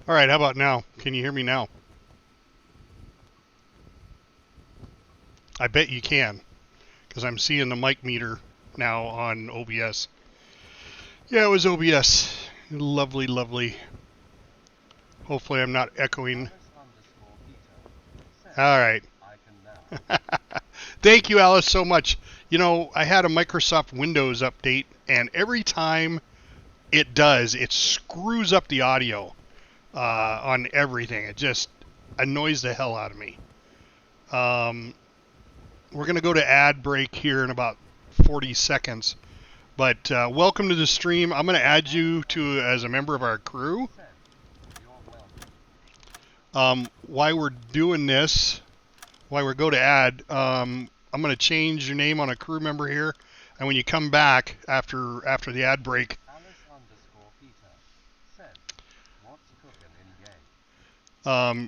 All right, how about now? Can you hear me now? I bet you can, because I'm seeing the mic meter now on OBS. Yeah, it was OBS. Lovely, lovely. Hopefully I'm not echoing. All right. Thank you, Alice, so much. You know, I had a Microsoft Windows update, and every time it does, it screws up the audio on everything. It just annoys the hell out of me. We're going to go to ad break here in about 40 seconds. But welcome to the stream. I'm going to add you to as a member of our crew. While we're doing this, while we go to add, I'm going to change your name on a crew member here. And when you come back after the ad break,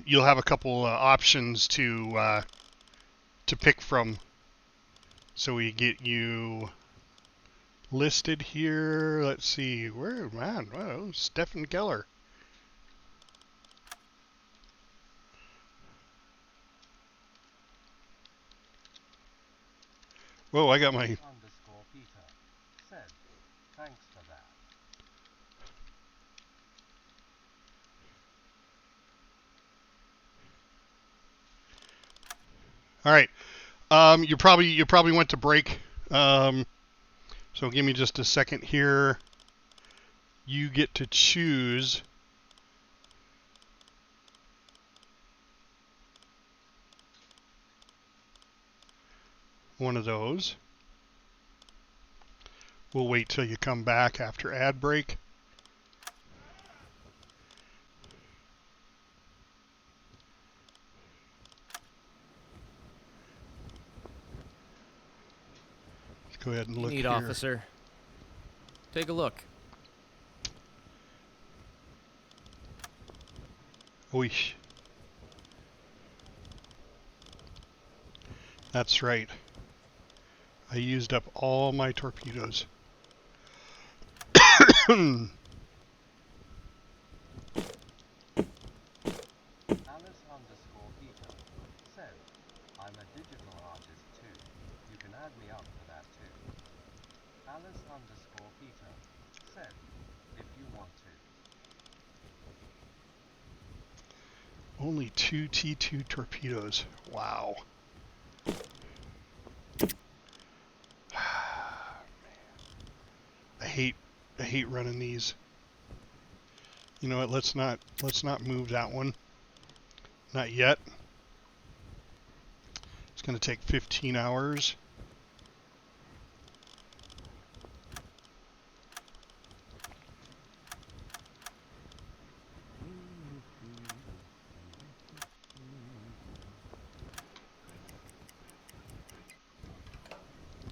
you'll have a couple options to pick from. So we get you listed here. Let's see, where, man, wow, Stephen Keller. Whoa, I got my... All right. You probably went to break. So give me just a second here. You get to choose one of those. We'll wait till you come back after ad break. Let's go ahead and look here. Officer. Take a look. Oish. That's right. I used up all my torpedoes. Only 2 T2 torpedoes. Wow. I hate running these. You know what? Let's not move that one. Not yet. It's going to take 15 hours.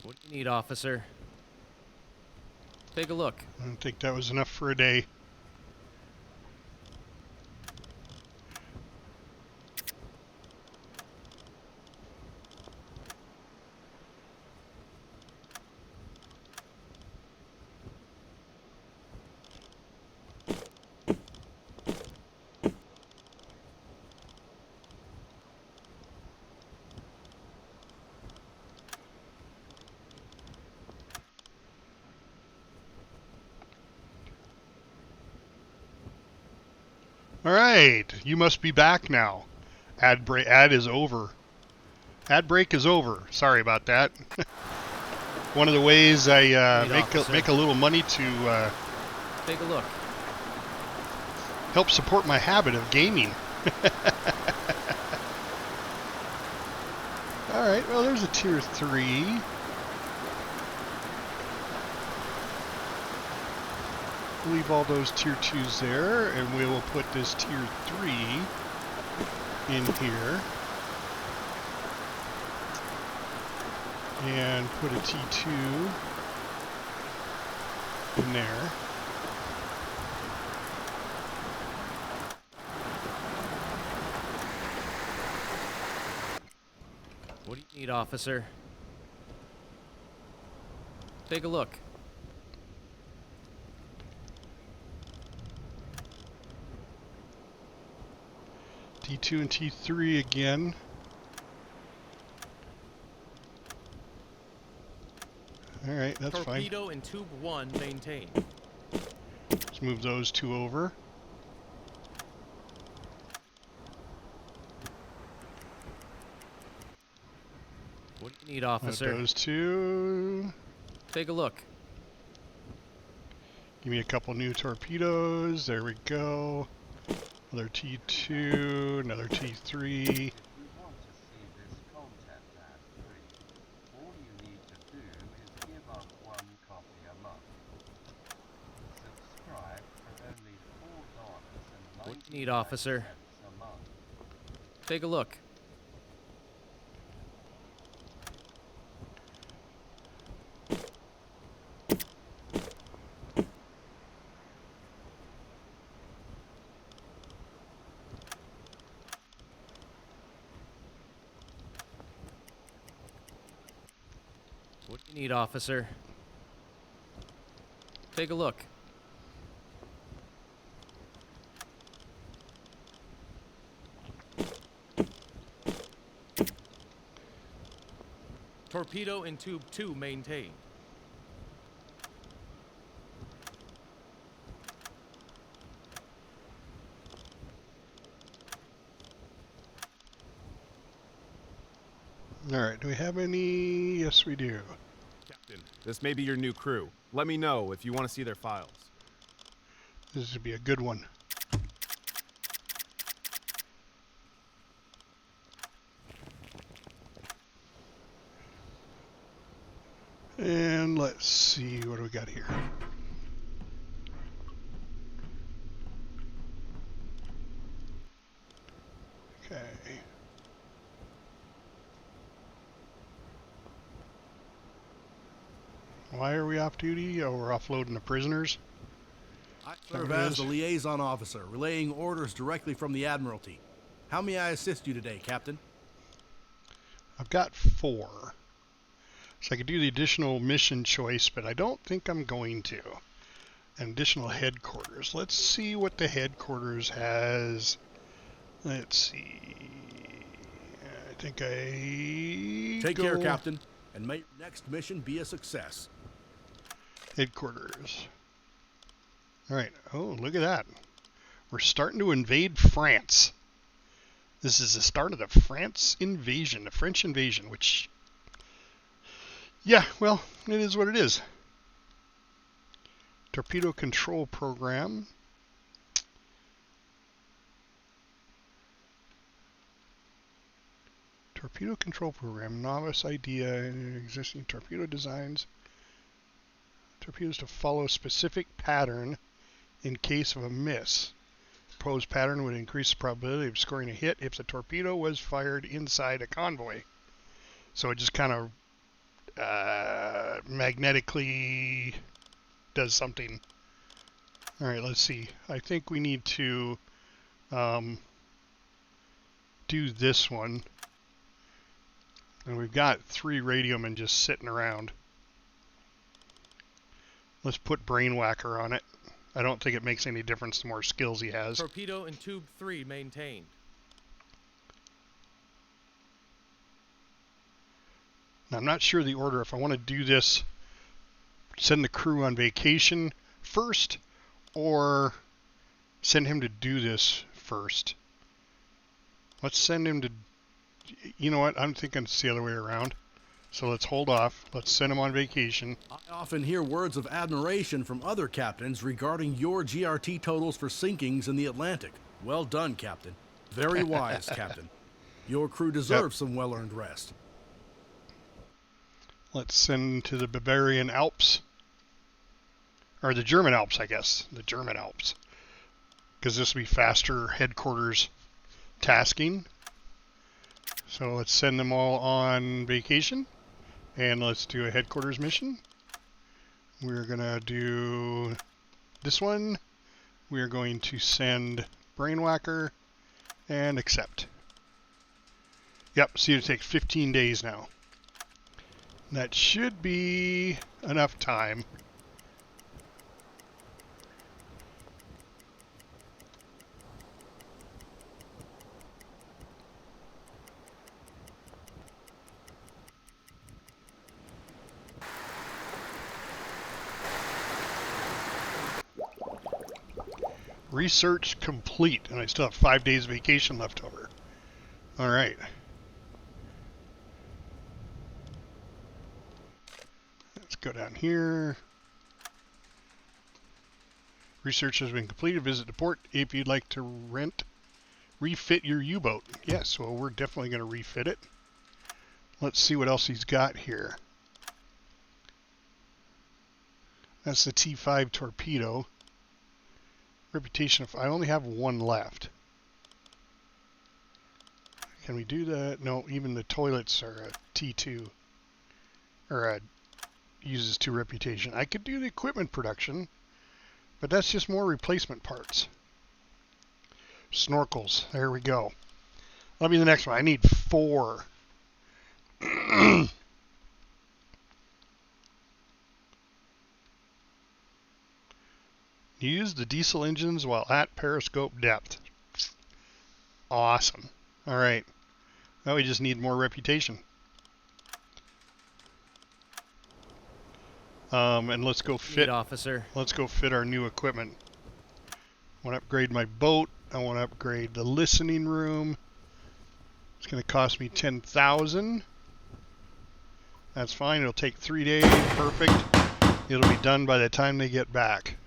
What do you need, officer? Take a look. I don't think that was enough for a day. All right, you must be back now. Ad is over. Ad break is over. Sorry about that. One of the ways I make a little money to take a look. Help support my habit of gaming. All right, well, there's a tier 3. Leave all those tier 2s there, and we will put this tier 3 in here. And put a T2 in there. What do you need, officer? Take a look. T2 and T3 again. Alright, that's fine. Torpedo in tube 1 maintained. Let's move those two over. What do you need, officer? Those two. Take a look. Give me a couple new torpedoes. There we go. Another T2, another T3. If you want to see this content ad-free, all you need to do is give us one copy a month. Subscribe for only $4.99 What do you need, officer? a month. Take a look. What do you need, officer? Take a look. Torpedo in tube 2 maintained. Alright, do we have any? Yes, we do. Captain, this may be your new crew. Let me know if you want to see their files. This would be a good one. And let's see, what do we got here? Okay. Why are we off duty? Oh, we're offloading the prisoners. I serve as the liaison officer, relaying orders directly from the Admiralty. How may I assist you today, Captain? I've got 4. So I could do the additional mission choice, but I don't think I'm going to. An additional headquarters. Let's see what the headquarters has. Let's see. I think I Take care, Captain, and may your next mission be a success. Headquarters. Alright, oh, look at that. We're starting to invade France. This is the start of the French invasion, which, yeah, well, it is what it is. Torpedo control program. Torpedo control program, novice idea, existing torpedo designs. Torpedoes to follow specific pattern in case of a miss. Proposed pattern would increase the probability of scoring a hit if the torpedo was fired inside a convoy. So it just kind of magnetically does something. All right, let's see. I think we need to do this one. And we've got 3 radiomen just sitting around. Let's put Brainwhacker on it. I don't think it makes any difference the more skills he has. Torpedo in tube 3 maintained. Now, I'm not sure the order. If I want to do this, send the crew on vacation first, or send him to do this first. Let's send him to... You know what? I'm thinking it's the other way around. So let's hold off. Let's send him on vacation. I often hear words of admiration from other captains regarding your GRT totals for sinkings in the Atlantic. Well done, Captain. Very wise, Captain. Your crew deserves some well-earned rest. Let's send to the Bavarian Alps. Or the German Alps, I guess. The German Alps. Because this will be faster headquarters tasking. So let's send them all on vacation. And let's do a headquarters mission. We're going to do this one. We are going to send Brainwhacker and accept. Yep, see, it takes 15 days now. That should be enough time. Research complete, and I still have 5 days vacation left over. All right. Let's go down here. Research has been completed. Visit the port if you'd like to refit your U-boat. Yes, well, we're definitely going to refit it. Let's see what else he's got here. That's the T5 torpedo. Reputation of... I only have 1 left. Can we do that? No, even the toilets are a T2. Or uses 2 reputation. I could do the equipment production, but that's just more replacement parts. Snorkels. There we go. That'll be the next one. I need 4. Use the diesel engines while at periscope depth. Awesome. All right. Now we just need more reputation. And let's go fit. Officer. Let's go fit our new equipment. I want to upgrade my boat. I want to upgrade the listening room. It's going to cost me 10,000. That's fine. It'll take 3 days. Perfect. It'll be done by the time they get back.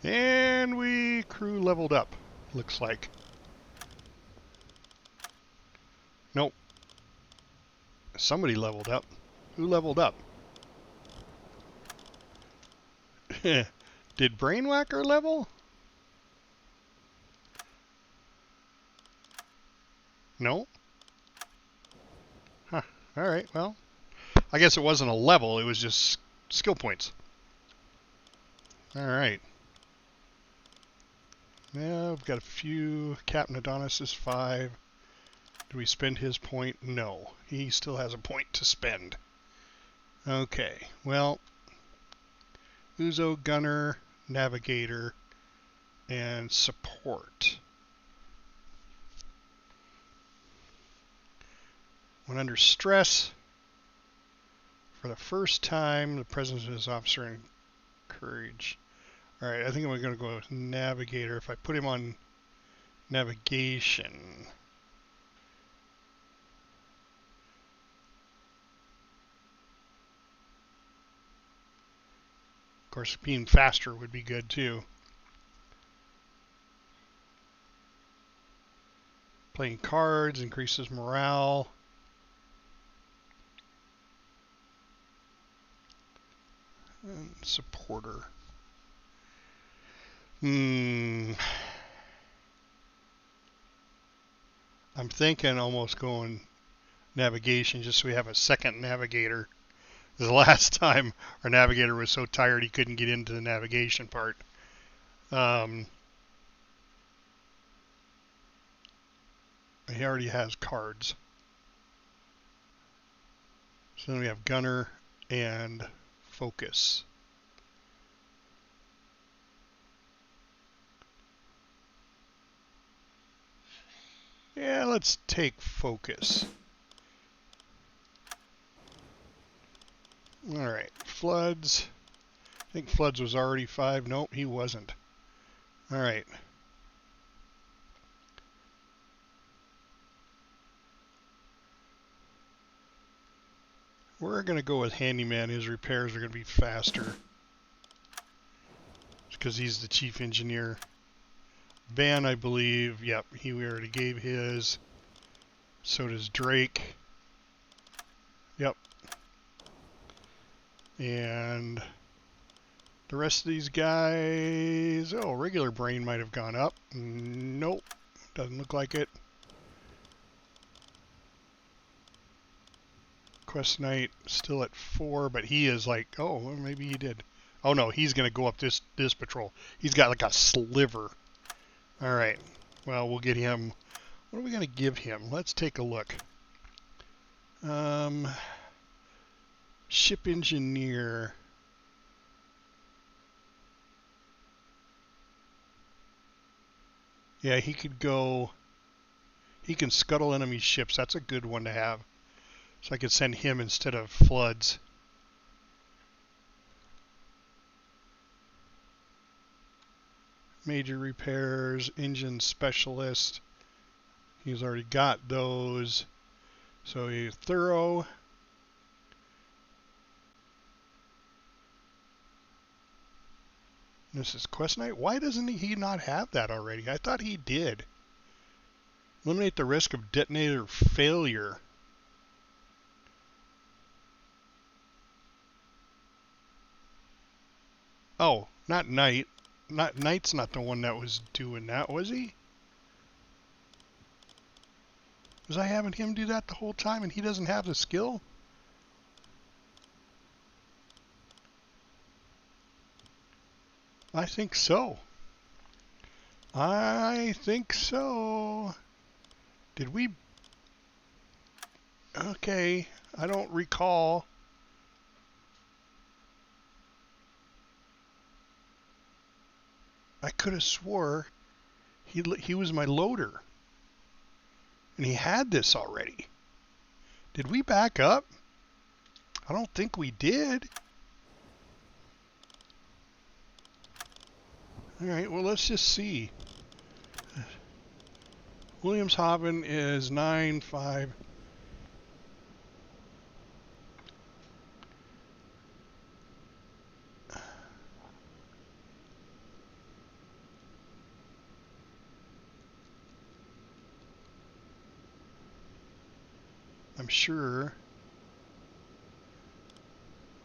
And we crew leveled up, looks like. Nope. Somebody leveled up. Who leveled up? Did Brainwhacker level? No? Huh. Alright, well. I guess it wasn't a level, it was just skill points. Alright. Yeah, we've got a few. Captain Adonis is 5. Do we spend his point? No. He still has a point to spend. Okay, well, Uzo, Gunner, Navigator, and Support. When under stress, for the first time, the presence of his officer encouraged. Alright, I think I'm going to go with Navigator. If I put him on navigation. Of course, being faster would be good too. Playing cards increases morale. And supporter. I'm thinking almost going navigation just so we have a second navigator. The last time our navigator was so tired he couldn't get into the navigation part. He already has cards. So then we have Gunner and Focus. Yeah, let's take Focus. Alright, Floods. I think Floods was already 5. Nope, he wasn't. Alright. We're going to go with Handyman. His repairs are going to be faster. Because he's the chief engineer. Van, I believe, yep, we already gave his. So does Drake. Yep. And the rest of these guys, oh, regular brain might have gone up. Nope, doesn't look like it. Quest Knight still at 4, but he is like, oh, well, maybe he did. Oh no, he's going to go up this patrol. He's got like a sliver. All right. Well, we'll get him. What are we going to give him? Let's take a look. Ship engineer. Yeah, he could go. He can scuttle enemy ships. That's a good one to have. So I could send him instead of floods. Major repairs, engine specialist. He's already got those. So he's thorough. This is Quest Knight. Why doesn't he not have that already? I thought he did. Eliminate the risk of detonator failure. Oh, not Knight. Knight's not the one that was doing that, was he? Was I having him do that the whole time and he doesn't have the skill? I think so. I think so. Did we? Okay, I don't recall. I could have swore he was my loader. And he had this already. Did we back up? I don't think we did. Alright, well, let's just see. Williamshaven is 9-5. I'm sure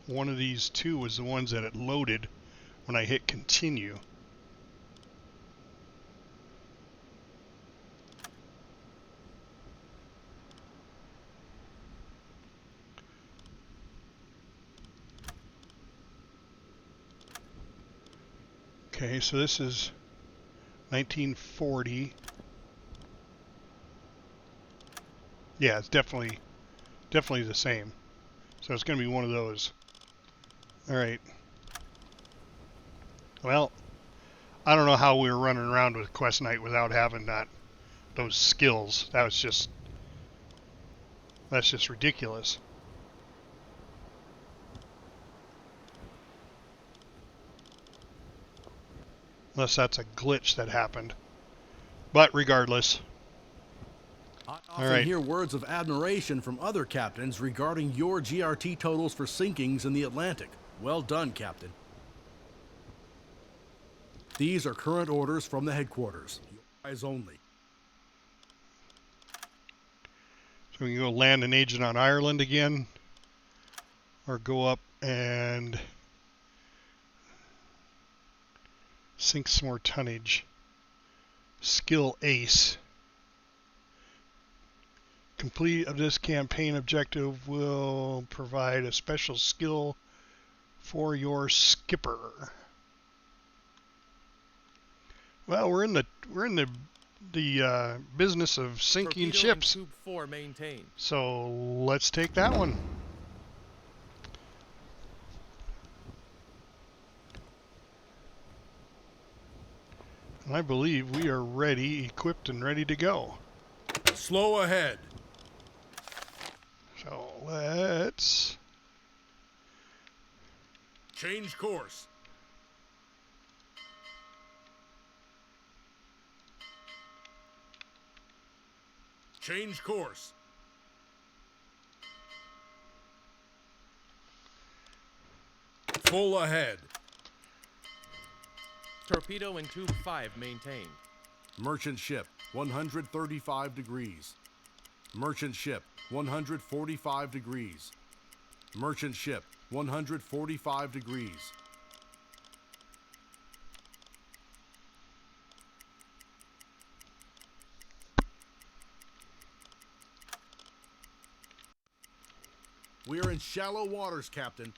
one of these two was the ones that it loaded when I hit continue. Okay, so this is 1940. Yeah, it's definitely the same. So it's going to be one of those. All right. Well, I don't know how we were running around with Quest Knight without having those skills. That's just ridiculous. Unless that's a glitch that happened. But regardless. I often hear words of admiration from other captains regarding your GRT totals for sinkings in the Atlantic. Well done, Captain. These are current orders from the headquarters. Your eyes only. So we can go land an agent on Ireland again. Or go up and sink some more tonnage. Skill ace. Complete of this campaign objective will provide a special skill for your skipper. Well, we're in the business of sinking Torpedo ships. in tube 4 maintained. So let's take that one. And I believe we are ready, equipped, and ready to go. Slow ahead. So let's Change course. Change course. Full ahead. Torpedo in tube 5 maintained. Merchant ship, 135 degrees. Merchant ship, 145 degrees. Merchant ship, 145 degrees. We are in shallow waters, Captain.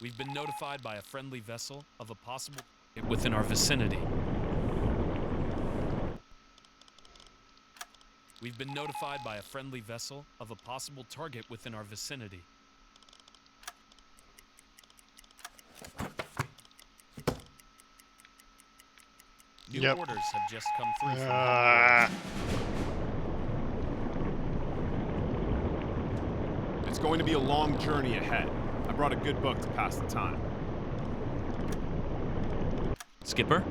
We've been notified by a friendly vessel of a possible within our vicinity. We've been notified by a friendly vessel of a possible target within our vicinity. New Yep. orders have just come through from Ah. It's going to be a long journey ahead. I brought a good book to pass the time. Skipper?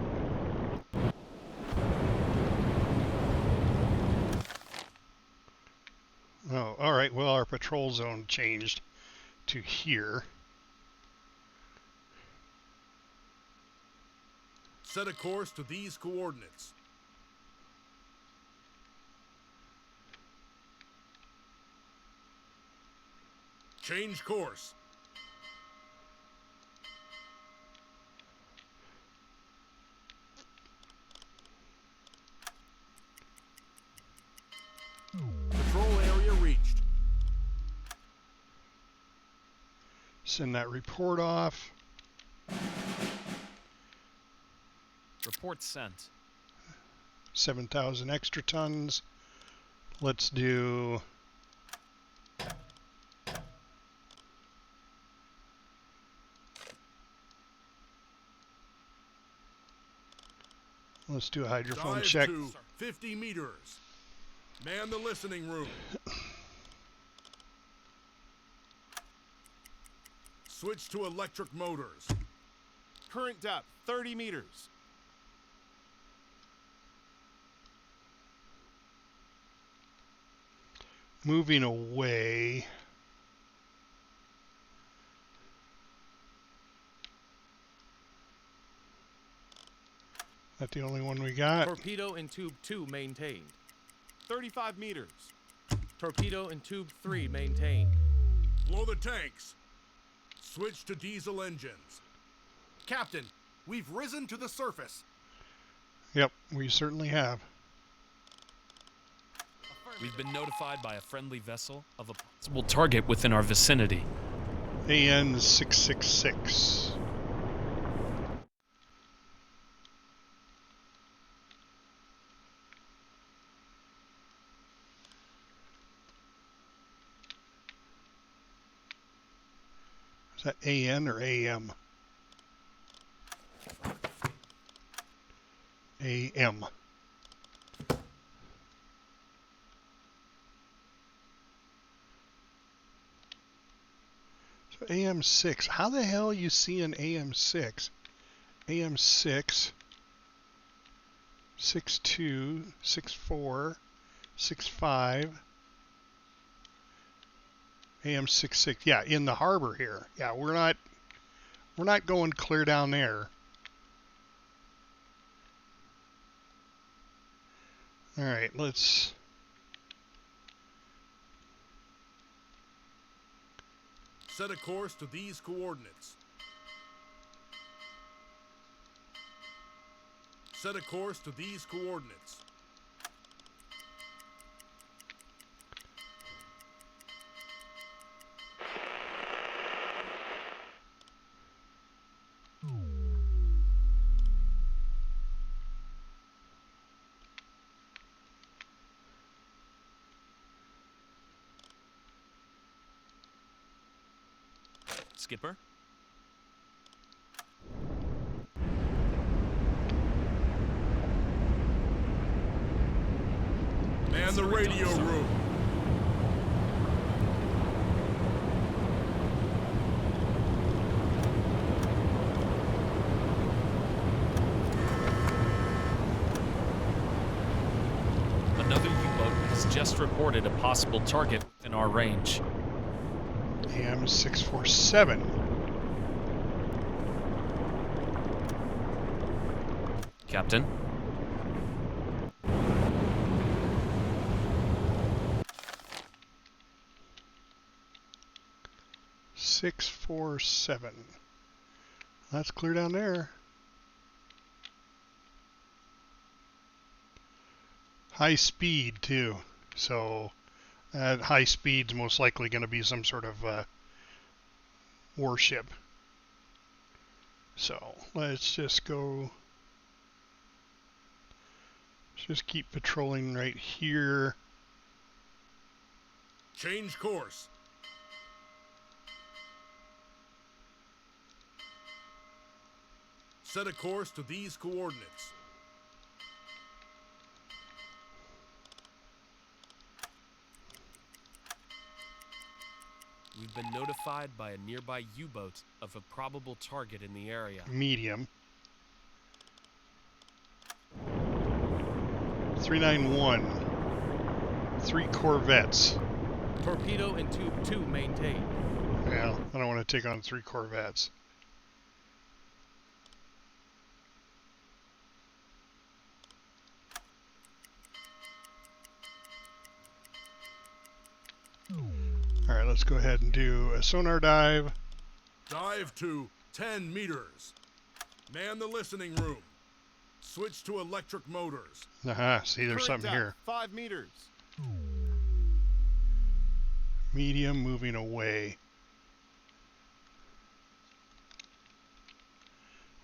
Oh, all right. Well, our patrol zone changed to here. Set a course to these coordinates. Change course. Patrol area reached. Send that report off. Report sent. 7,000 extra tons. Let's do... Let's do a hydrophone Dive check. to 50 meters. Man the listening room. Switch to electric motors. Current depth, 30 meters. Moving away. That the only one we got? Torpedo in tube 2 maintained. 35 meters. Torpedo in tube 3 maintained. Blow the tanks. Switch to diesel engines. Captain, we've risen to the surface. Yep, we certainly have. We've been notified by a friendly vessel of a possible target within our vicinity. AN 666. Is that AN or AM? AM. So AM6. How the hell you see an AM6? AM6, 62, 64, 65. AM66. Yeah, in the harbor here. Yeah, we're not going clear down there. All right, let's Set a course to these coordinates. Set a course to these coordinates. Skipper? Man the radio room. Another U-boat has just reported a possible target in our range. AM 647. Captain? Six, 4, 7. That's clear down there. High speed too. So at high speed's most likely going to be some sort of warship. So let's just go. Let's just keep patrolling right here. Change course. Set a course to these coordinates. We've been notified by a nearby U-boat of a probable target in the area. Medium. 391. 3 corvettes. Torpedo in tube 2 maintained. Yeah, I don't want to take on 3 corvettes. Alright, let's go ahead and do a sonar dive. Dive to 10 meters. Man the listening room. Switch to electric motors. Aha, see, there's Current something depth, here. 5 meters. Medium moving away.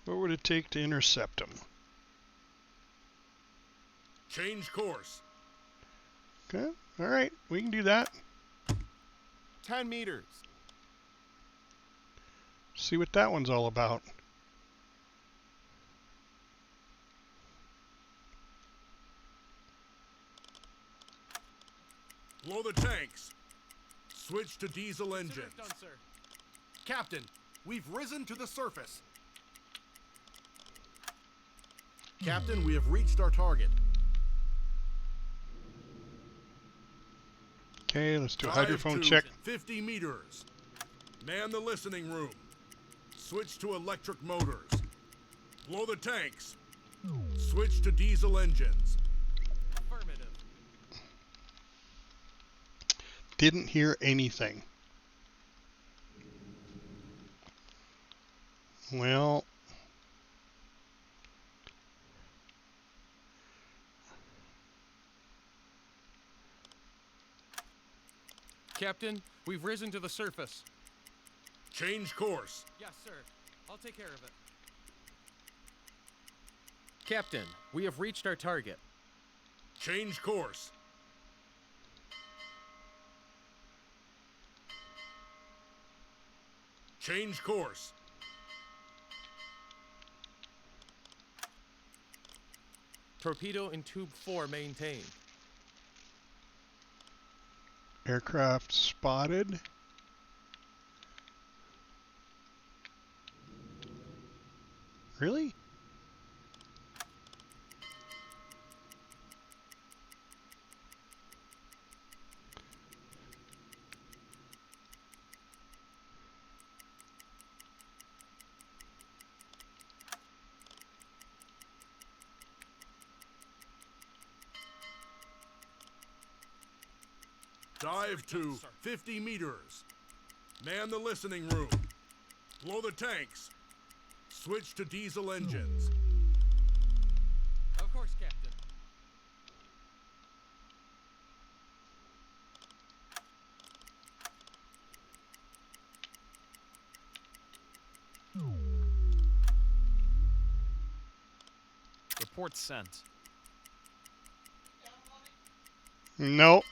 What would it take to intercept them? Change course. Okay, alright, we can do that. 10 meters. See what that one's all about. Blow the tanks. Switch to diesel engines. Done, sir. Captain, we've risen to the surface. Captain, we have reached our target. Okay, let's do a Dive hydrophone to check. 50 meters. Man the listening room. Switch to electric motors. Blow the tanks. Switch to diesel engines. Affirmative. Didn't hear anything. Well, Captain, we've risen to the surface. Change course. Yes, sir. I'll take care of it. Captain, we have reached our target. Change course. Change course. Torpedo in tube 4 maintained. aircraft spotted. Really? Dive to 50 meters. Man the listening room. Blow the tanks. Switch to diesel engines. Of course, Captain. Report sent. Nope.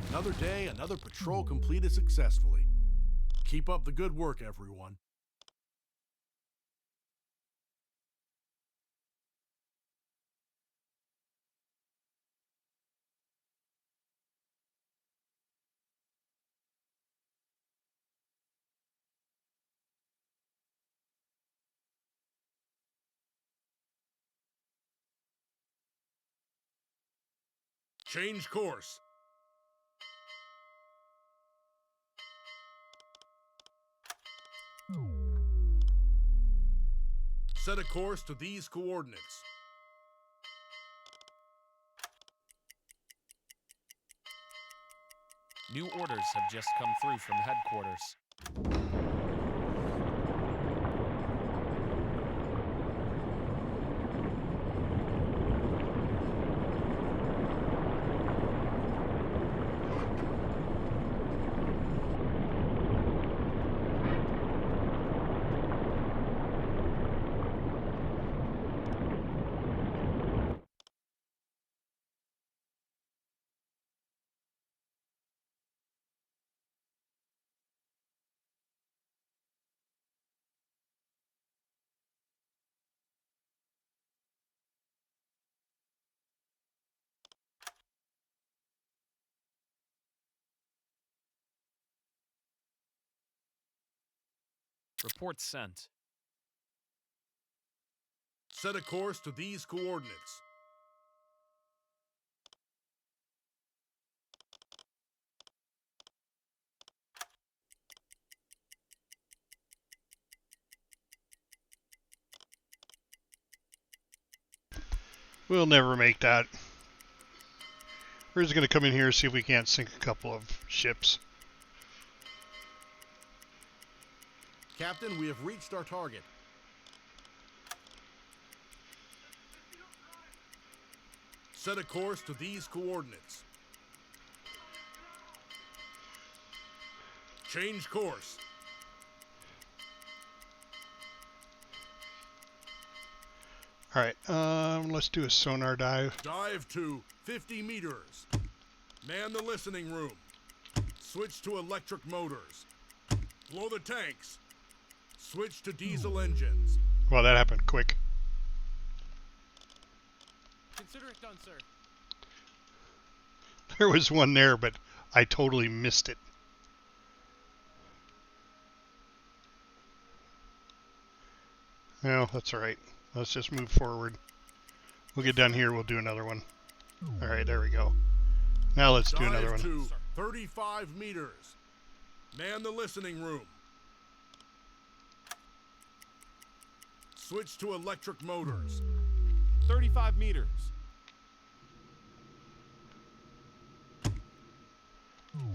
Another day, another patrol completed successfully. Keep up the good work, everyone. Change course. Set a course to these coordinates. New orders have just come through from headquarters. Report sent. Set a course to these coordinates. We'll never make that. We're just going to come in here and see if we can't sink a couple of ships. Captain, we have reached our target. Set a course to these coordinates. Change course. All right, let's do a sonar dive. Dive to 50 meters. Man the listening room. Switch to electric motors. Blow the tanks. Switch to diesel engines. Well, that happened quick. Consider it done, sir. There was one there, but I totally missed it. Well, that's all right. Let's just move forward. We'll get done here. We'll do another one. All right, there we go. Now let's do another one. Dive to 35 meters. Man the listening room. Switch to electric motors. 35 meters.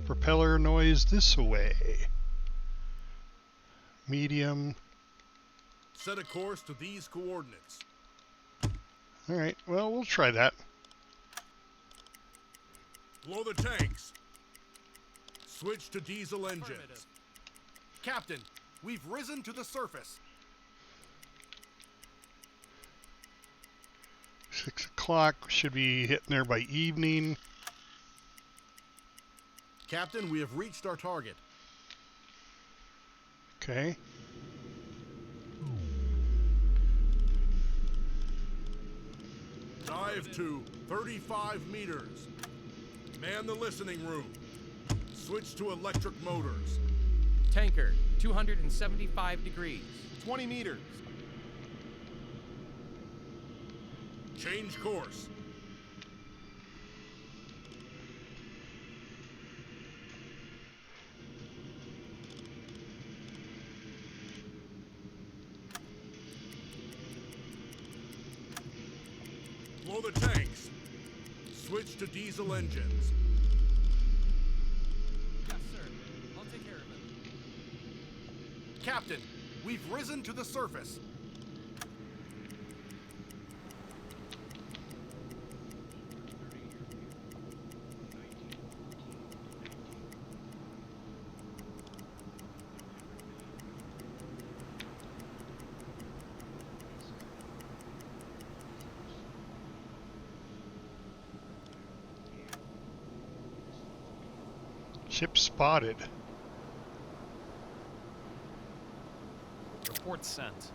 Propeller noise this way. Medium. Set a course to these coordinates. All right, well, we'll try that. Blow the tanks. Switch to diesel engines. Captain, we've risen to the surface. 6 o'clock. Should be hitting there by evening. Captain, we have reached our target. Okay. Dive to 35 meters. Man the listening room. Switch to electric motors. Tanker, 275 degrees. 20 meters. Change course. Blow the tanks. Switch to diesel engines. Yes, sir. I'll take care of it. Captain, we've risen to the surface. Ship spotted. Report sent.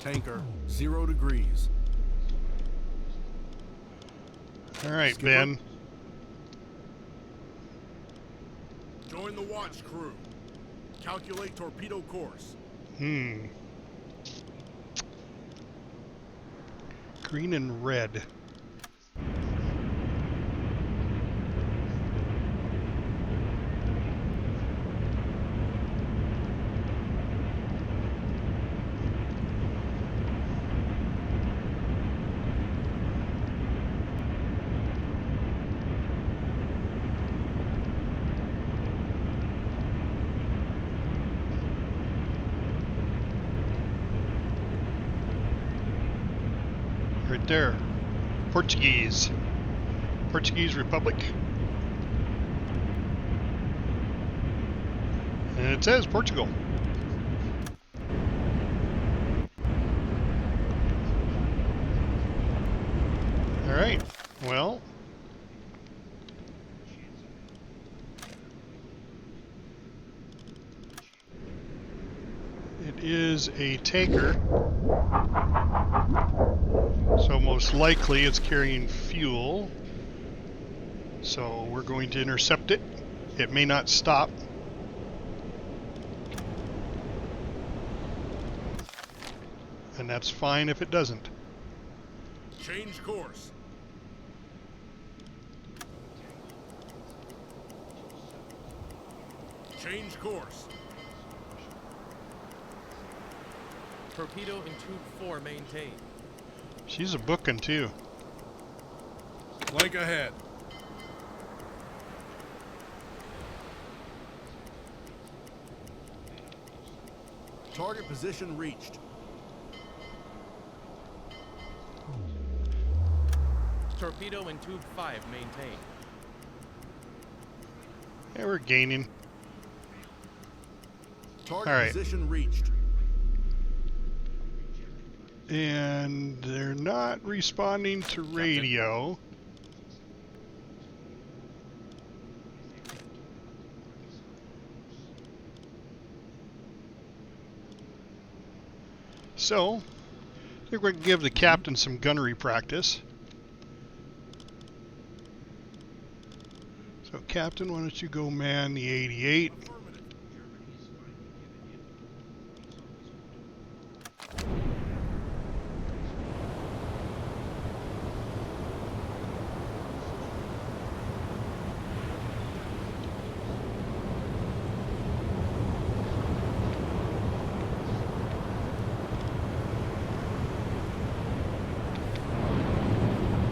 Tanker, 0 degrees. All right, Skipper. Ben. Join the watch crew. Calculate torpedo course. Green and red. Right there. Portuguese. Portuguese Republic. And it says Portugal. Alright, well. It is a tanker. So most likely it's carrying fuel. So we're going to intercept it. It may not stop. And that's fine if it doesn't. Change course. Change course. Torpedo in tube 4 maintained. She's a booking too. Flank ahead. Target position reached. Torpedo in tube 5 maintained. Yeah, we're gaining. Target All right. position reached. And they're not responding to radio. So, I think we're going to give the captain some gunnery practice. So, Captain, why don't you go man the 88?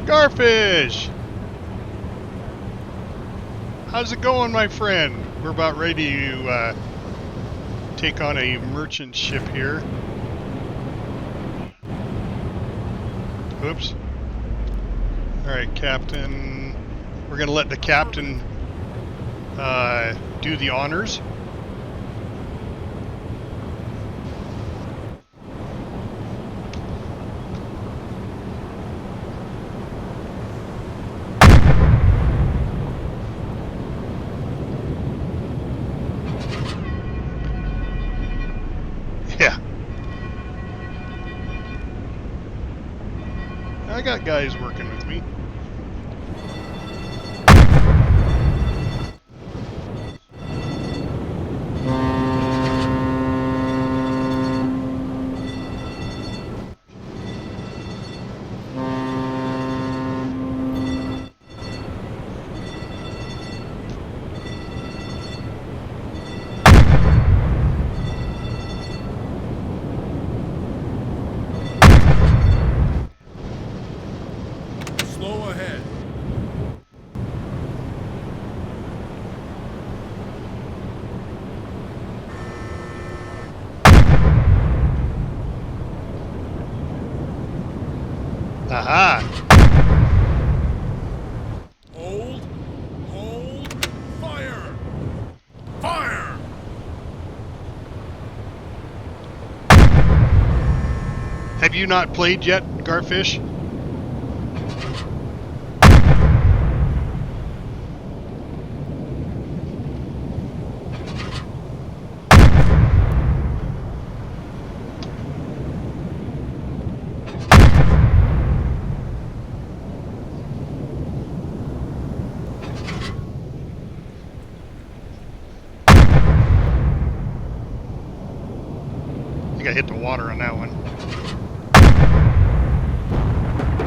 Garfish! How's it going, my friend? We're about ready to take on a merchant ship here. Oops. Alright, Captain. We're going to let the captain do the honors. Yeah. I got guys working with me. Slow ahead. Aha! Hold. Hold. Fire. Fire. Have you not played yet, Garfish? I think I hit the water on that one.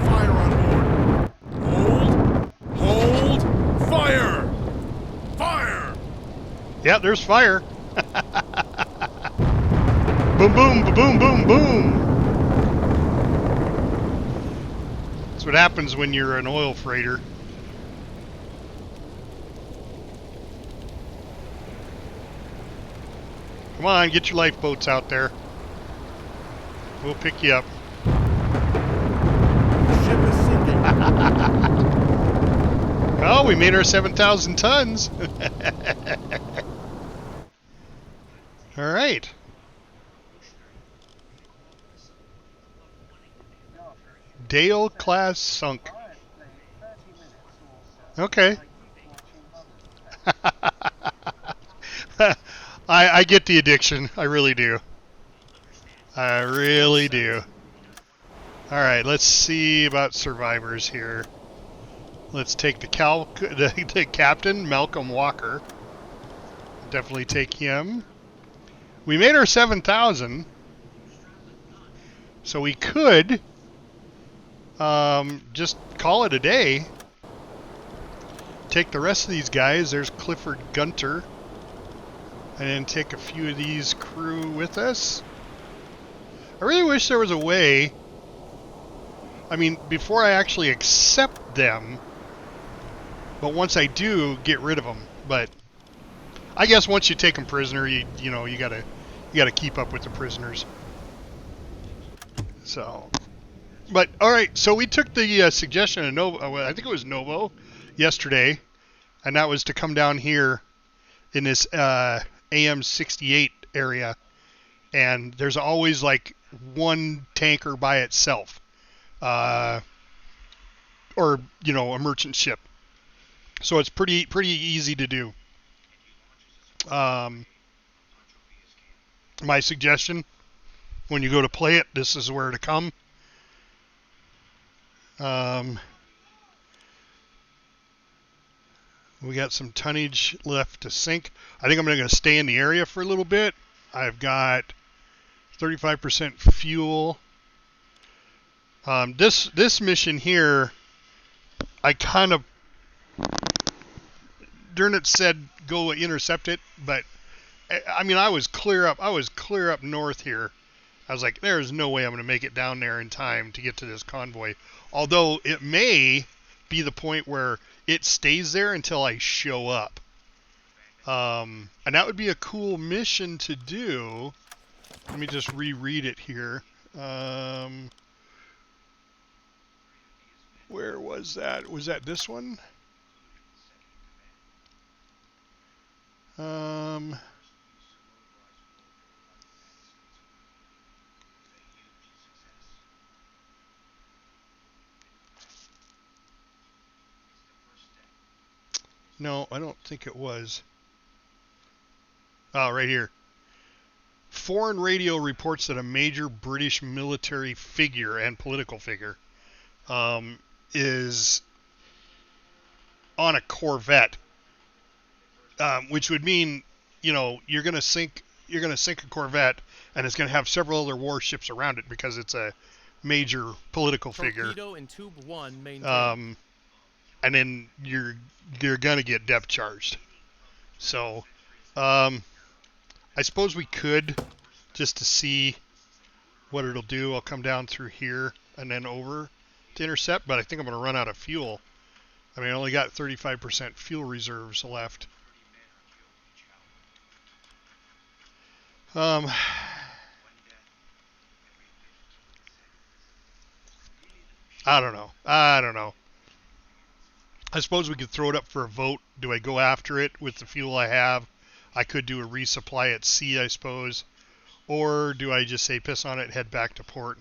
Fire on board. Hold. Hold. Fire. Fire. Yeah, there's fire. Boom, boom, boom, boom, boom. That's what happens when you're an oil freighter. Come on, get your lifeboats out there. We'll pick you up. Oh, we made our 7,000 tons. All right. Dale class sunk. Quietly, 30 minutes or so. Okay. I keep watching others. I get the addiction. I really do. I really do. All right, let's see about survivors here. Let's take the captain, Malcolm Walker. Definitely take him. We made our 7,000, so we could just call it a day. Take the rest of these guys. There's Clifford Gunter. And then take a few of these crew with us. I really wish there was a way, I mean, before I actually accept them, but once I do, get rid of them. But I guess once you take them prisoner, you gotta keep up with the prisoners. So, but all right. So we took the suggestion of Novo. I think it was Novo yesterday, and that was to come down here in this AM68 area, and there's always like one tanker by itself, or a merchant ship. So it's pretty easy to do. My suggestion, when you go to play it, this is where to come. We got some tonnage left to sink. I think I'm going to stay in the area for a little bit. I've got 35% fuel. This mission here, I kind of, Durnit said go intercept it, but I mean I was clear up north here. I was like, there's no way I'm going to make it down there in time to get to this convoy. Although it may be the point where it stays there until I show up. And that would be a cool mission to do. Let me just reread it here. Where was that? Was that this one? No, I don't think it was. Oh, right here. Foreign radio reports that a major British military figure and political figure is on a corvette, which would mean, you're gonna sink a corvette, and it's gonna have several other warships around it because it's a major political figure. Torpedo in tube 1 maintained. And then you're gonna get depth charged. So, I suppose we could, just to see what it'll do. I'll come down through here and then over to intercept, but I think I'm gonna run out of fuel. I mean, I only got 35% fuel reserves left. I don't know. I suppose we could throw it up for a vote. Do I go after it with the fuel I have? I could do a resupply at sea, I suppose. Or do I just say piss on it, head back to port?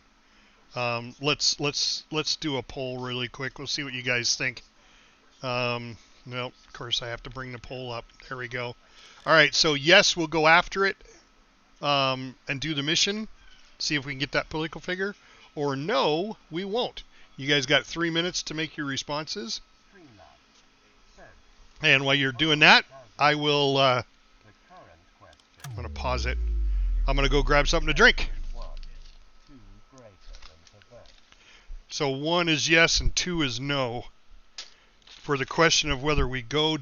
Let's do a poll really quick. We'll see what you guys think. Well, of course I have to bring the poll up. There we go. All right, so yes, we'll go after it and do the mission. See if we can get that political figure. Or no, we won't. You guys got 3 minutes to make your responses. And while you're doing that, I will, I'm going to pause it. I'm going to go grab something to drink. So 1 is yes and 2 is no. For the question of whether we go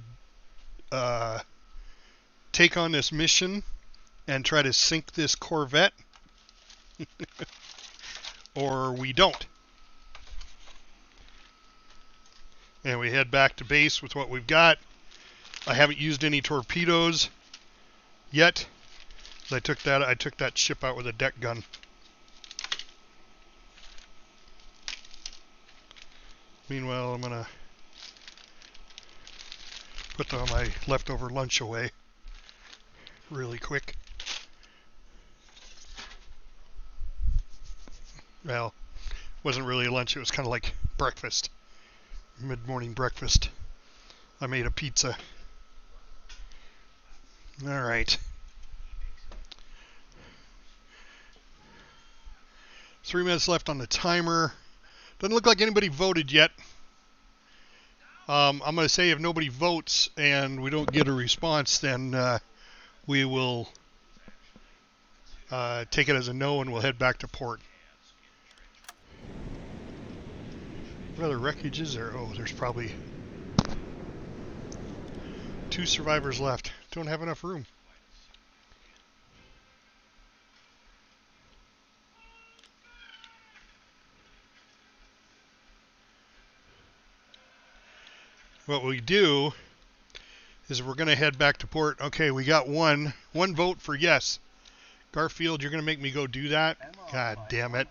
take on this mission and try to sink this corvette or we don't. And we head back to base with what we've got. I haven't used any torpedoes yet. I took that ship out with a deck gun. Meanwhile, I'm gonna put my leftover lunch away really quick. Well, it wasn't really lunch, it was kind of like breakfast. Mid-morning breakfast. I made a pizza. Alright. 3 minutes left on the timer. Doesn't look like anybody voted yet. I'm going to say if nobody votes and we don't get a response, then we will take it as a no and we'll head back to port. What other wreckage is there? Oh, there's probably 2 survivors left. Don't have enough room. What we do is we're going to head back to port. Okay, we got one vote for yes. Garfield, you're going to make me go do that? God damn it.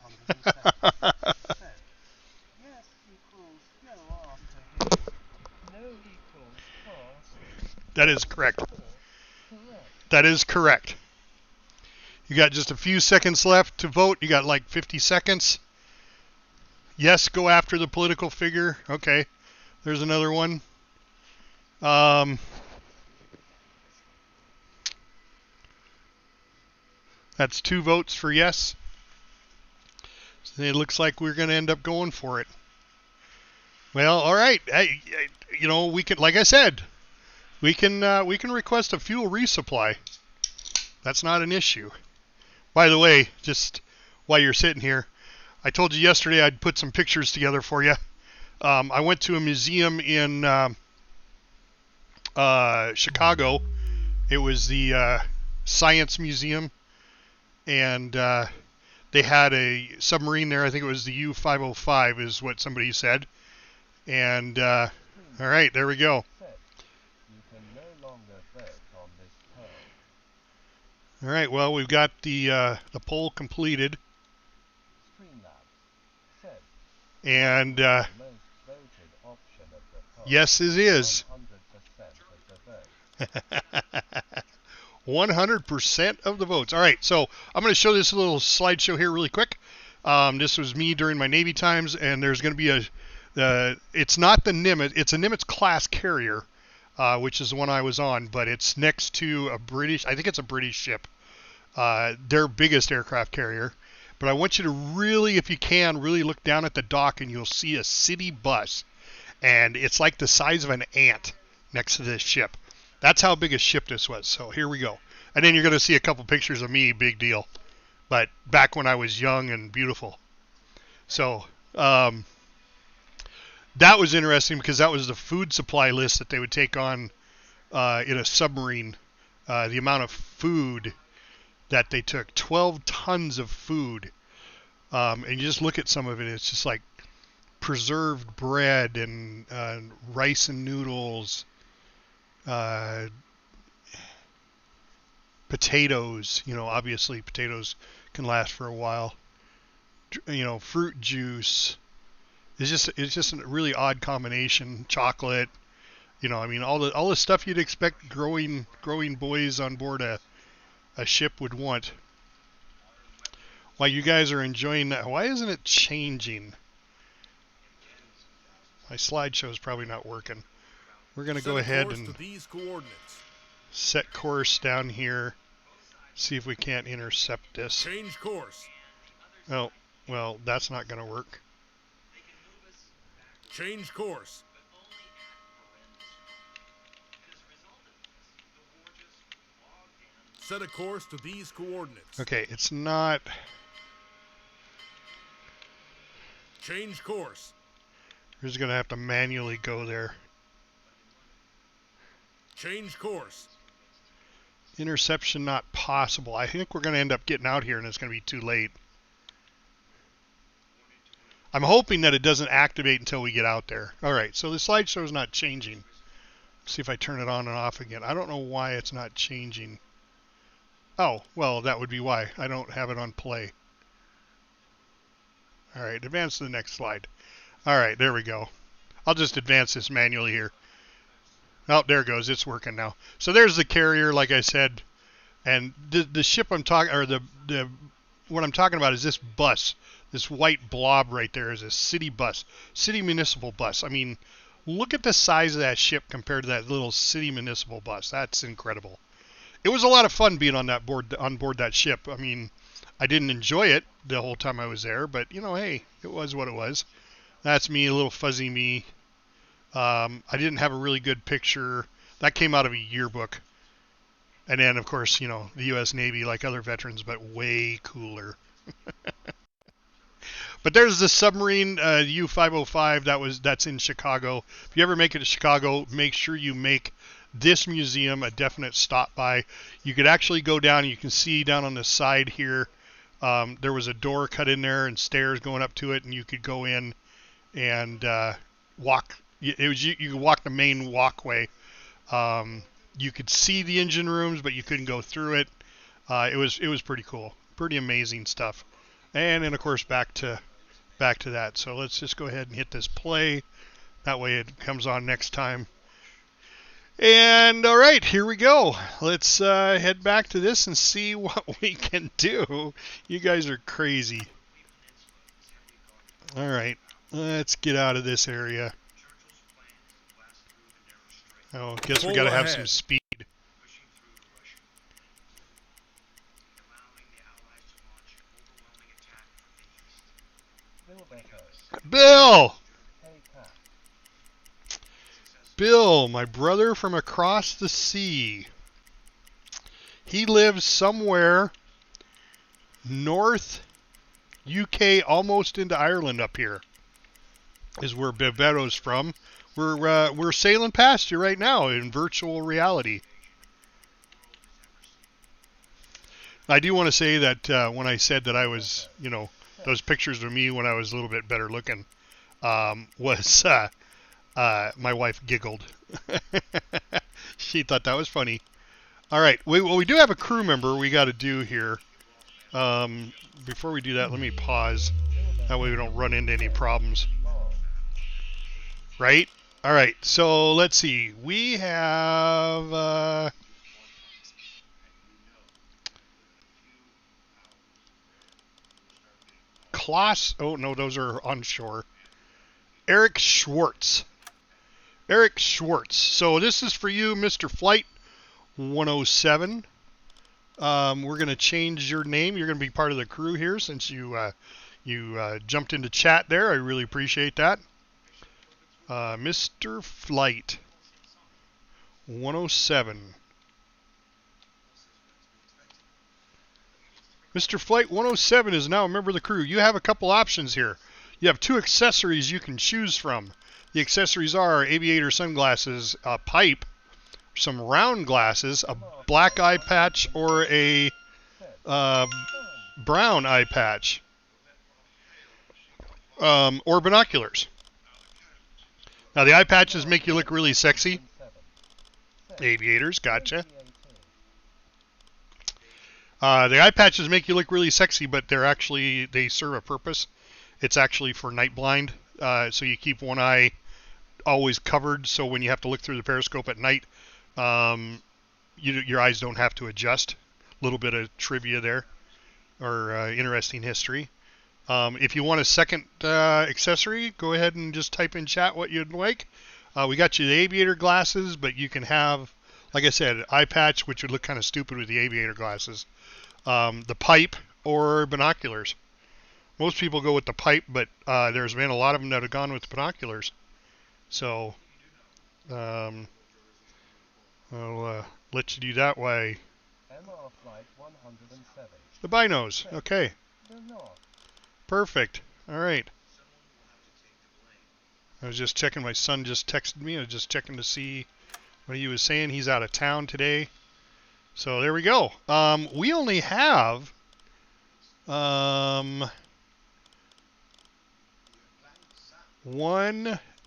That is correct. That is correct. You got just a few seconds left to vote. You got like 50 seconds. Yes, go after the political figure. Okay, there's another one. That's 2 votes for yes. So it looks like we're going to end up going for it. Well, all right. You know, we can, like I said, we can request a fuel resupply. That's not an issue. By the way, just while you're sitting here, I told you yesterday I'd put some pictures together for you. I went to a museum in Chicago. It was the Science Museum, and they had a submarine there. I think it was the U-505 is what somebody said. And all right, there we go. All right, well, we've got the poll completed. And yes, it is. 100% of the votes. All right, so I'm going to show this little slideshow here really quick. This was me during my Navy times, and there's going to be it's not the Nimitz, it's a Nimitz class carrier, which is the one I was on, but it's next to a British, I think it's a British ship, their biggest aircraft carrier. But I want you to really, if you can, really look down at the dock and you'll see a city bus. And it's like the size of an ant next to this ship. That's how big a ship this was. So here we go. And then you're going to see a couple pictures of me, big deal. But back when I was young and beautiful. So that was interesting because that was the food supply list that they would take on in a submarine. The amount of food that they took, 12 tons of food. And you just look at some of it, it's just like preserved bread and rice and noodles, potatoes, you know, obviously potatoes can last for a while, you know, fruit juice. It's just a really odd combination. Chocolate, you know, I mean, all the stuff you'd expect growing boys on board a ship would want. While you guys are enjoying that, why isn't it changing? My slideshow is probably not working. We're going to go ahead and set course down here. See if we can't intercept this. Change course. Oh, well, that's not going to work. Change course. Set a course to these coordinates. Okay, it's not. Change course. We're just going to have to manually go there. Change course. Interception not possible. I think we're going to end up getting out here and it's going to be too late. I'm hoping that it doesn't activate until we get out there. Alright, so the slideshow is not changing. Let's see if I turn it on and off again. I don't know why it's not changing. Oh, well, that would be why. I don't have it on play. Alright, advance to the next slide. Alright, there we go. I'll just advance this manually here. Oh, there it goes. It's working now. So there's the carrier, like I said, and the ship I'm talking, or the what I'm talking about is this bus. This white blob right there is a city bus, city municipal bus. I mean, look at the size of that ship compared to that little city municipal bus. That's incredible. It was a lot of fun being on board that ship. I mean, I didn't enjoy it the whole time I was there, but you know, hey, it was what it was. That's me, a little fuzzy me. I didn't have a really good picture. That came out of a yearbook. And then, of course, you know, the U.S. Navy, like other veterans, but way cooler. But there's the submarine U-505 that's in Chicago. If you ever make it to Chicago, make sure you make this museum a definite stop by. You could actually go down. You can see down on the side here, there was a door cut in there and stairs going up to it, and you could go in and walk. You could walk the main walkway. You could see the engine rooms, but you couldn't go through it. It was pretty cool, pretty amazing stuff. And then of course back to that. So let's just go ahead and hit this play. That way it comes on next time. And all right, here we go. Let's head back to this and see what we can do. You guys are crazy. All right, let's get out of this area. Oh, guess we gotta have some speed. Bill! Bill, my brother from across the sea. He lives somewhere north UK, almost into Ireland up here, is where Bebero's from. We're sailing past you right now in virtual reality. I do want to say that when I said that I was, you know, those pictures of me when I was a little bit better looking, was my wife giggled. She thought that was funny. All right, we do have a crew member we got to do here. Before we do that, let me pause. That way we don't run into any problems. Right? All right, so let's see. We have... Klaus... Oh, no, those are onshore. Eric Schwartz. Eric Schwartz. So this is for you, Mr. Flight 107. We're going to change your name. You're going to be part of the crew here since you jumped into chat there. I really appreciate that. Mr. Flight 107. Mr. Flight 107 is now a member of the crew. You have a couple options here. You have two accessories you can choose from. The accessories are aviator sunglasses, a pipe, some round glasses, a black eye patch, or a brown eye patch, or binoculars. Now the eye patches make you look really sexy. Aviators, gotcha. The eye patches make you look really sexy, but they serve a purpose. It's actually for night blind, so you keep one eye always covered, so when you have to look through the periscope at night, your eyes don't have to adjust. A little bit of trivia there, or interesting history. If you want a second accessory, go ahead and just type in chat what you'd like. We got you the aviator glasses, but you can have, like I said, eye patch, which would look kind of stupid with the aviator glasses. The pipe or binoculars. Most people go with the pipe, but there's been a lot of them that have gone with the binoculars. So I'll let you do that way. The binos, okay. Perfect. All right. I was just checking. My son just texted me. I was just checking to see what he was saying. He's out of town today. So there we go. We only have 1,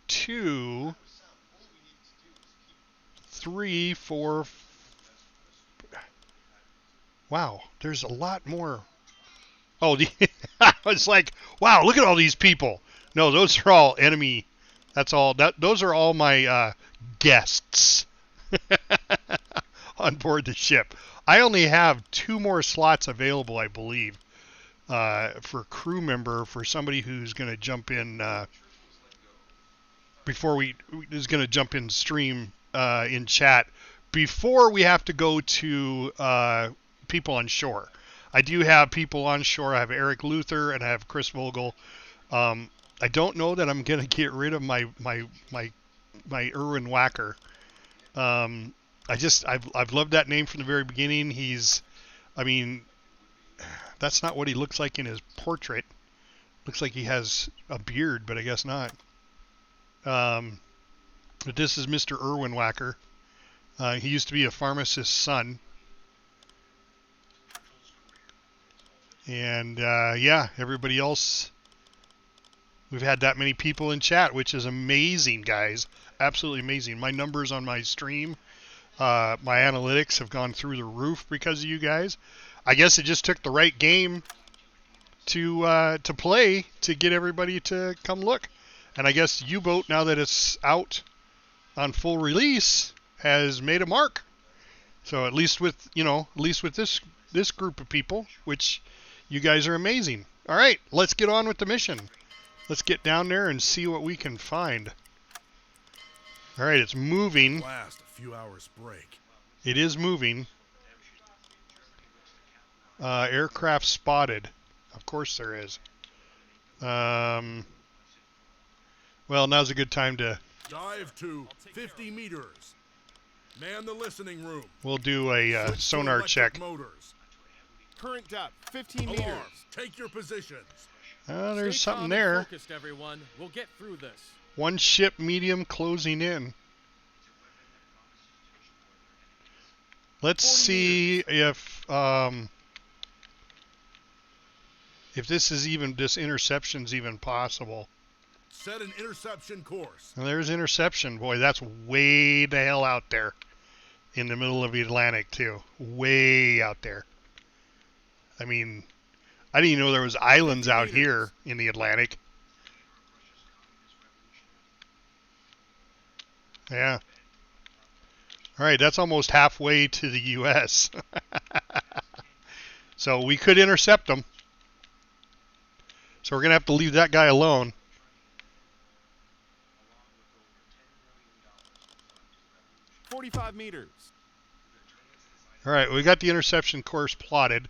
2, 3, 4. Wow, there's a lot more. Oh, I was like, wow, look at all these people. No, those are all enemy That's all. Those are all my guests on board the ship. I only have 2 more slots available, I believe, for crew member, for somebody who's going to jump in before we is going to jump in stream in chat before we have to go to people on shore. I do have people on shore. I have Eric Luther and I have Chris Vogel. I don't know that I'm going to get rid of my Erwin Wacker. I've loved that name from the very beginning. I mean, that's not what he looks like in his portrait. Looks like he has a beard, but I guess not. But this is Mr. Erwin Wacker. He used to be a pharmacist's son. And yeah, everybody else, we've had that many people in chat, which is amazing, guys. Absolutely amazing. My numbers on my stream, my analytics have gone through the roof because of you guys. I guess it just took the right game to play to get everybody to come look. And I guess U-Boat, now that it's out on full release, has made a mark. So at least with this group of people, which you guys are amazing. All right, let's get on with the mission. Let's get down there and see what we can find. All right, it's moving. Last a few hours break. It is moving. Aircraft spotted. Of course there is. Well, now's a good time to... Dive to 50 meters. Man the listening room. We'll do a Switch to sonar electric check. Motors. Current depth, 15 Alarms, meters. take your positions. There's Stay something calm and there. Focused, everyone. We'll get through this. One ship medium closing in. Let's 40 see if this interception's even possible. Set an interception course. And there's interception. Boy, that's way the hell out there in the middle of the Atlantic too. Way out there. I mean, I didn't even know there was islands out here in the Atlantic. Yeah. All right, that's almost halfway to the U.S. So we could intercept them. So we're going to have to leave that guy alone. $45 meters. All right, we got the interception course plotted.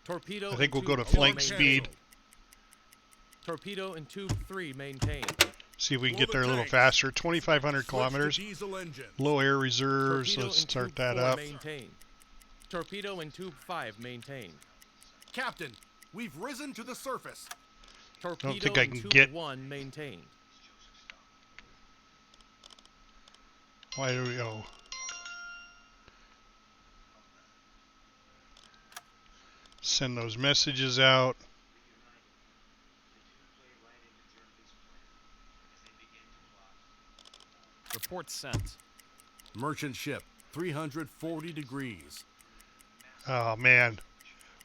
Torpedo. I think in we'll go tube to four flank maintained. speed. Torpedo in tube 3 maintained. See if we can get there a little faster. 2,500 kilometers. Diesel engine. Low air reserves. Torpedo Let's in start tube that 4 up. Maintained. Torpedo in tube 5 maintained. Captain, we've risen to the surface. Torpedo think I in can tube get- 1 maintained. Why do we go? Send those messages out. Report sent. Merchant ship, 340 degrees. Oh man,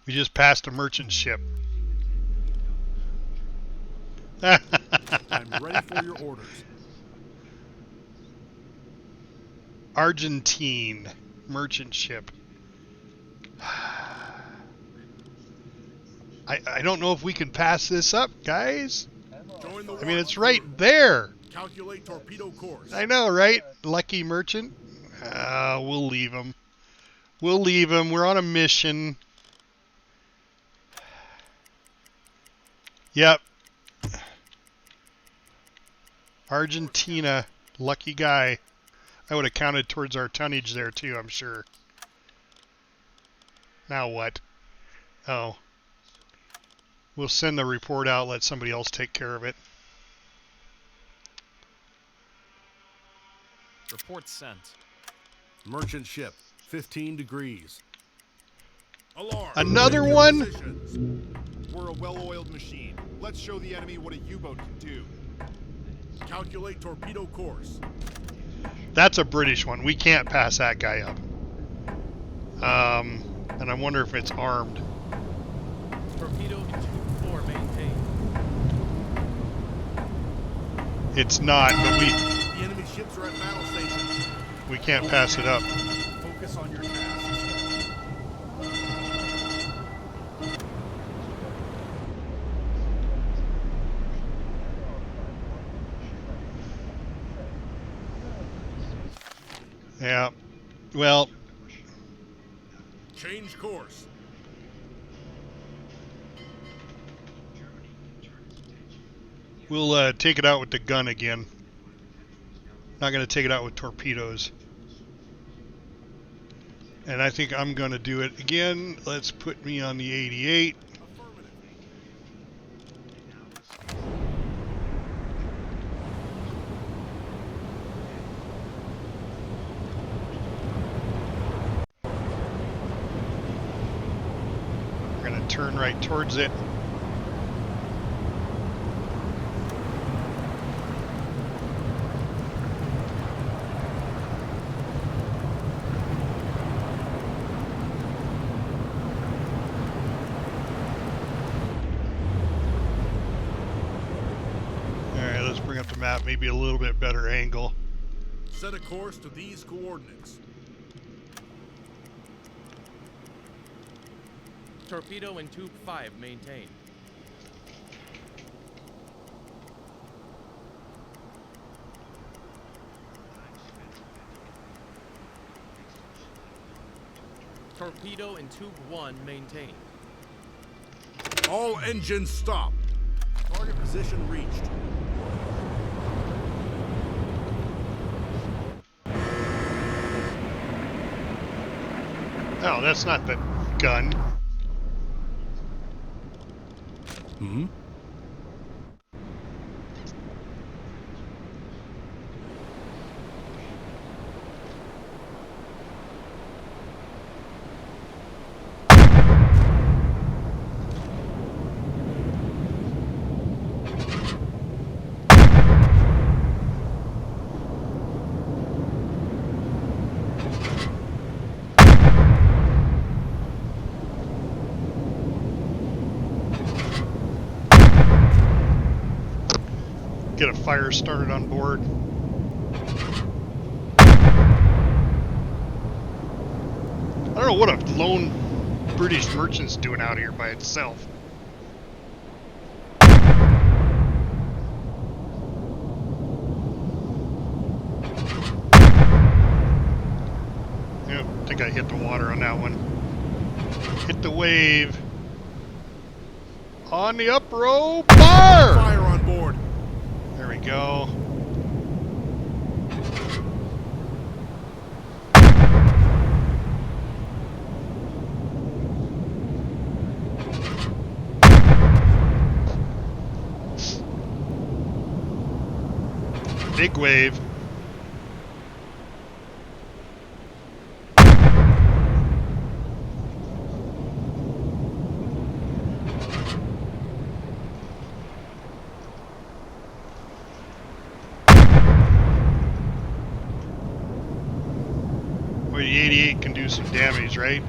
we just passed a merchant ship. I'm ready for your orders. Argentine merchant ship. I don't know if we can pass this up, guys. Join the I mean, it's watch right crew. there. Calculate torpedo course. I know, right? Lucky merchant. We'll leave him. We'll leave him. We're on a mission. Yep. Argentina. Lucky guy. I would have counted towards our tonnage there too, I'm sure. Now what? Oh. We'll send the report out, let somebody else take care of it. Report sent. Merchant ship, 15 degrees. Alarm. Another Take your one? positions. We're a well-oiled machine. Let's show the enemy what a U-boat can do. Calculate torpedo course. That's a British one. We can't pass that guy up. And I wonder if it's armed. Torpedo in tube 4 maintained. It's not, but The enemy ships are at battle stations. we can't pass it up. Focus on your tasks. Yeah. Well, Change course. we'll take it out with the gun again. Not going to take it out with torpedoes. And I think I'm going to do it again. Let's put me on the 88. Affirmative. We're going to turn right towards it. Alright, let's bring up the map, maybe a little bit better angle. Set a course to these coordinates. Torpedo in tube 5 maintained. Torpedo in tube 1 maintained. All engines stop. Target position reached. Oh, that's not the gun. Hmm? Get a fire started on board. I don't know what a lone British merchant's doing out here by itself. Yeah, I think I hit the water on that one. Hit the wave. On the up row, fire! Fire on board. There we go. Big wave. Well, the 88 can do some damage, right?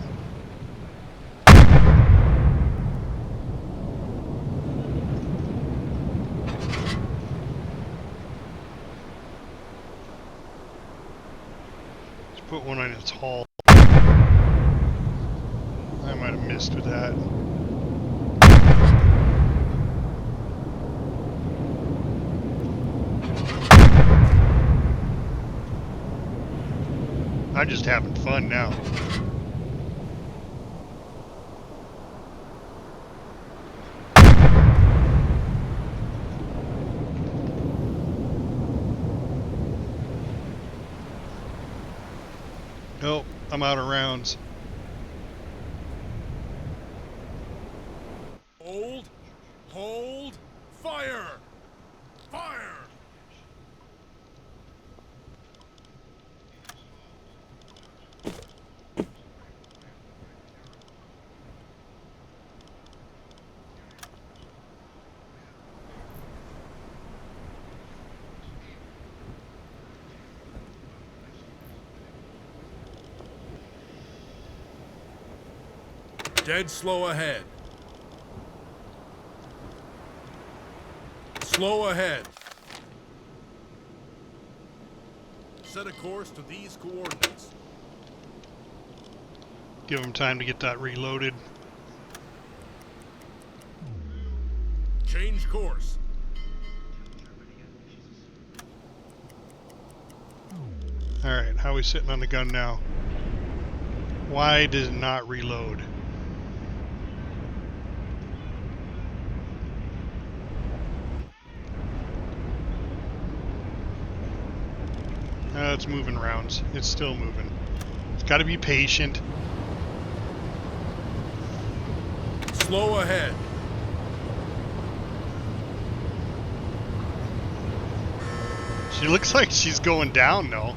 Let's put one on its hull. I might have missed with that. I'm just having fun now. Nope, I'm out of rounds. Hold, fire! Fire! Dead slow ahead. Slow ahead. Set a course to these coordinates. Give them time to get that reloaded. Change course. Alright, how are we sitting on the gun now? Why does it not reload? It's moving rounds. It's still moving. It's got to be patient. Slow ahead. She looks like she's going down, though.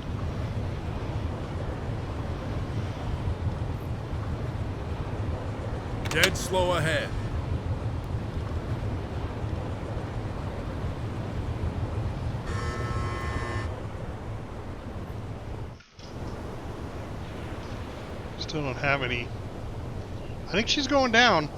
Dead slow ahead. Still don't have any. I think she's going down.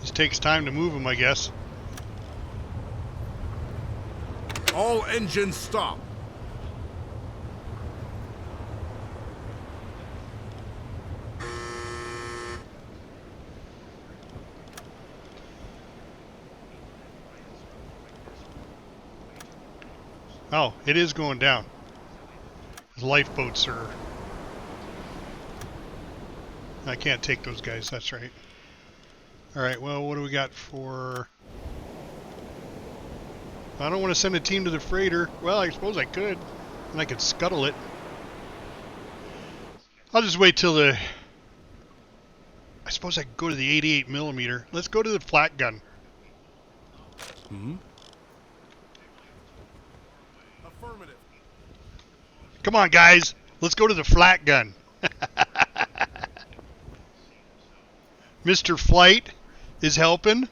Just takes time to move them, I guess. All engines stop. Oh, it is going down. The lifeboats are... I can't take those guys, that's right. Alright, well, what do we got for... I don't want to send a team to the freighter. Well, I suppose I could. And I could scuttle it. I'll just wait till the... I suppose I could go to the 88 millimeter. Let's go to the flat gun. Hmm? Affirmative. Come on, guys. Let's go to the flat gun. Mr. Flight is helping.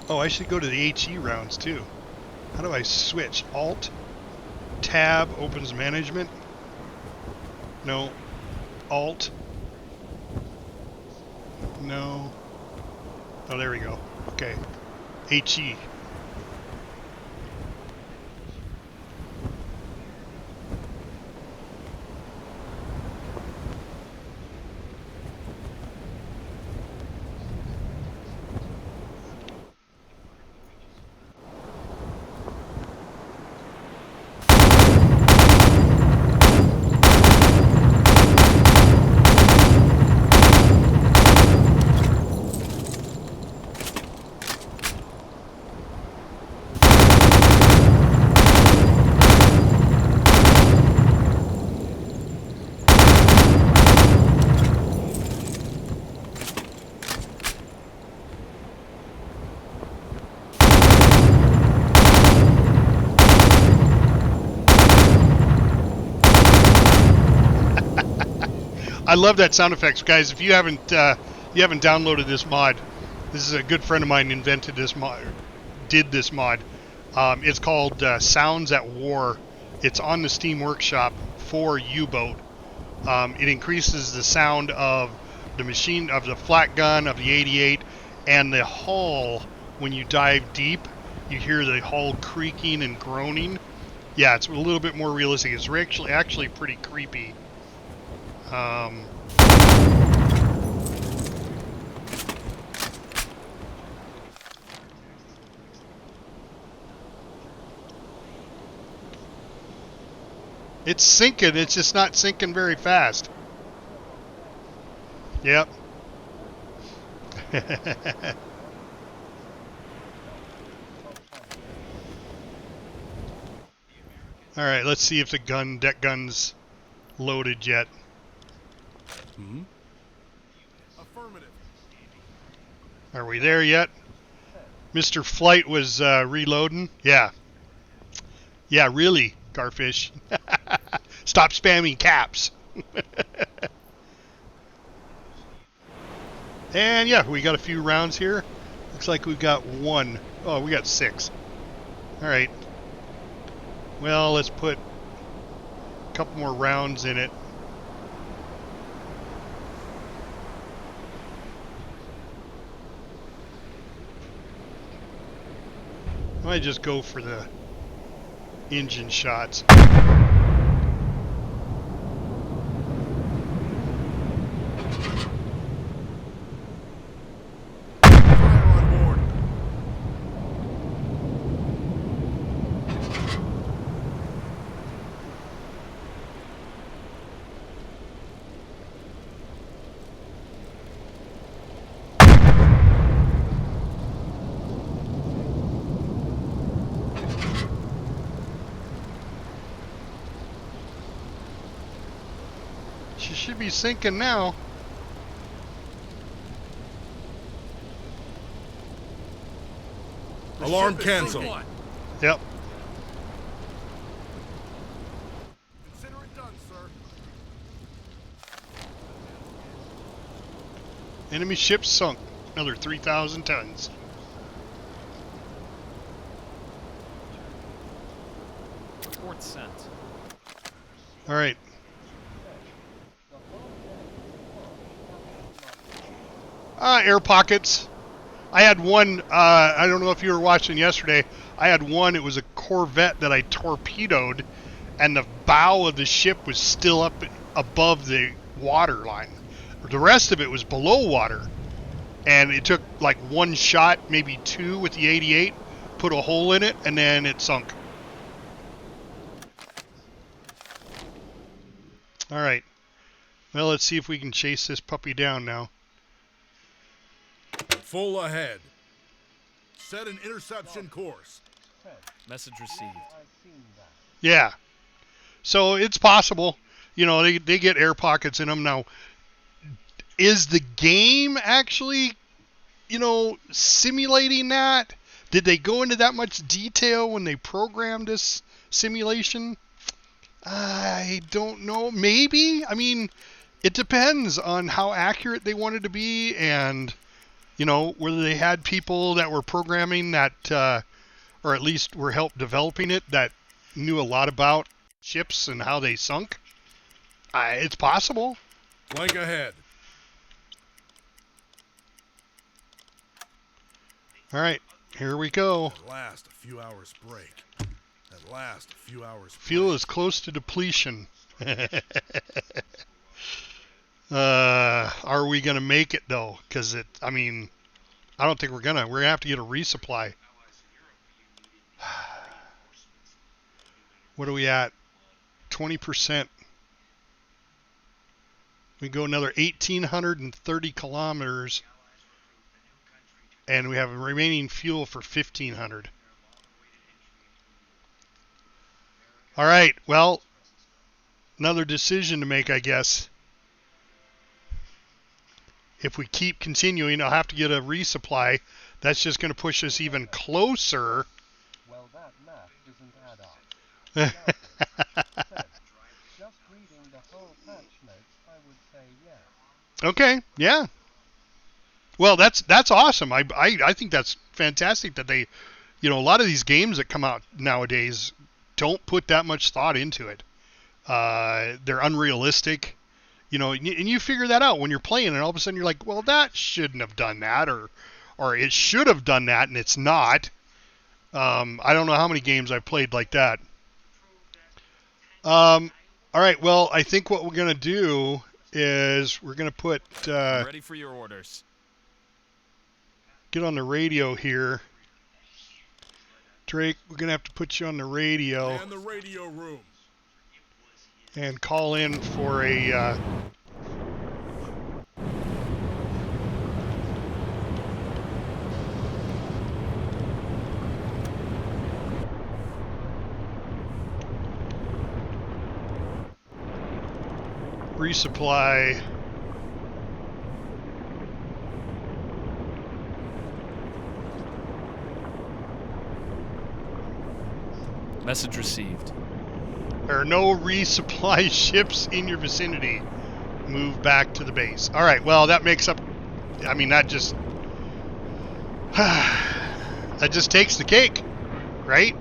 Oh, I should go to the HE rounds too. How do I switch? Alt, Tab opens management. No. Alt. No. Oh, there we go. Okay. HE. I love that sound effects, guys. If you haven't downloaded this mod, this is a good friend of mine invented this mod, did this mod. It's called Sounds at War. It's on the Steam Workshop for U-Boat. It increases the sound of the machine, of the flat gun, of the 88, and the hull. When you dive deep, you hear the hull creaking and groaning. Yeah, it's a little bit more realistic. It's actually pretty creepy. It's sinking, it's just not sinking very fast. Yep. Alright, let's see if the deck gun's loaded yet. Affirmative. Are we there yet? Mr. Flight was reloading. Yeah. Yeah, really, Garfish. Stop spamming caps. And yeah, we got a few rounds here. Looks like we've got one. Oh, we got 6. All right. Well, let's put a couple more rounds in it. I might just go for the engine shots. Fire on board. She should be sinking now. Alarm canceled. Yep. Consider it done, sir. Enemy ship sunk. Another 3,000 tons. Report sent. All right. Air pockets. I had one, I don't know if you were watching yesterday, I had one, it was a Corvette that I torpedoed, and the bow of the ship was still up above the water line. The rest of it was below water, and it took like one shot, maybe 2 with the 88, put a hole in it, and then it sunk. All right. Well, let's see if we can chase this puppy down now. Full ahead. Set an interception course. Message received. Yeah. So it's possible. You know, they get air pockets in them. Now, is the game actually, you know, simulating that? Did they go into that much detail when they programmed this simulation? I don't know. Maybe. I mean, it depends on how accurate they wanted to be, and you know, whether they had people that were programming that, or at least were help developing it, that knew a lot about ships and how they sunk. It's possible. Flank ahead. All right, here we go. At last, a few hours break. At last, a few hours Fuel break. is close to depletion. Are we going to make it, though? Because I mean, I don't think we're going to. We're going to have to get a resupply. What are we at? 20%. We go another 1,830 kilometers, and we have remaining fuel for 1,500. All right, well, another decision to make, I guess. If we keep continuing, I'll have to get a resupply. That's just going to push us even closer. Well, that math doesn't add up. Said, just reading the whole patch notes, I would say yes. Okay, yeah. Well, that's awesome. I think that's fantastic that they, you know, a lot of these games that come out nowadays don't put that much thought into it. They're unrealistic. You know, and you figure that out when you're playing, and all of a sudden you're like, well, that shouldn't have done that, or it should have done that, and it's not. I don't know how many games I've played like that. All right, well, I think what we're going to do is we're going to put... I'm ready for your orders. Get on the radio here. Drake, we're going to have to put you on the radio. And the radio room. And call in for a resupply Message received. There are no resupply ships in your vicinity. Move back to the base. All right, well, that makes up... I mean, that just... that just takes the cake, right?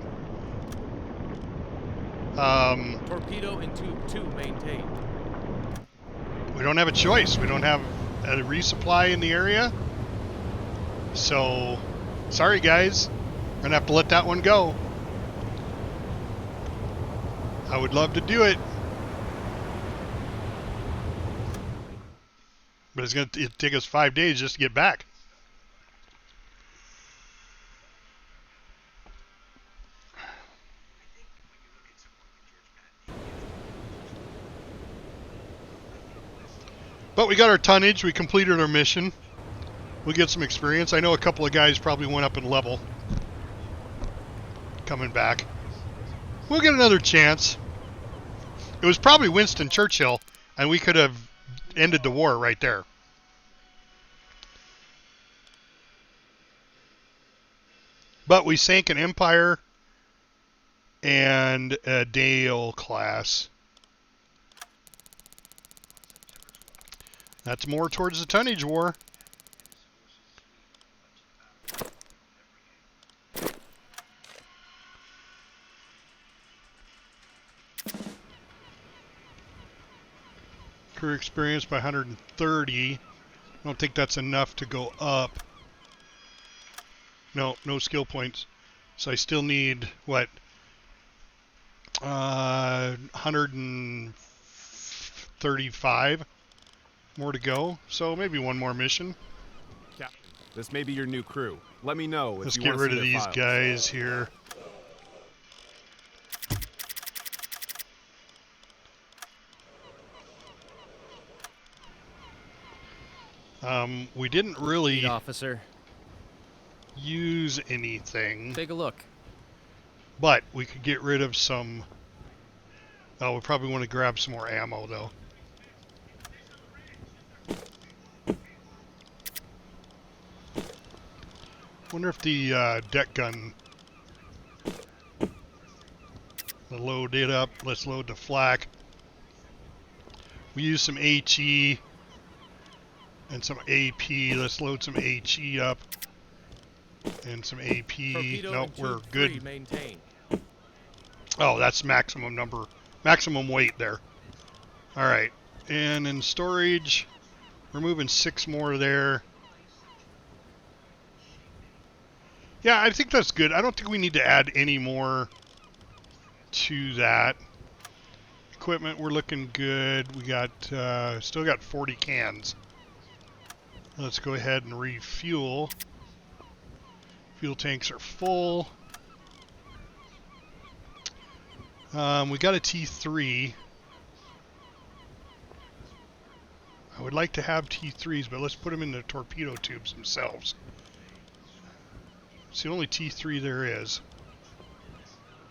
Torpedo in tube 2 maintained. We don't have a choice. We don't have a resupply in the area. So, sorry guys. We're gonna have to let that one go. I would love to do it. But it's gonna take us 5 days just to get back. But we got our tonnage. We completed our mission. We'll get some experience. I know a couple of guys probably went up in level. Coming back. We'll get another chance. It was probably Winston Churchill, and we could have ended the war right there. But we sank an Empire and a Dale class. That's more towards the tonnage war. Crew experience by 130. I don't think that's enough to go up. No skill points. So I still need, what? 135 more to go. So maybe one more mission. Captain, this may be your new crew. Let me know if Let's you get want to rid see of their these files. guys here. We didn't really Lead officer, use anything, take a look. but we could get rid of some. Oh, we probably want to grab some more ammo though. Wonder if the deck gun will load it up. Let's load the flak. We use some HE and some AP. Let's load some HE up and some AP. Torpedo Nope, in we're tube good. 3 maintained. Oh, that's maximum number, maximum weight there. All right, and in storage, we're moving 6 more there. Yeah, I think that's good. I don't think we need to add any more to that. Equipment, we're looking good. We got still got 40 cans. Let's go ahead and refuel. Fuel tanks are full. We got a T3. I would like to have T3s, but let's put them in the torpedo tubes themselves. It's the only T3 there is.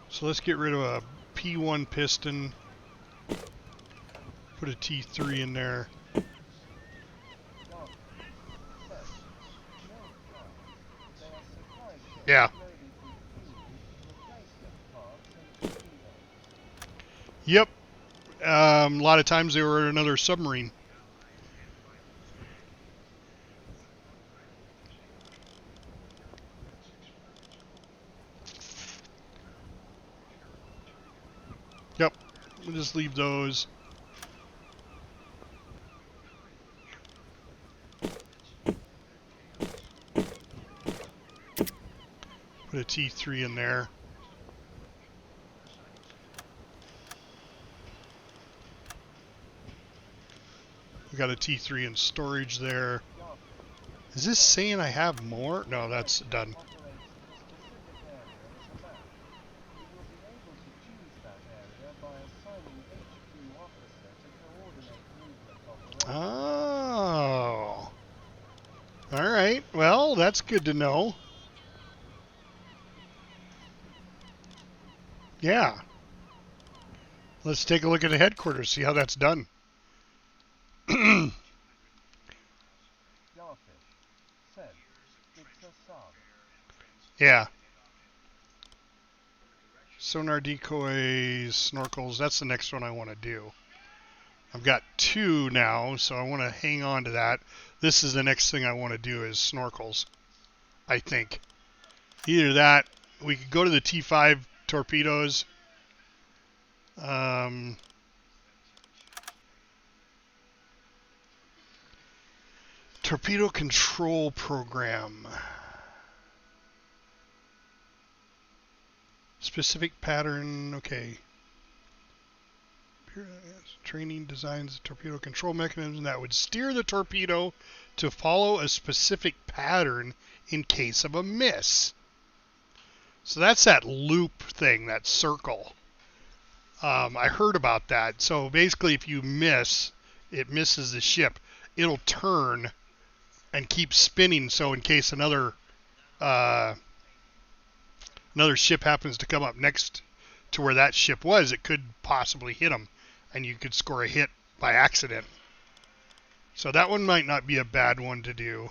So let's get rid of a P1 piston. Put a T3 in there. Yeah. Yep. A lot of times they were another submarine. Yep. We'll just leave those. Put a T3 in there. We got a T3 in storage there. Is this saying I have more? No, that's done. Oh. All right. Well, that's good to know. Yeah. Let's take a look at the headquarters, see how that's done. Yeah. Sonar decoys, snorkels. That's the next one I want to do. I've got 2 now, so I want to hang on to that. This is the next thing I want to do is snorkels, I think. Either that, we could go to the T5 torpedoes. Torpedo control program. Specific pattern, okay. Training designs a torpedo control mechanism that would steer the torpedo to follow a specific pattern in case of a miss. So that's that loop thing, that circle. I heard about that. So basically if you miss, it misses the ship, it'll turn and keep spinning, so in case another ship happens to come up next to where that ship was, it could possibly hit them, and you could score a hit by accident. So that one might not be a bad one to do.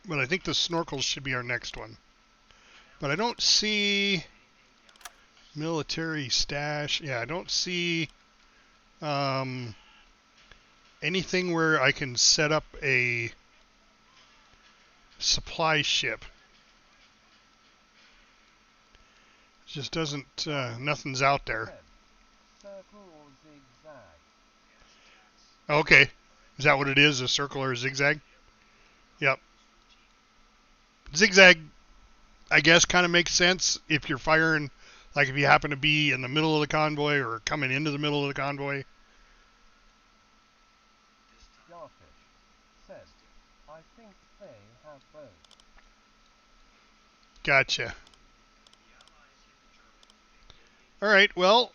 But I think the snorkels should be our next one. But I don't see military stash. Yeah, I don't see anything where I can set up a supply ship. It just doesn't, nothing's out there. Circle or zigzag? Okay. Is that what it is, a circle or a zigzag? Yep. Zigzag, I guess, kind of makes sense if you're firing, like if you happen to be in the middle of the convoy or coming into the middle of the convoy. Starfish said, I think they have both. Gotcha. All right, well,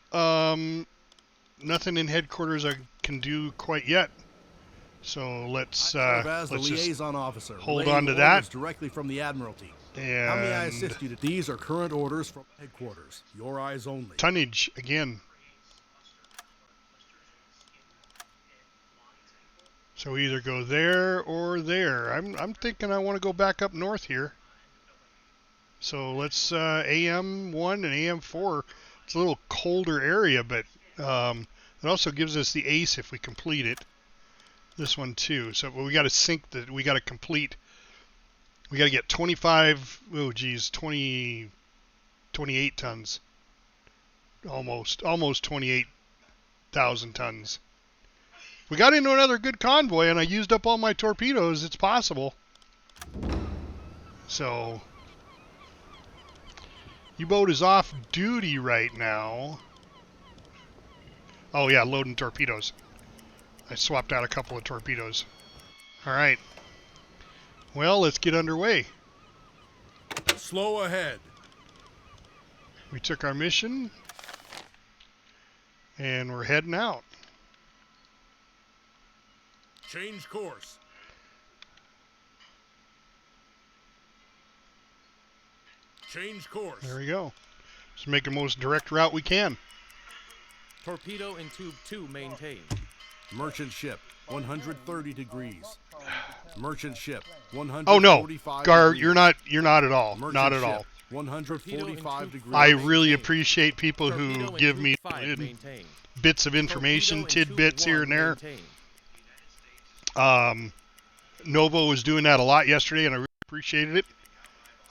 nothing in headquarters I can do quite yet. So let's As the just liaison officer, hold relaying on to that. orders directly from the Admiralty. How may I And assist you? These are current orders from headquarters. Your eyes only. tonnage again. So we either go there or there. I'm thinking I want to go back up north here. So let's AM1 and AM4. It's a little colder area, but it also gives us the ace if we complete it. This one too. So we got to sync that. We got to complete. We got to get 25. Oh geez, 28 tons. Almost 28,000 tons. We got into another good convoy, and I used up all my torpedoes. It's possible. So U-boat is off duty right now. Oh yeah, loading torpedoes. I swapped out a couple of torpedoes. All right. Well, let's get underway. Slow ahead. We took our mission, and we're heading out. Change course. Change course. There we go. Just make the most direct route we can. Torpedo in tube 2 maintained. Merchant ship, 130 degrees. Merchant ship, 145 Oh no, Gar, degrees. you're not at all. Merchant Not at ship, all. 145 degrees. I really appreciate people who Torpedo in give tube me 5 maintained. bits of information, Torpedo in tidbits tube here 1 and there. maintained. Novo was doing that a lot yesterday, and I really appreciated it.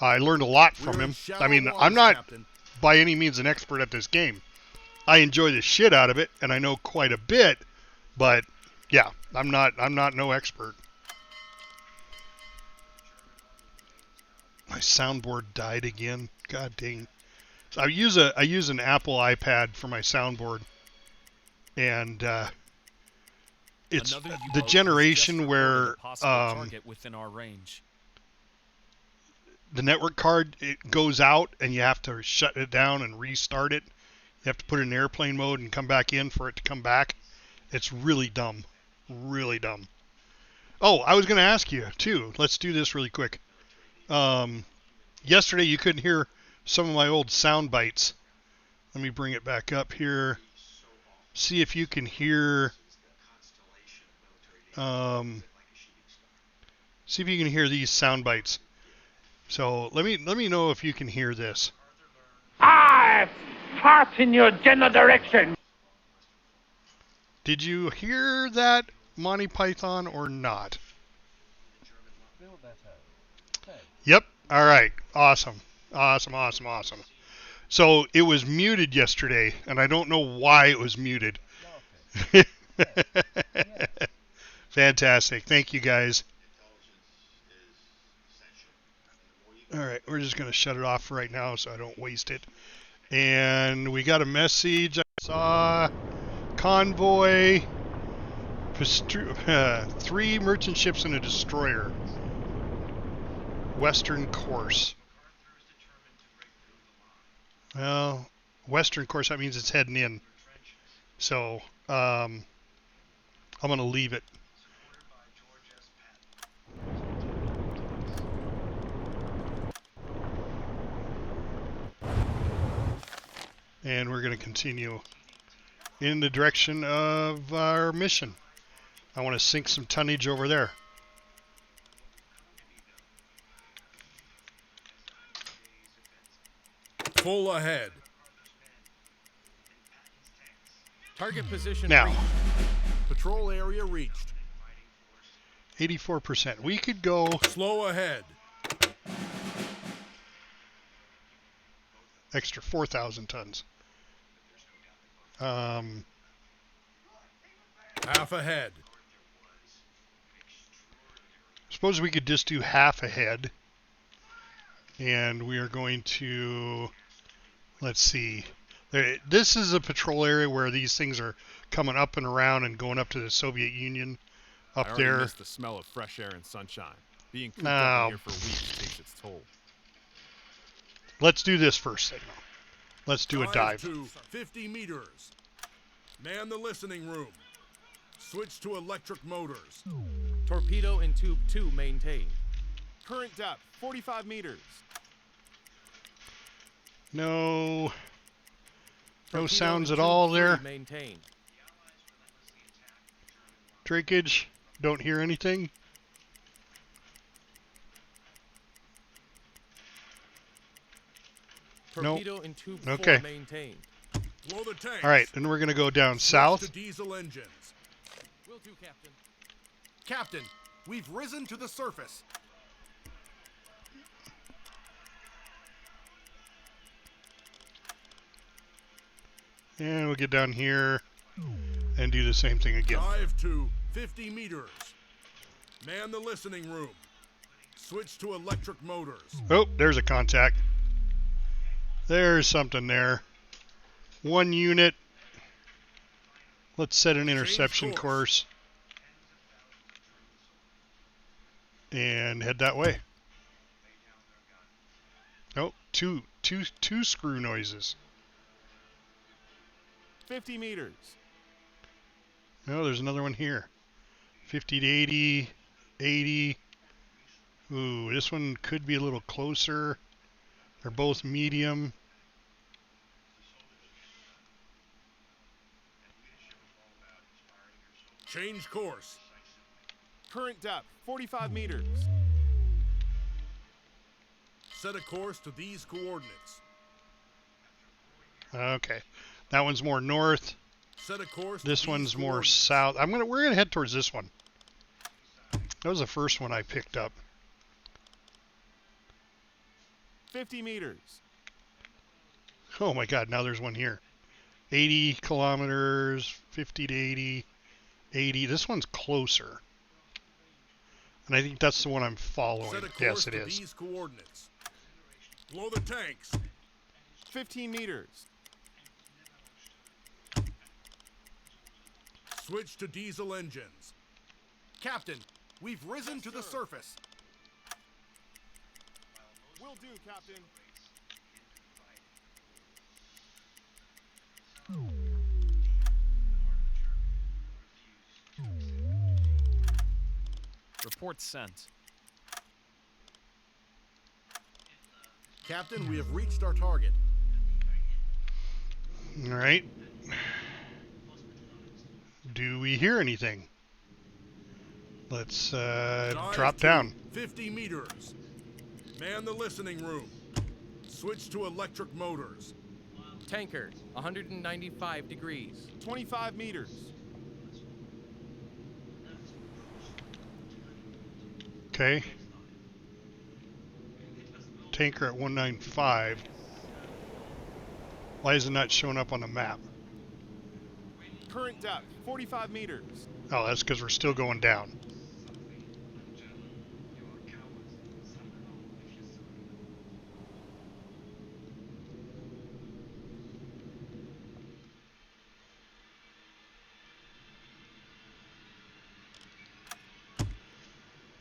I learned a lot from We're in him. shallow I mean, waters, I'm not Captain. by any means an expert at this game. I enjoy the shit out of it, and I know quite a bit, but yeah, I'm not no expert. My soundboard died again. God dang. So I use an Apple iPad for my soundboard, and it's Another U-boat the has generation just where reported a possible target within our range. the network card, it goes out and you have to shut it down and restart it. You have to put it in airplane mode and come back in for it to come back. It's really dumb. Really dumb. Oh, I was going to ask you, too. Let's do this really quick. Yesterday you couldn't hear some of my old sound bites. Let me bring it back up here. See if you can hear... see if you can hear these sound bites. So let me know if you can hear this. I fart in your general direction. Did you hear that, Monty Python, or not? Still better. Thanks. Yep. All right. Awesome. Awesome, awesome, awesome. So it was muted yesterday, and I don't know why it was muted. Market. Yes. Fantastic. Thank you, guys. All right. We're just going to shut it off right now so I don't waste it. And we got a message. I saw convoy, 3 merchant ships and a destroyer. Western course. Well, western course, that means it's heading in. So, I'm going to leave it. And we're going to continue in the direction of our mission. I want to sink some tonnage over there. Full ahead. Target position Now. reached. Patrol area reached. 84%. We could go Slow ahead. extra 4,000 tons. Half ahead. Suppose we could just do half ahead. And we are going to, let's see. This is a patrol area where these things are coming up and around and going up to the Soviet Union I up already there. miss the smell of fresh air and sunshine. Being cooped No. up in here for weeks takes its toll. Let's do this first thing. Let's do a dive. To 50 meters. Man the listening room. Switch to electric motors. Torpedo in tube 2 maintained. Current depth, 45 meters. No Torpedo sounds in at tube all 3 there. Maintained. Drakeage, don't hear anything. Nope. Torpedo in tube Okay. 4 maintained. Blow the tanks. All right, then we're going to go down Switch south. to diesel engines. Will do, Captain. Captain, we've risen to the surface. And we'll get down here and do the same thing again. Dive to 50 meters. Man the listening room. Switch to electric motors. Oh, there's a contact. There's something there. 1 unit. Let's set an interception course. And head that way. Oh, two screw noises. 50 meters. Oh, there's another one here. 50 to 80, 80. Ooh, this one could be a little closer. They're both medium. Change course. Current depth, 45 meters. Set a course to these coordinates. Okay. That one's more north. Set a course. This one's more south. We're gonna head towards this one. That was the first one I picked up. 50 meters. Oh my god, now there's one here. 80 kilometers, 50 to 80, 80. This one's closer. And I think that's the one I'm following. Set a course Yes, it to is. these coordinates. Blow the tanks. 15 meters. Switch to diesel engines. Captain, we've risen to the surface. Will do, Captain. Report sent. Captain, we have reached our target. All right. Do we hear anything? Let's Dive drop to down. 50 meters. Man the listening room. Switch to electric motors. Tanker, 195 degrees. 25 meters. Okay. Tanker at 195. Why is it not showing up on the map? Current depth, 45 meters. Oh, that's because we're still going down.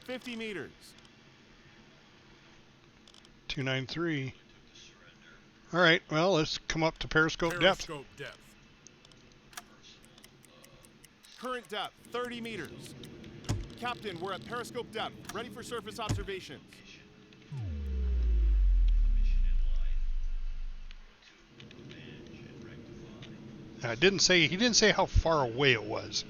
$50 meters. 293. All right, well, let's come up to periscope depth. Periscope depth. Current depth, 30 meters. Captain, we're at periscope depth. Ready for surface observations. He didn't say how far away it was.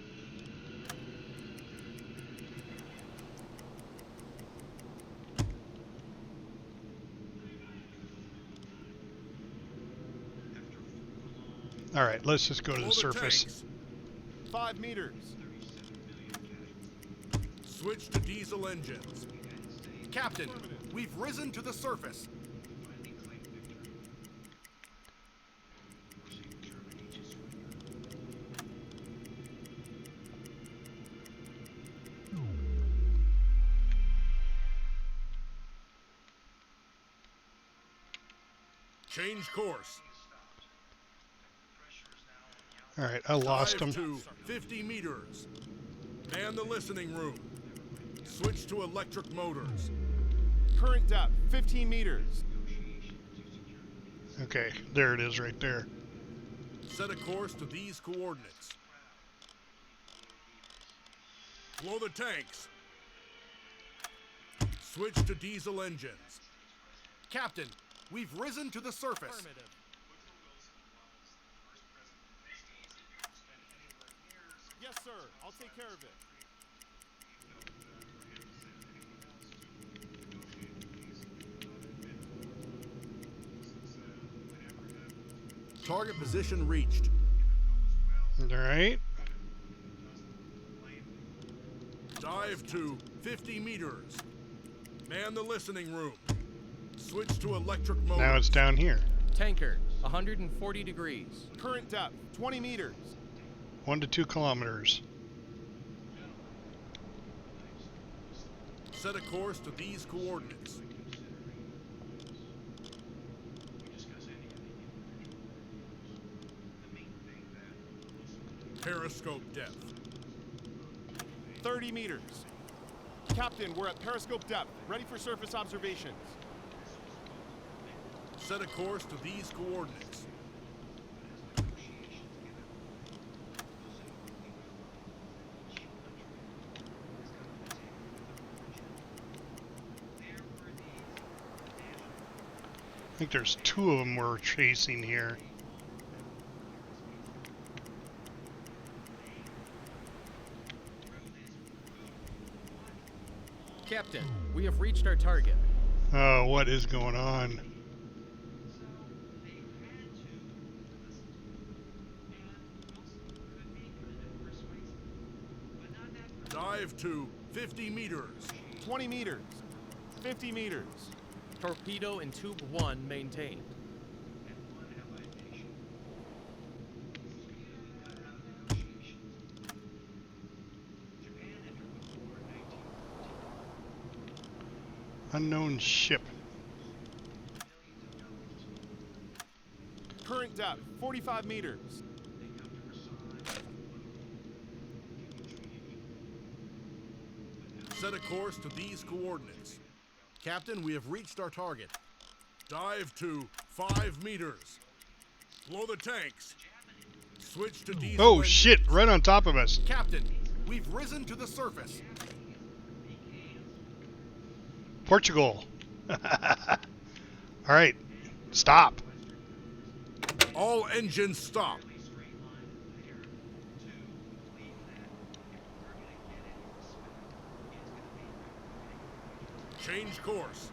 All right, let's just go to the surface. Tanks. 5 meters. Switch to diesel engines. Captain, we've risen to the surface. Change course. All right, I lost Dive him. to 50 meters. Man the listening room. Switch to electric motors. Current depth, 15 meters. Okay, there it is right there. Set a course to these coordinates. Blow the tanks. Switch to diesel engines. Captain, we've risen to the surface. Affirmative. Yes, sir. I'll take care of it. Target position reached. All right. Dive to 50 meters. Man the listening room. Switch to electric motors. Now it's down here. Tanker, 140 degrees. Current depth, 20 meters. 1 to 2 kilometers. Set a course to these coordinates. Periscope depth. 30 meters. Captain, we're at periscope depth. Ready for surface observations. Set a course to these coordinates. I think there's 2 of them we're chasing here. Captain, we have reached our target. Oh, what is going on? Dive to 50 meters. 20 meters. 50 meters. Torpedo in tube 1 maintained. Unknown ship. Current depth, 45 meters. Set a course to these coordinates. Captain, we have reached our target. Dive to 5 meters. Blow the tanks. Switch to diesel Oh engines. shit, right on top of us. Captain, we've risen to the surface. Portugal. All right, stop. All engines stop. Change course.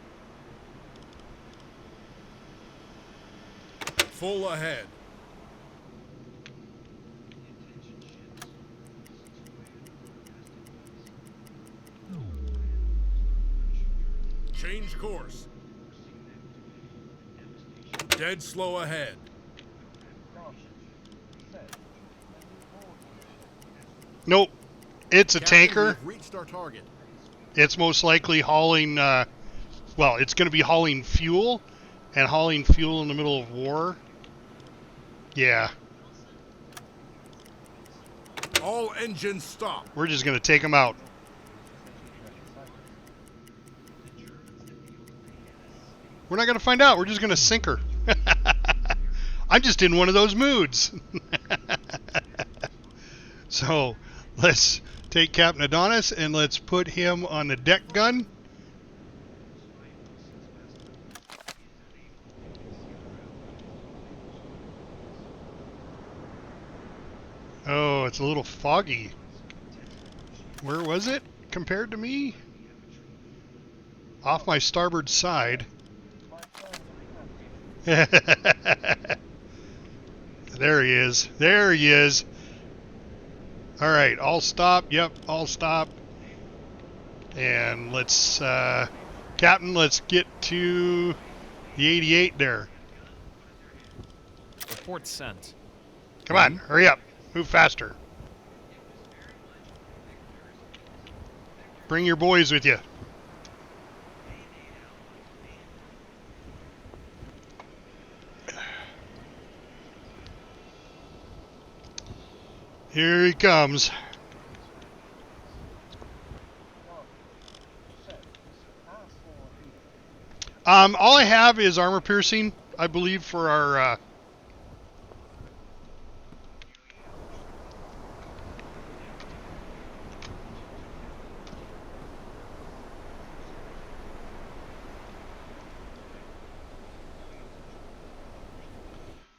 Full ahead. Change course. Dead slow ahead. Nope. It's a Captain, tanker. we've reached our target. It's most likely hauling, well, it's going to be hauling fuel, and hauling fuel in the middle of war. Yeah. All engines stop. We're just going to take them out. We're not going to find out. We're just going to sink her. I'm just in one of those moods. So let's take Captain Adonis and let's put him on the deck gun. Oh, it's a little foggy. Where was it compared to me? Off my starboard side. There he is. There he is. All right, I'll stop. Yep, I'll stop. And let's, Captain, let's get to the 88 there. Report sent. Come on, hurry up. Move faster. Bring your boys with you. Here he comes. All I have is armor piercing, I believe, for our.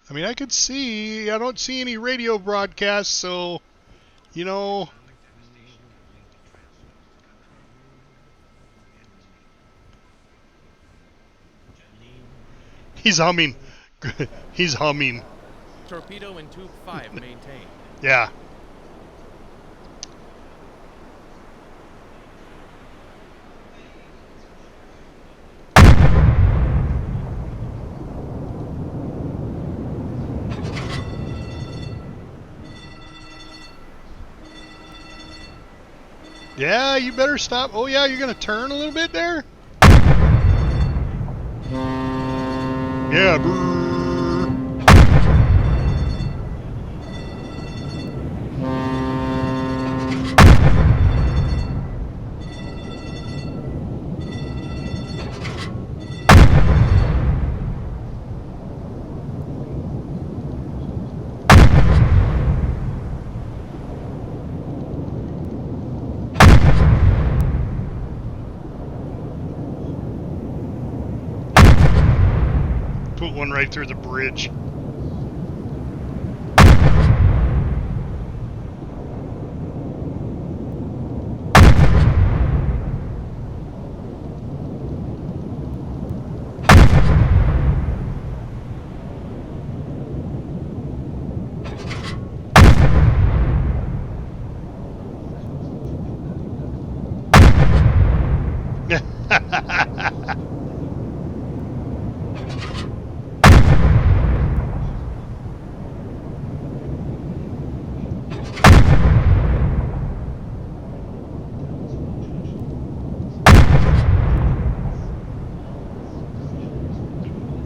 I mean, I could see. I don't see any radio broadcasts, so, you know. He's humming. He's humming. Torpedo in tube 5 maintained. Yeah. Yeah, you better stop. Oh, yeah, you're going to turn a little bit there? Yeah, brrr. Put one right through the bridge.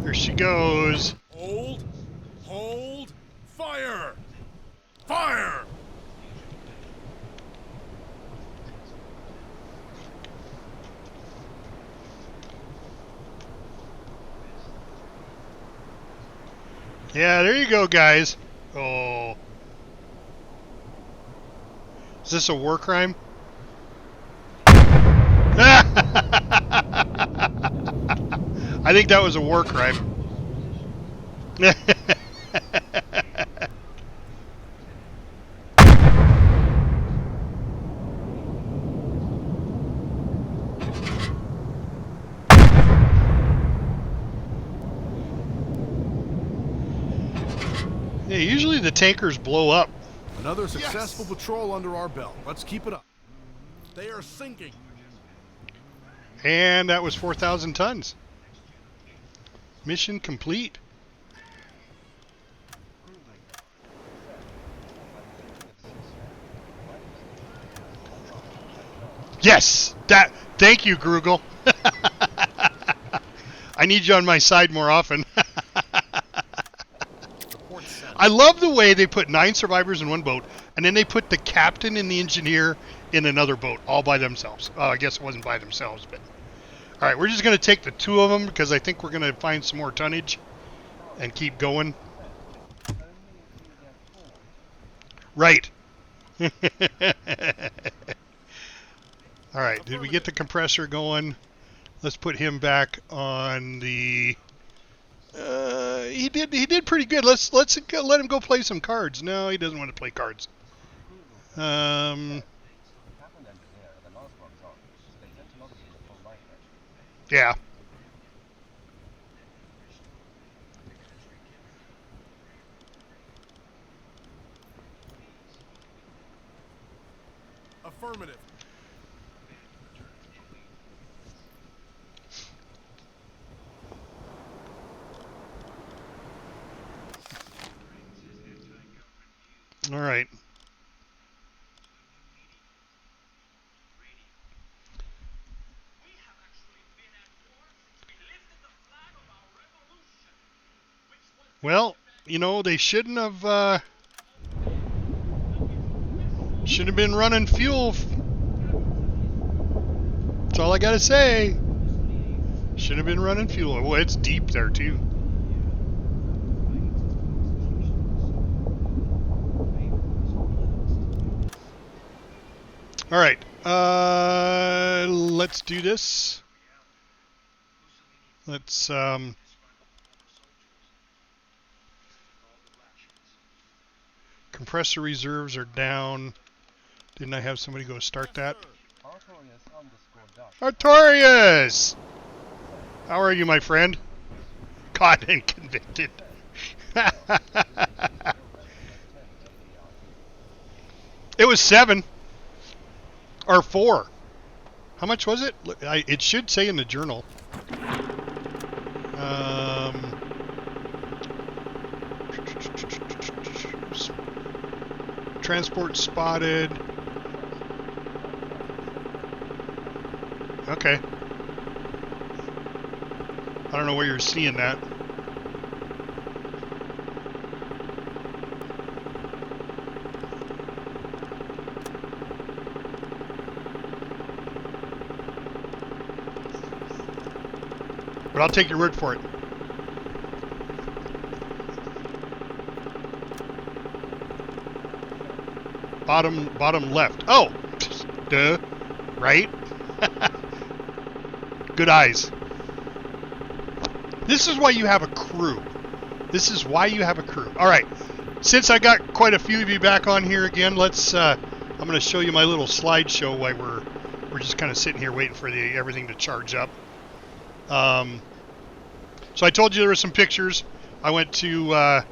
There she goes. Hold, fire! Fire! Yeah, there you go, guys. Oh. Is this a war crime? I think that was a war crime. Yeah, usually the tankers blow up. Another successful patrol under our belt. Let's keep it up. They are sinking. And that was 4,000 tons. Mission complete. Yes! Thank you, Grugel. I need you on my side more often. I love the way they put 9 survivors in one boat, and then they put the captain and the engineer in another boat, all by themselves. I guess it wasn't by themselves, but... Alright, we're just going to take the 2 of them, because I think we're going to find some more tonnage, and keep going. Right. Alright, did we get the compressor going? Let's put him back on the... he did pretty good. Let's let him go play some cards. No, he doesn't want to play cards. Yeah. Affirmative. All right. Well, you know, they shouldn't have been running fuel. That's all I gotta say. Should have been running fuel. Well, it's deep there too. All right, let's do this. Let's compressor reserves are down. Didn't I have somebody go start that? Artorius! How are you, my friend? Caught and convicted. It was 7. Or 4. How much was it? It should say in the journal. Transport spotted. Okay. I don't know where you're seeing that. But I'll take your word for it. Bottom left. Oh! Duh. Right? Good eyes. This is why you have a crew. This is why you have a crew. Alright. Since I got quite a few of you back on here again, let's I'm going to show you my little slideshow while we're just kind of sitting here waiting for everything to charge up. So I told you there were some pictures. I went to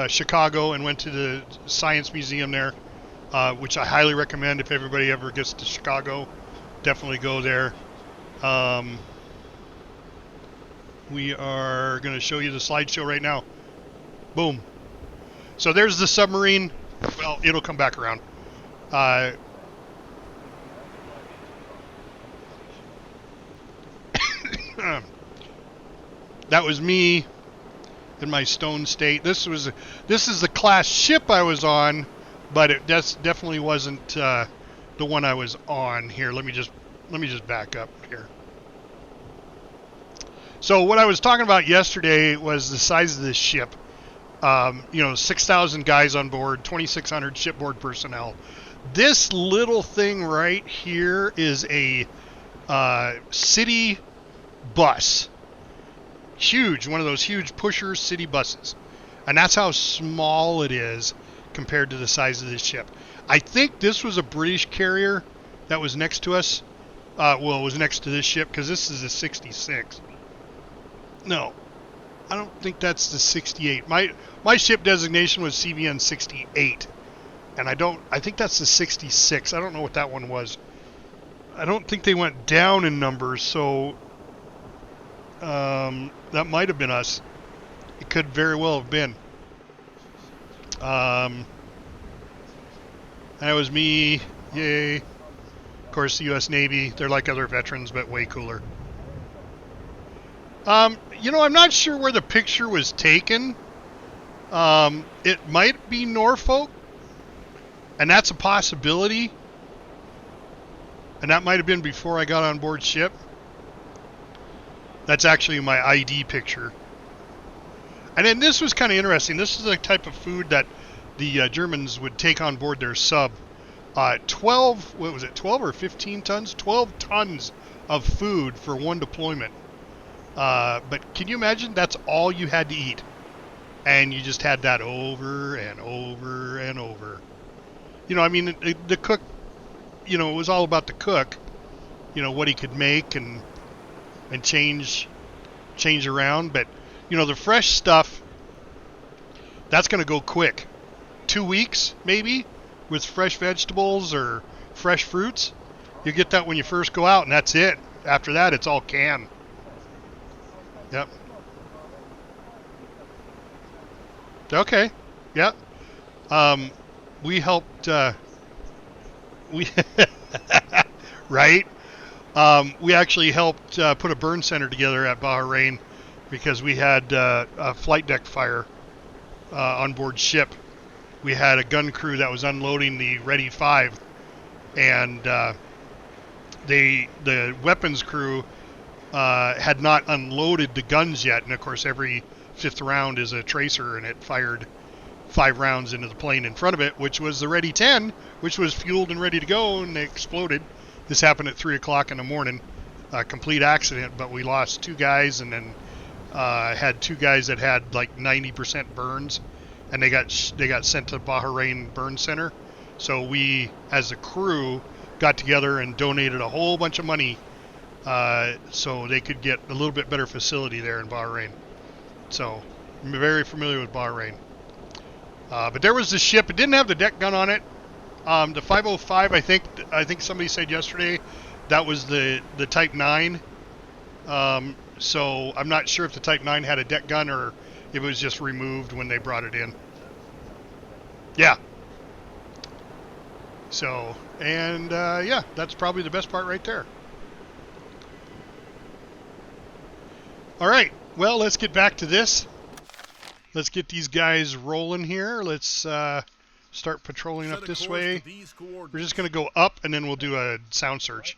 Chicago and went to the Science Museum there, which I highly recommend if everybody ever gets to Chicago. Definitely go there. We are going to show you the slideshow right now. Boom. So there's the submarine. Well, it'll come back around. That was me in my stone state. This is the class ship I was on, but it definitely wasn't the one I was on. Here, let me just back up here. So what I was talking about yesterday was the size of this ship. 6,000 guys on board, 2,600 shipboard personnel. This little thing right here is a city bus. Huge, one of those huge pusher city buses. And that's how small it is compared to the size of this ship. I think this was a British carrier that was next to us. It was next to this ship because this is a 66. No. I don't think that's the 68. My ship designation was CVN 68, and I think that's the 66. I don't know what that one was. I don't think they went down in numbers, so that might have been us. It could very well have been. And it was me. Yay. Of course, the U.S. Navy. They're like other veterans, but way cooler. You know, I'm not sure where the picture was taken. It might be Norfolk, and that's a possibility. And that might have been before I got on board ship. That's actually my ID picture. And then this was kind of interesting. This is the type of food that the Germans would take on board their sub. 12 or 15 tons? 12 tons of food for one deployment. But can you imagine? That's all you had to eat. And you just had that over and over and over. You know, I mean, the cook, you know, it was all about the cook. You know, what he could make and change around. But, you know, the fresh stuff, that's going to go quick. 2 weeks, maybe, with fresh vegetables or fresh fruits. You get that when you first go out, and that's it. After that, it's all canned. Yep. Okay. Yep. We helped. We right. We actually helped put a burn center together at Bahrain because we had a flight deck fire on board ship. We had a gun crew that was unloading the Ready 5, and the weapons crew had not unloaded the guns yet. And of course, every fifth round is a tracer, and it fired 5 rounds into the plane in front of it, which was the Ready 10, which was fueled and ready to go, and they exploded. This happened at 3 o'clock in the morning. A complete accident, but we lost 2 guys, and then had 2 guys that had like 90% burns, and they got sent to Bahrain Burn Center. So we, as a crew, got together and donated a whole bunch of money so they could get a little bit better facility there in Bahrain. So I'm very familiar with Bahrain. But there was the ship. It didn't have the deck gun on it. The 505, I think somebody said yesterday, that was the Type 9. So I'm not sure if the Type 9 had a deck gun or if it was just removed when they brought it in. Yeah. So, and yeah, that's probably the best part right there. All right. Well, let's get back to this. Let's get these guys rolling here. Let's start patrolling up this way. We're just going to go up, and then we'll do a sound search.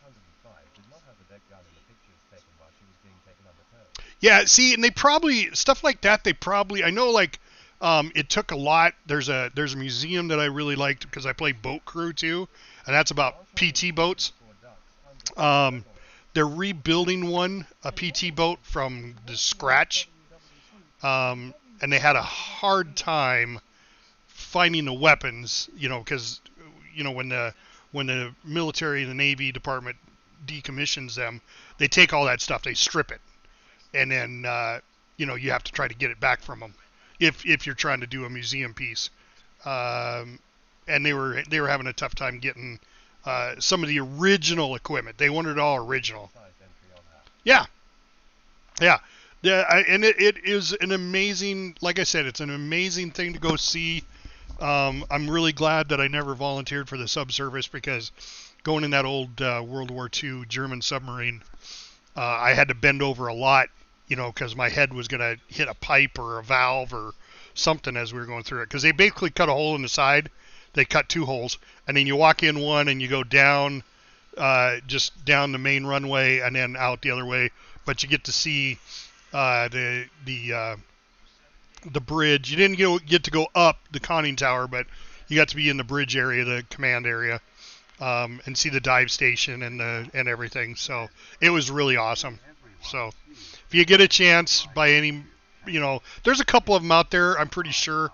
Yeah, see, and they probably, stuff like that, I know, like, it took a lot. There's a museum that I really liked because I play boat crew, too, and that's about PT boats. They're rebuilding a PT boat from the scratch. And they had a hard time finding the weapons, you know, because, you know, when the military, the Navy Department decommissions them, they take all that stuff, they strip it, and then you know, you have to try to get it back from them if you're trying to do a museum piece. And they were having a tough time getting some of the original equipment. They wanted it all original. Yeah. Yeah. Yeah, and it is an amazing, like I said, it's an amazing thing to go see. I'm really glad that I never volunteered for the subservice because going in that old World War II German submarine, I had to bend over a lot, you know, because my head was going to hit a pipe or a valve or something as we were going through it. Because they basically cut a hole in the side. They cut 2 holes, and then you walk in one and you go down, just down the main runway and then out the other way. But you get to see the bridge. You didn't get to go up the conning tower, but you got to be in the bridge area, the command area, and see the dive station and everything. So it was really awesome. So if you get a chance, by any, you know, there's a couple of them out there. I'm pretty sure.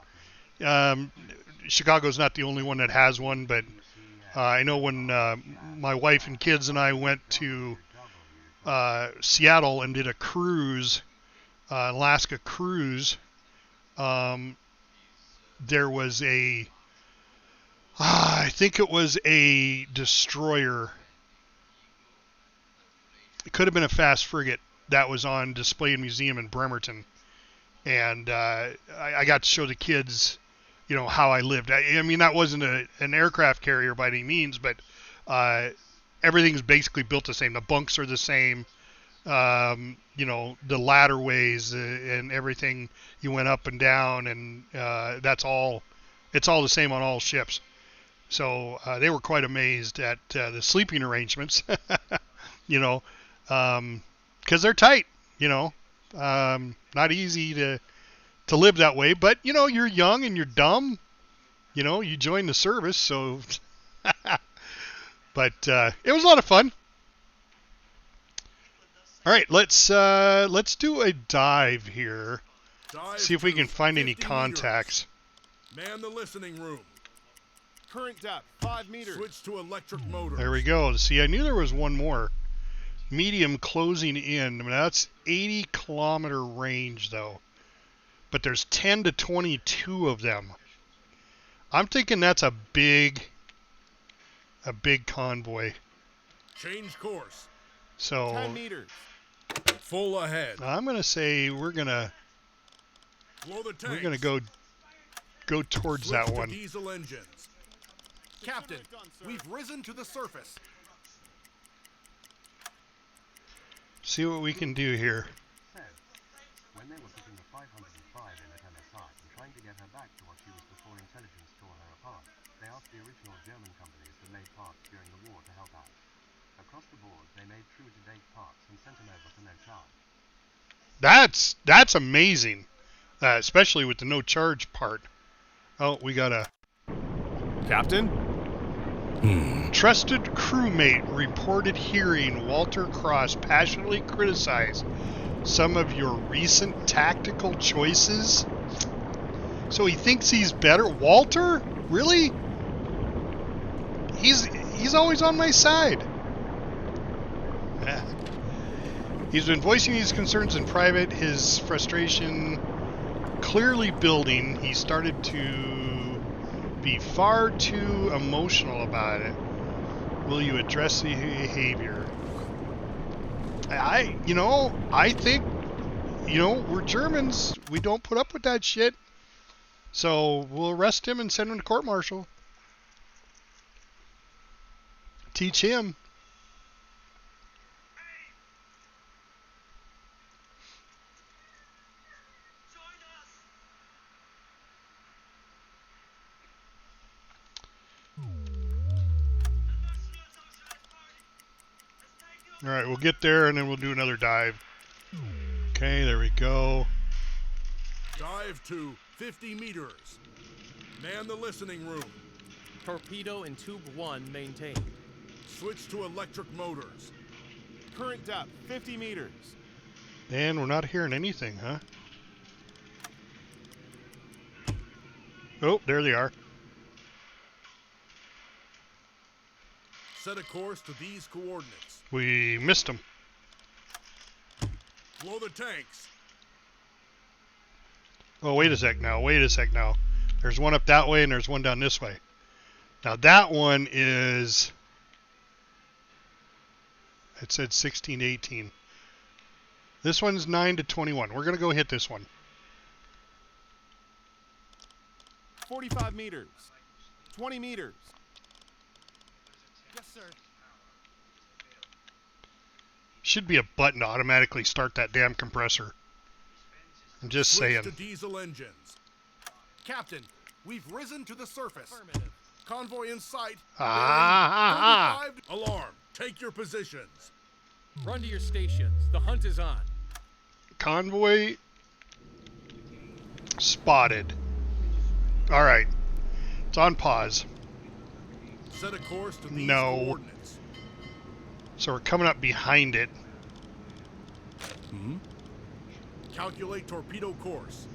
Chicago's not the only one that has one, but I know when my wife and kids and I went to Seattle and did a cruise Alaska cruise, there was I think it was a destroyer. It could have been a fast frigate that was on display in museum in Bremerton. And I got to show the kids, how I lived. I mean, that wasn't an aircraft carrier by any means, but everything's basically built the same. The bunks are the same. The ladderways and everything, you went up and down, and it's all the same on all ships. So they were quite amazed at the sleeping arrangements, because they're tight, not easy to live that way. But, you're young and you're dumb, you join the service. So, but it was a lot of fun. All right, let's do a dive here. See if we can find any contacts. Man the listening room. Current depth 5 meters. Switch to electric motor. There we go. See, I knew there was one more. Medium closing in. I mean, that's 80-kilometer range, though. But there's 10 to 22 of them. I'm thinking that's a big convoy. Change course. So 10 meters. Full ahead. I'm gonna say we're gonna go towards Switch that to one. Diesel engines. Captain, we've risen to the surface. See what we can do here. Said, when they were putting the 505 in at MSI and trying to get her back to what she was before intelligence tore her apart, they asked the original German companies that made parts during the war to help out. Across the board, they made true-to-date parts and sent them over for no charge. That's amazing, especially with the no charge part. Oh, we got a Captain? trusted crewmate reported hearing Walter Cross passionately criticize some of your recent tactical choices. So he thinks he's better. Walter? Really? He's always on my side. He's been voicing his concerns in private, his frustration clearly building. He started to be far too emotional about it. Will you address the behavior? I think, we're Germans. We don't put up with that shit. So we'll arrest him and send him to court-martial. Teach him. All right, we'll get there and then we'll do another dive. Okay, there we go. Dive to 50 meters. Man the listening room. Torpedo in tube 1 maintained. Switch to electric motors. Current depth 50 meters. And we're not hearing anything, huh? Oh, there they are. Set a course to these coordinates. We missed them. Blow the tanks. Oh, wait a sec now. There's one up that way and there's one down this way. Now that one is... It said 16 to 18. This one's 9 to 21. We're going to go hit this one. 45 meters. 20 meters. Yes, sir. Should be a button to automatically start that damn compressor. I'm just saying. Switch to diesel engines. Captain, we've risen to the surface. Affirmative. Convoy in sight. Ah. 35 alarm. Take your positions. Run to your stations. The hunt is on. Convoy spotted. All right. It's on pause. Set a course to these No. coordinates. So we're coming up behind it. Calculate torpedo course.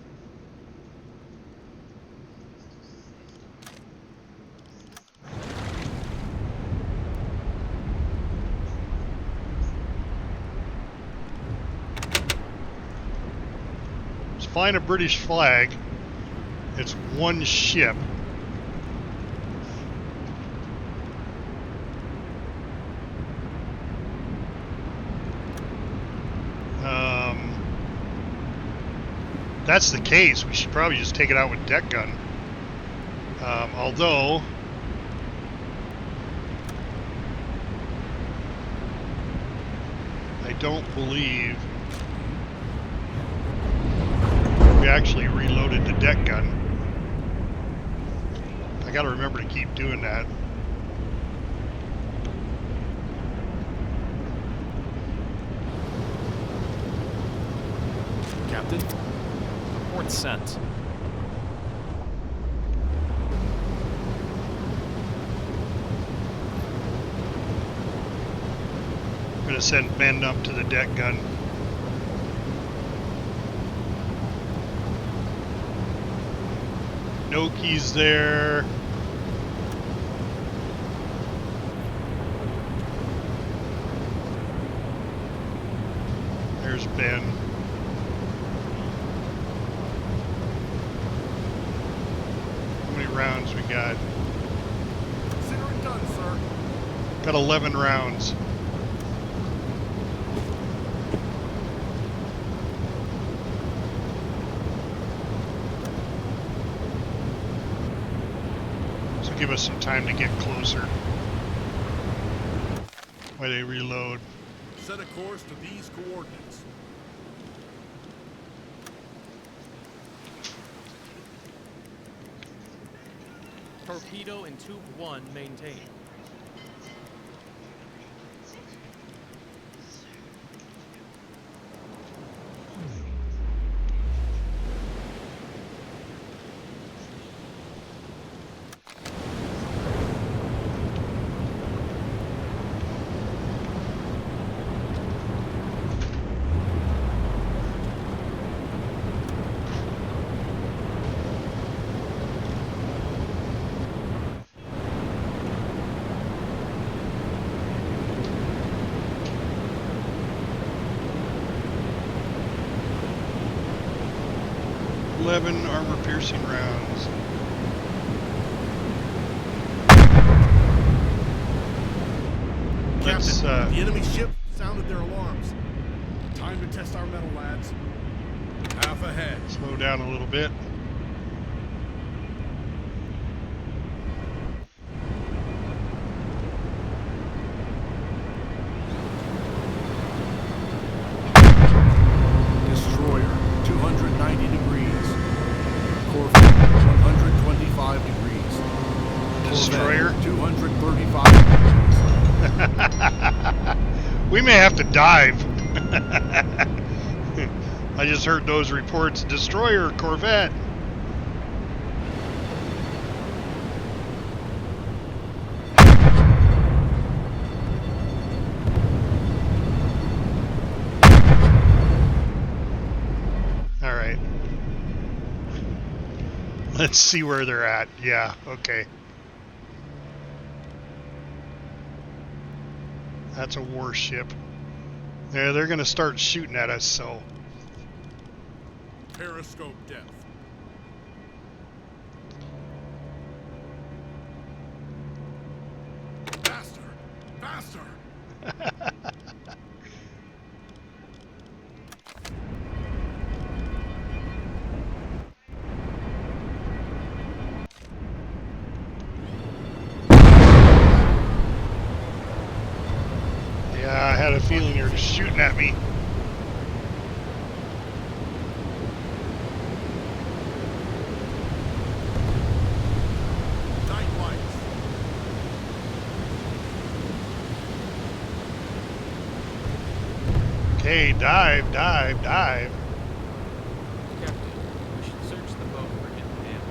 flying a British flag. It's one ship. That's the case. We should probably just take it out with deck gun. Although I don't believe we actually reloaded the deck gun. I gotta remember to keep doing that. Captain? Report sent. I'm gonna send Ben up to the deck gun. Noki's there. There's Ben. How many rounds we got? Consider it done, sir. Got 11 rounds. So give us some time to get closer while they reload. Set a course to these coordinates. Torpedo in tube 1 maintained. Armor-piercing rounds. Let's, Captain, the enemy ship sounded their alarms. Time to test our metal, lads. Half ahead. Slow down a little bit. Destroyer, 290 degrees. Corvette, 125 degrees. Destroyer? Corvette, 235 degrees. We may have to dive. I just heard those reports. Destroyer, Corvette. All right. Let's see where they're at. Yeah, okay. That's a warship. Yeah, they're going to start shooting at us, so. Periscope depth. Faster! Faster! Yeah, I had a feeling you were shooting at me. Night lights. Okay, dive, dive, dive. Captain, we should search the boat for hidden damage.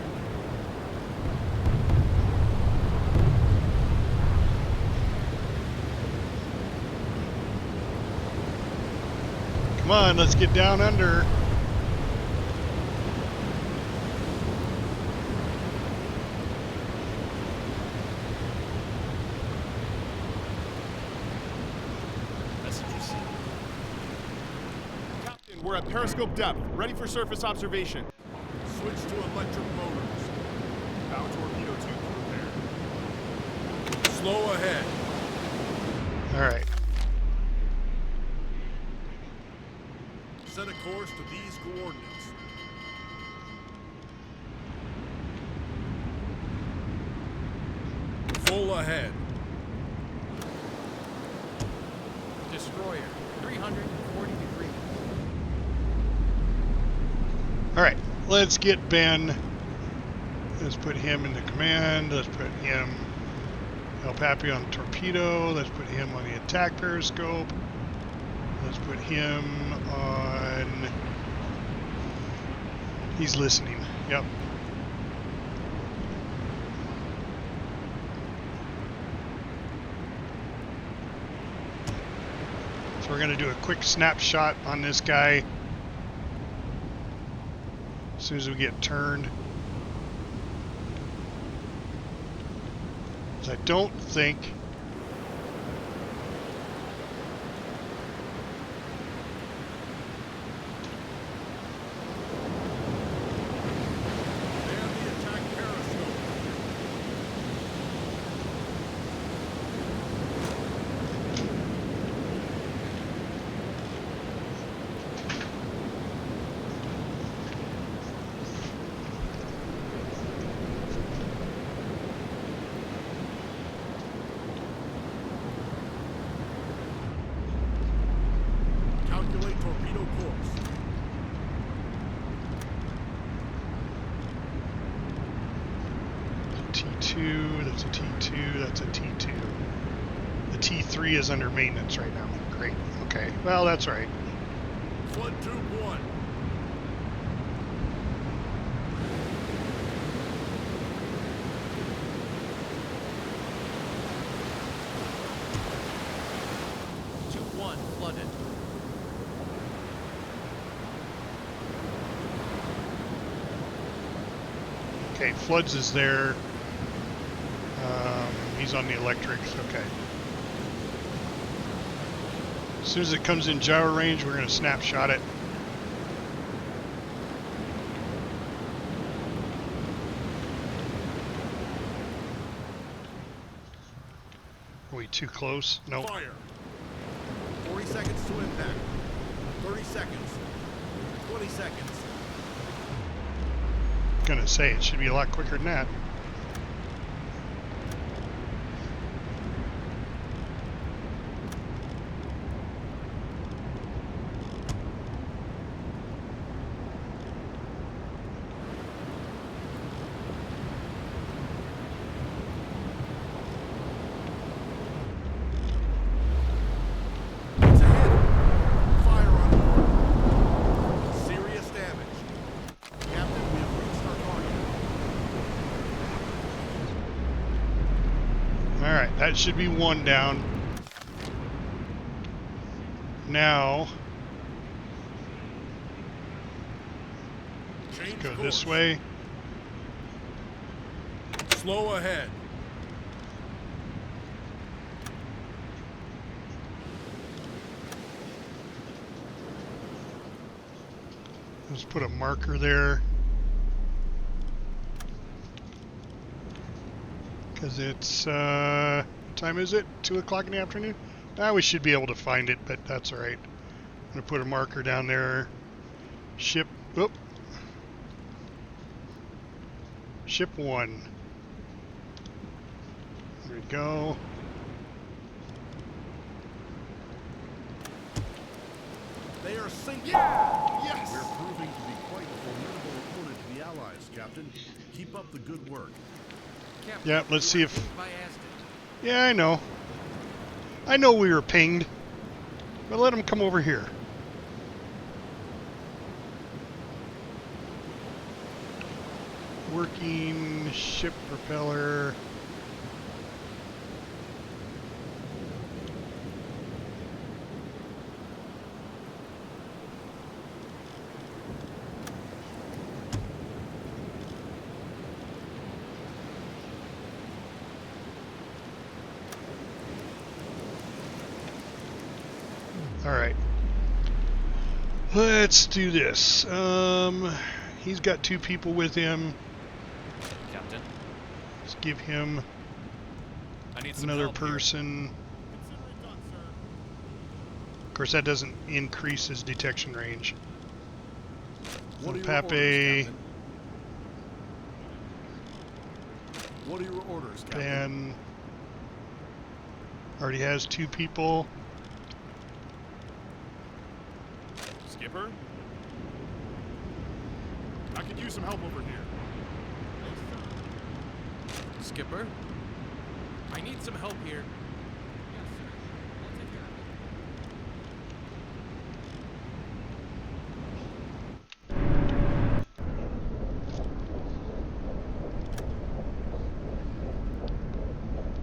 Come on, let's get down under. Captain, we're we're at periscope depth, ready for surface observation. Switch to electric motors. Bow torpedo tube prepared. Slow ahead. All right. Set a course to these coordinates. Full ahead. Destroyer, 340 degrees. All right. Let's get Ben. Let's put him into command. Let's put him, El Papi, on the torpedo. Let's put him on the attack periscope. Let's put him on... He's listening. Yep. So we're going to do a quick snapshot on this guy as soon as we get turned. 'Cause I don't think... Man the attack periscope. Calculate torpedo course. T2, that's a T2, that's a T2. The T3 is under maintenance right now. Great. Okay. Well, that's right. Flood tube 1. Tube 1 flooded. Okay, Floods is there. He's on the electrics. Okay. As soon as it comes in gyro range, we're going to snapshot it. Are we too close? Nope. Fire. 40 seconds to impact. 30 seconds. 20 seconds. Gonna say it should be a lot quicker than that. It's ahead. Fire on board. Serious damage. Captain, we have reached our target. Alright, that should be one down. Now, Change go course. this way. Slow ahead. Let's put a marker there. Because it's, what time is it? 2 o'clock in the afternoon? We should be able to find it, but that's alright. I'm going to put a marker down there. Ship, oop. Ship 1. There we go. They are sinking. Yes! We're proving to be quite a formidable opponent to the Allies, Captain. Keep up the good work. Captain, Yeah, let's see we were if... pinged by Aztec. Yeah, I know. I know we were pinged. But let them come over here. Working ship propeller. All right. Let's do this. He's got 2 people with him. Captain. Let's give him I need some another help here. person. Consider it done, sir. Of course, that doesn't increase his detection range. What are your Pape. orders, Captain? What are your orders, Captain? Ben already has 2 people. Skipper? I could use some help over here. Skipper? I need some help here. Yes, sir. I'll take care of it.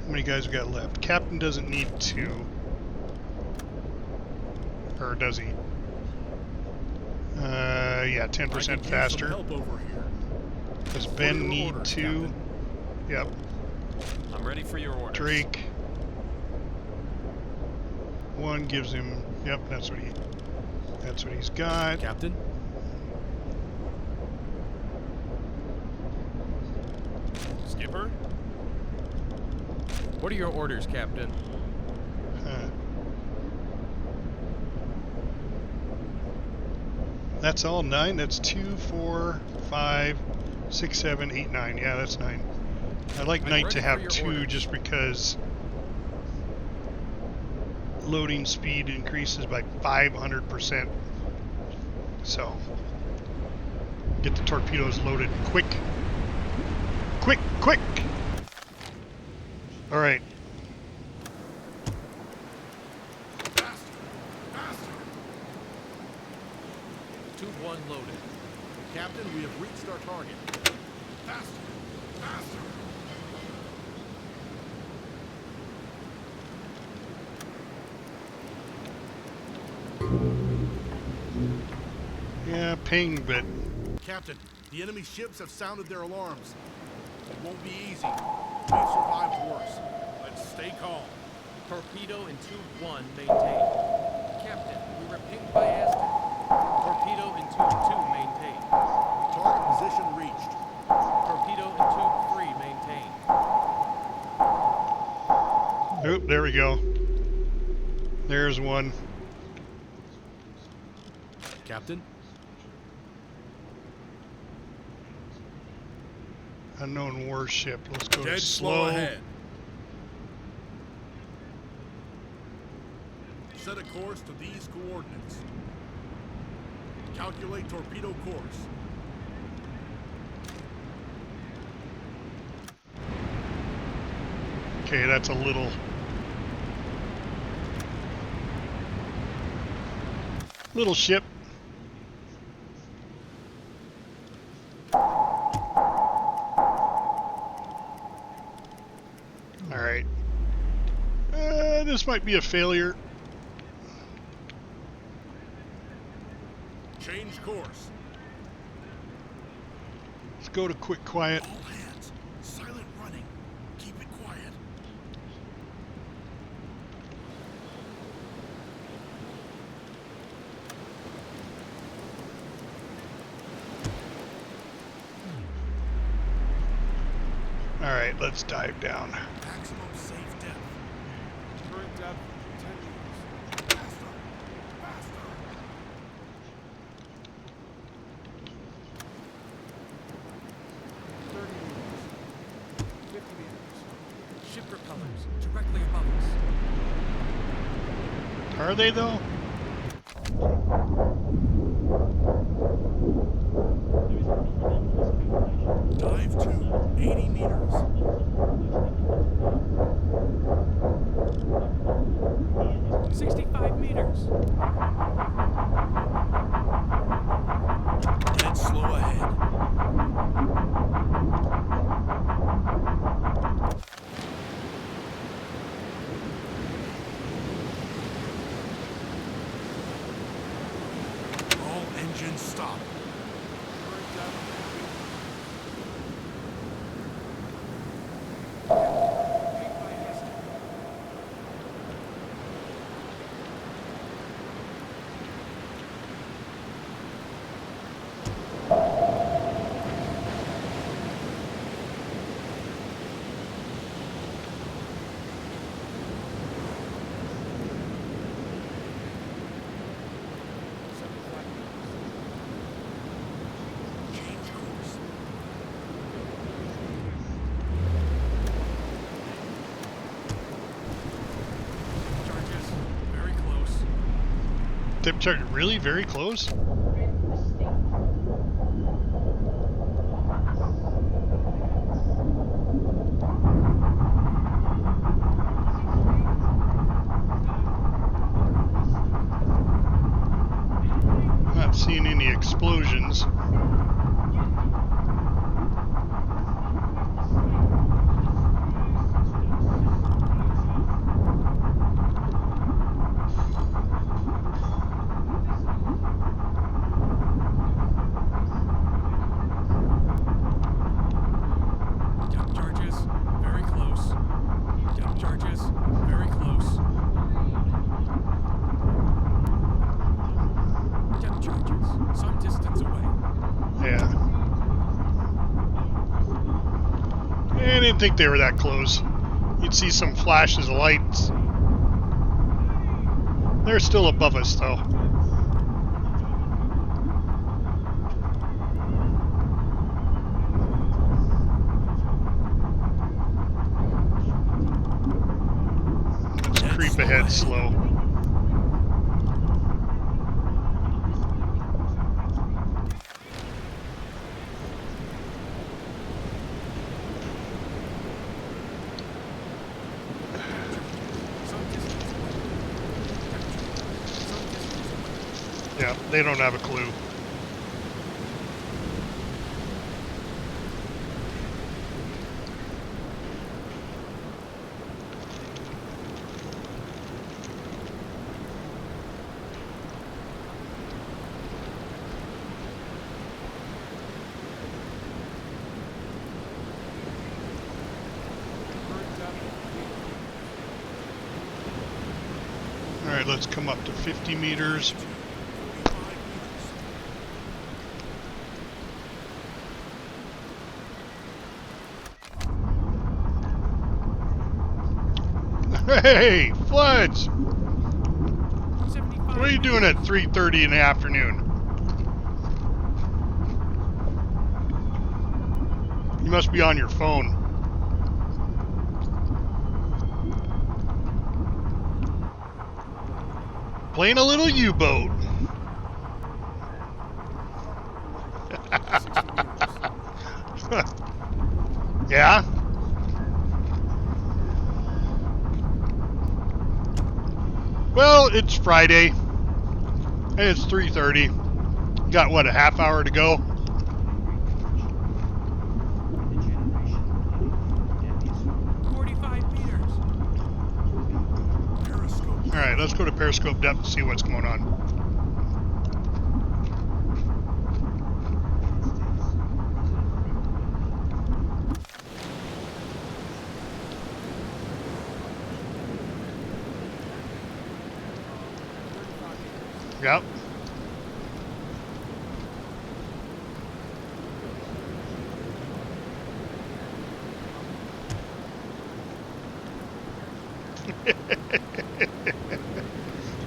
How many guys we got left? Captain doesn't need 2. Or does he? Yeah, 10% faster. Help over here. Does What are Ben your need orders, 2? Captain? Yep. I'm ready for your orders. Drake. 1 gives him. Yep, that's what he's got. Captain? Skipper? What are your orders, Captain? Huh. That's all 9. That's 2, 4, 5, 6, 7, 8, 9. Yeah, that's 9. I like I'm Knight ready to for have your 2 orders. just because loading speed increases by 500%. So get the torpedoes loaded quick. Quick, quick! All right. Faster! Faster! 2-1 loaded. Captain, we have reached our target. Faster! Faster! Yeah, ping, but Captain, the enemy ships have sounded their alarms. It won't be easy. We've survived worse. Let's stay calm. Torpedo in 2-1 maintained. Captain, we were pinged by Aston. Torpedo in 2-2 maintained. Target position reached. Torpedo in 2-3 maintained. oop, there we go. There's one. Captain? Unknown warship. Let's go to Dead slow. slow ahead. Set a course to these coordinates. Calculate torpedo course. Okay, that's a little ship. All right. This might be a failure. Change course. Let's go to quick quiet. All hands. Silent running. Keep it quiet. All right, let's dive down. Maximum safe depth. Current depth, 10 meters. Faster. Faster. 30 meters. 50 meters. Ship propellers directly above us. Are they though? Dive to 80 meters. Dead slow ahead. Depth charge, really? Very close? Not seeing any explosions. Depth charges, very close. Depth charges, very close. Depth charges, some distance away. Yeah. I didn't think they were that close. You'd see some flashes of lights. They're still above us, though. Let's creep ahead slow. Some distance away. Some distance away. Yeah, they don't have a clue. All right, let's come up to 50 meters. Hey, Floods! 75 What are you doing at 3:30 in the afternoon? You must be on your phone. Playing a little U-boat. Yeah? Well, it's Friday, and it's 3:30. Got, what, a half hour to go? 45 meters. All right, let's go to periscope depth and see what's going on. Yep.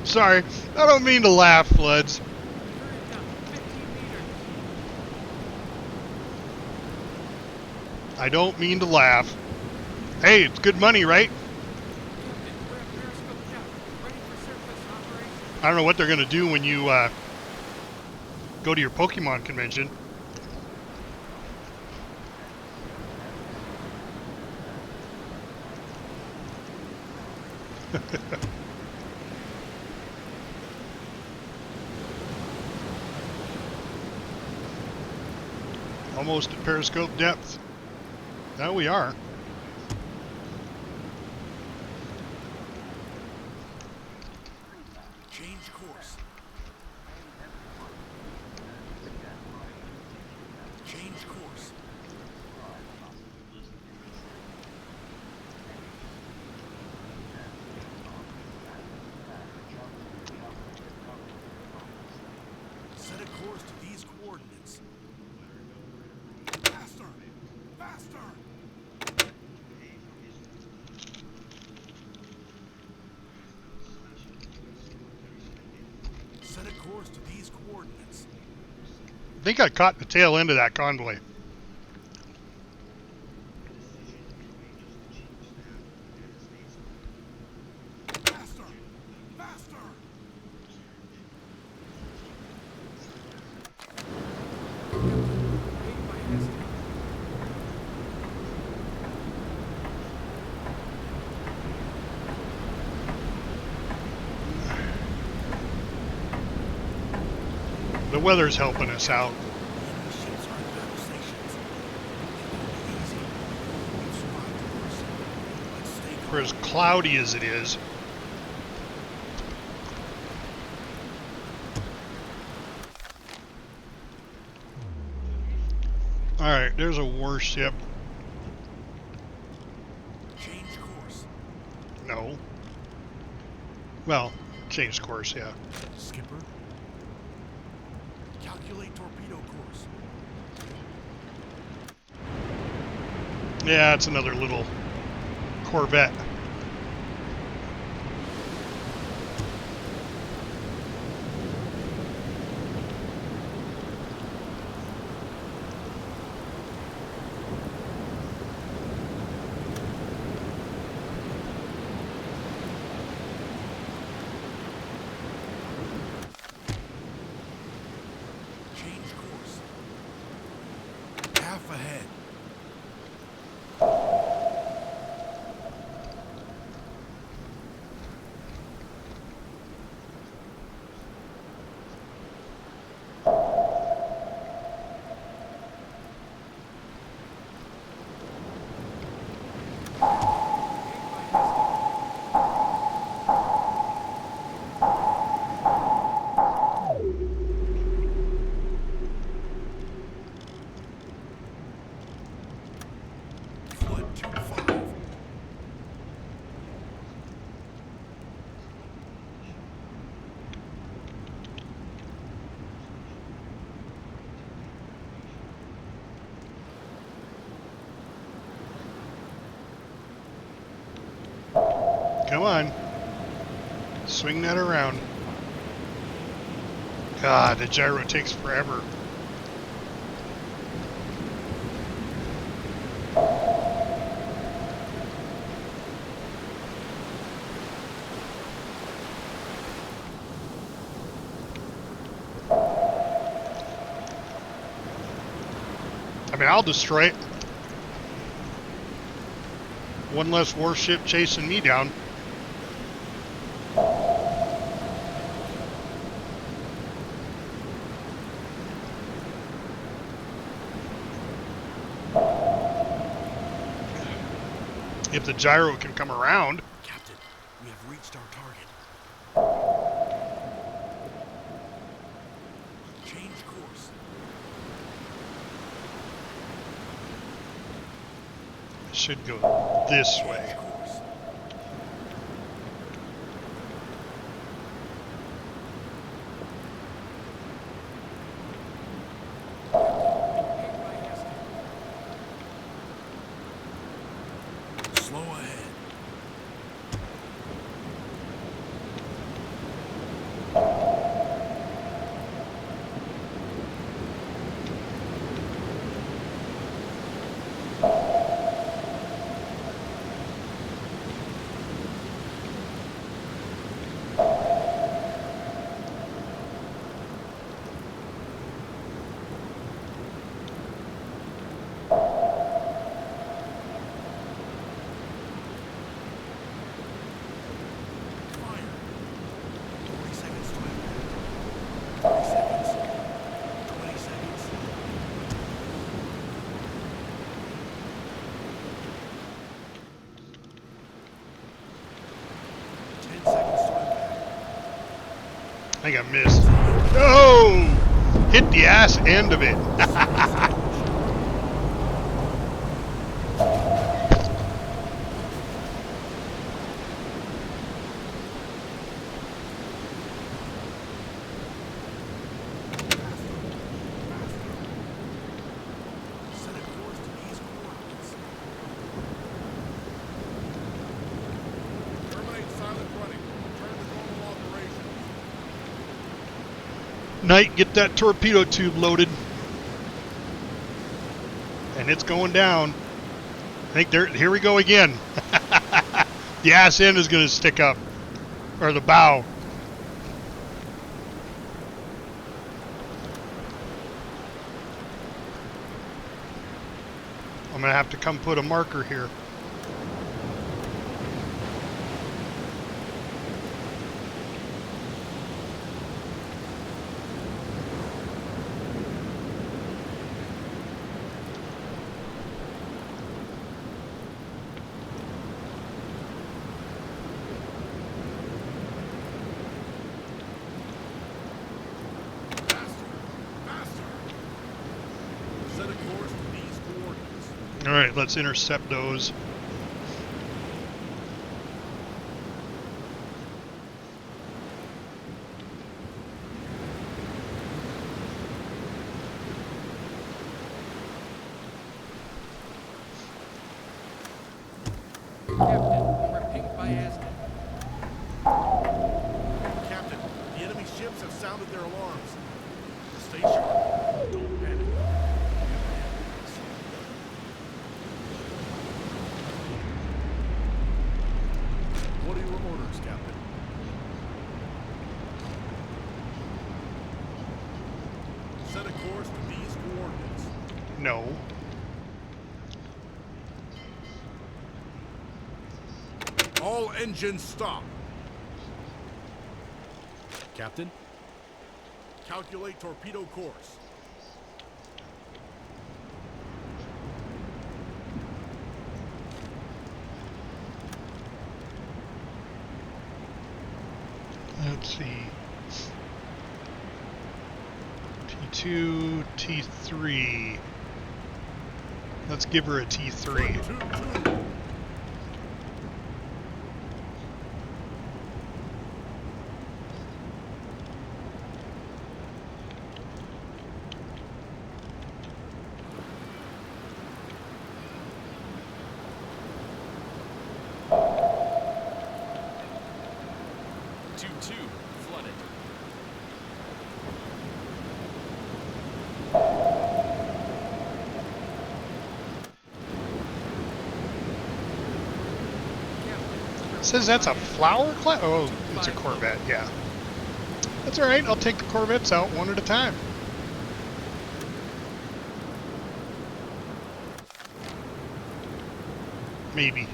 Sorry, I don't mean to laugh, Floods. Current depth, 15 meters. I don't mean to laugh. Hey, it's good money, right? Captain, we're at periscope depth. Ready for surface operation. I don't know what they're going to do when you go to your Pokemon convention. Almost at periscope depth. Now we are. Change course. Change course. Set a course to these coordinates. Faster! Faster! Set a course to these coordinates. I think I caught the tail end of that convoy. Faster! Faster! weather's helping us out. Enemy ships are at battle stations. Easy. We've survived the worst. Let's stay For as cloudy as it is. Alright, there's a warship. Change course. No. Well, change course, yeah. Skipper. Calculate torpedo course. Yeah, it's another little Corvette. Change course. Half ahead. Flood 2-5. Come on. Swing that around. God, the gyro takes forever. I mean, I'll destroy it. One less warship chasing me down. If the gyro can come around. Captain, we have reached our target. Change course. It should go this way. Change course. Slow ahead. Fire. 40 seconds to impact. 30 seconds. 20 seconds. Ten seconds to impact. I think I missed. No! Hit the ass end of it. Set a course to these coordinates. Terminate silent running. Return to normal operations. Knight, get that torpedo tube loaded. And it's going down. I think there. Here we go again. The ass end is going to stick up. Or the bow. I'm going to have to come put a marker here. All right, let's intercept those. Captain, we're pinged by Aston. Captain, the enemy ships have sounded their alarms. Stay sharp. Don't panic. What are your orders, Captain? Set a course to these coordinates. No. All engines stop. Captain, calculate torpedo course. Let's see. T2, T3. Let's give her a T3. 1, 2, 2. Two flooded. It says that's a flower class? Oh, it's a Corvette, yeah. That's alright, I'll take the Corvettes out one at a time. Maybe.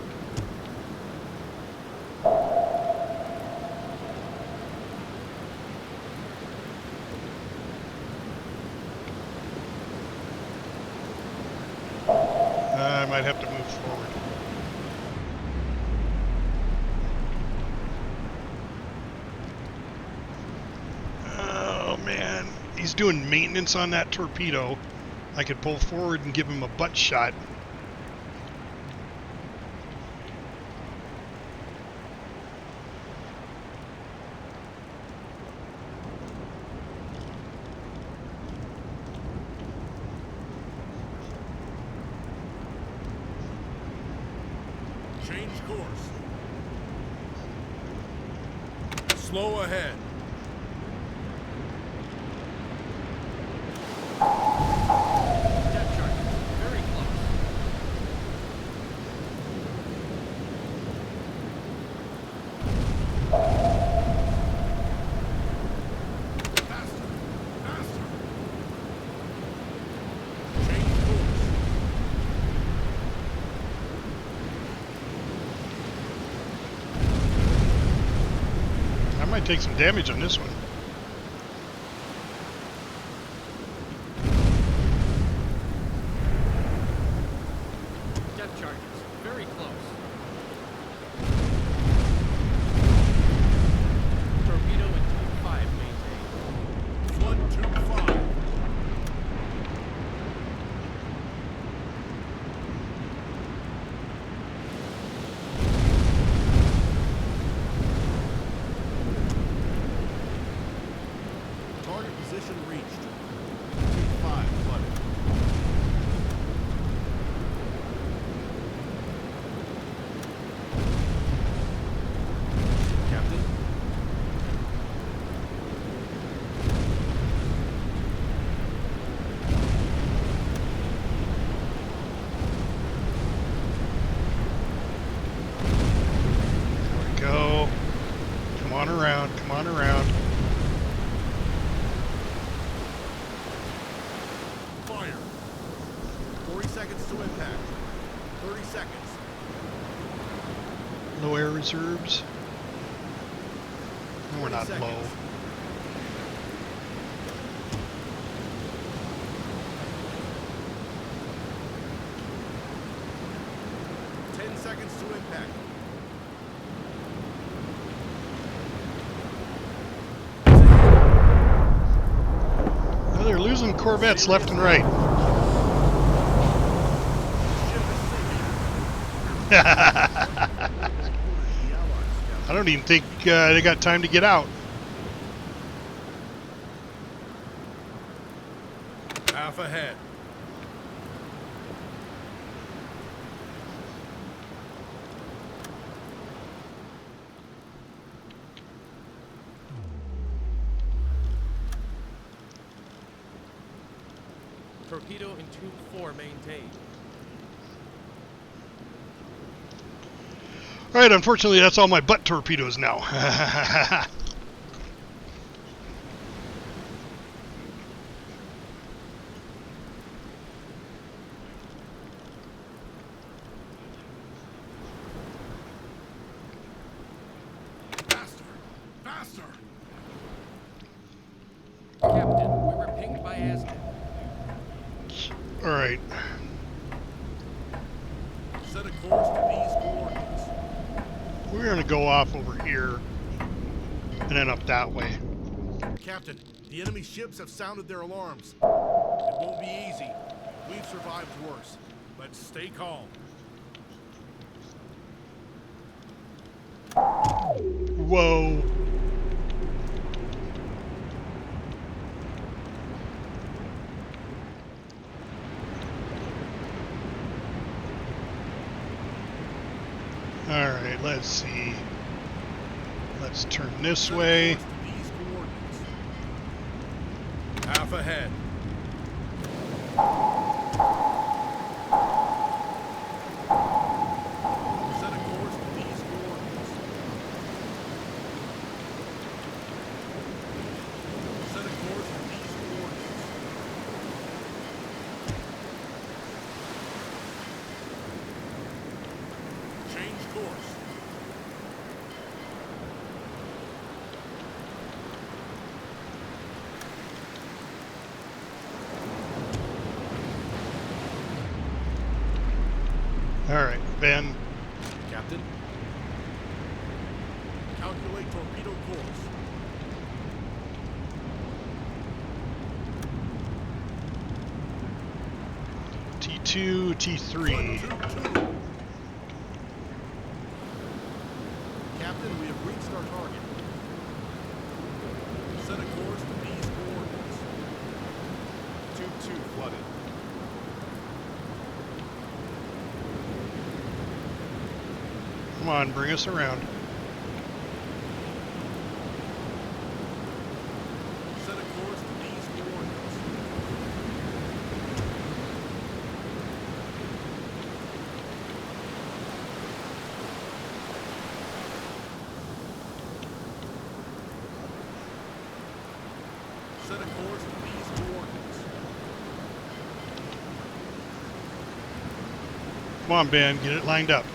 I might have to move forward. Oh man, he's doing maintenance on that torpedo. I could pull forward and give him a butt shot. Change course. Slow ahead. Depth charge. Very close. Faster. Faster. Change course. I might take some damage on this one. Depth charges. Very close. Torpedo in 2-5 maintained. 125. Target position reached. 25 flooded. Captain. There we go. Come on around, come on around. Fire. 40 seconds to impact. 30 seconds. Low air reserves. We're 20 not seconds. low. Seconds to impact. Well, they're losing Corvettes left and right. Ship I don't even think they got time to get out. Half ahead. Torpedo in tube 4 maintained. All right, unfortunately, that's all my butt torpedoes now. Faster! Faster! Captain, we were pinged by Aztec. All right. Set a course to these coordinates. We're going to go off over here and then up that way. Captain, the enemy ships have sounded their alarms. It won't be easy. We've survived worse. Let's stay calm. Whoa. All right, let's see. Let's turn this Set a way. course to these coordinates. Half ahead. Set a course to these coordinates. Set a course to these coordinates. Change course. All right, Ben. Captain. Calculate torpedo course. T2, T3. Captain, we have reached our target. Set a course to these coordinates. Tube 2 flooded. Come on, bring us around. Set a course to these coordinates. Set a course to these coordinates. Come on, Ben, get it lined up.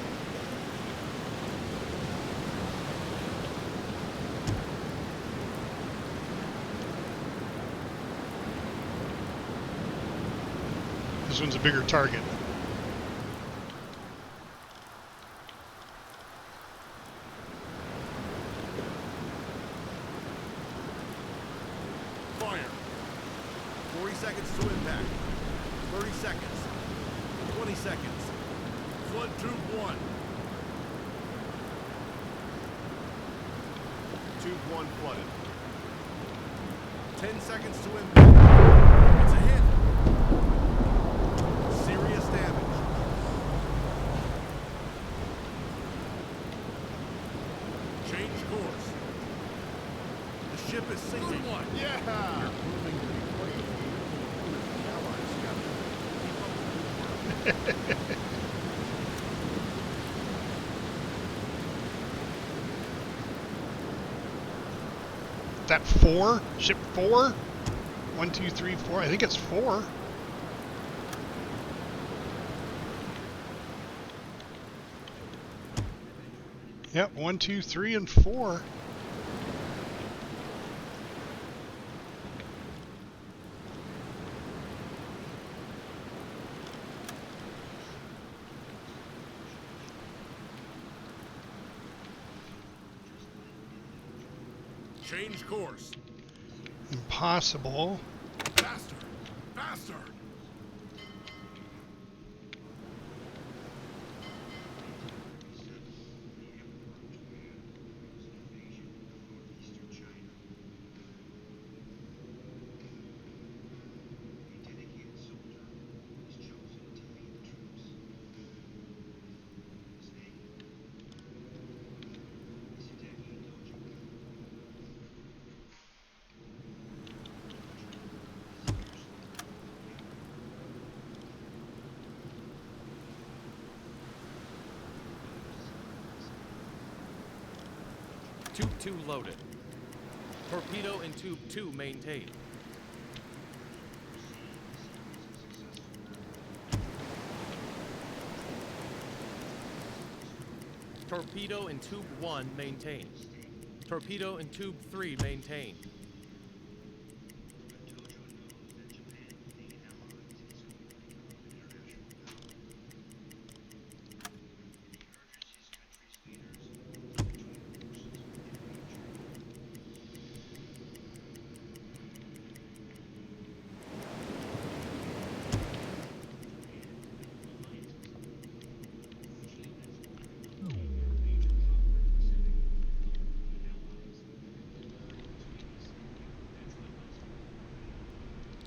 This one's a bigger target. Fire. 40 seconds to impact. 30 seconds. 20 seconds. Flood tube 1. Tube 1 flooded. 10 seconds to impact. It's a hit. Serious damage. Change course. The ship is sinking. Good one. Yeah! You're proving to be quite a formidable allies, Captain. That 4? Ship 4? 1, 2, 3, 4. I think it's 4. Yep, 1, 2, 3, and 4. Change course. Impossible. Faster. Faster. Tube 2 loaded. Torpedo in Tube 2 maintained. Torpedo in Tube 1 maintained. Torpedo in Tube 3 maintained.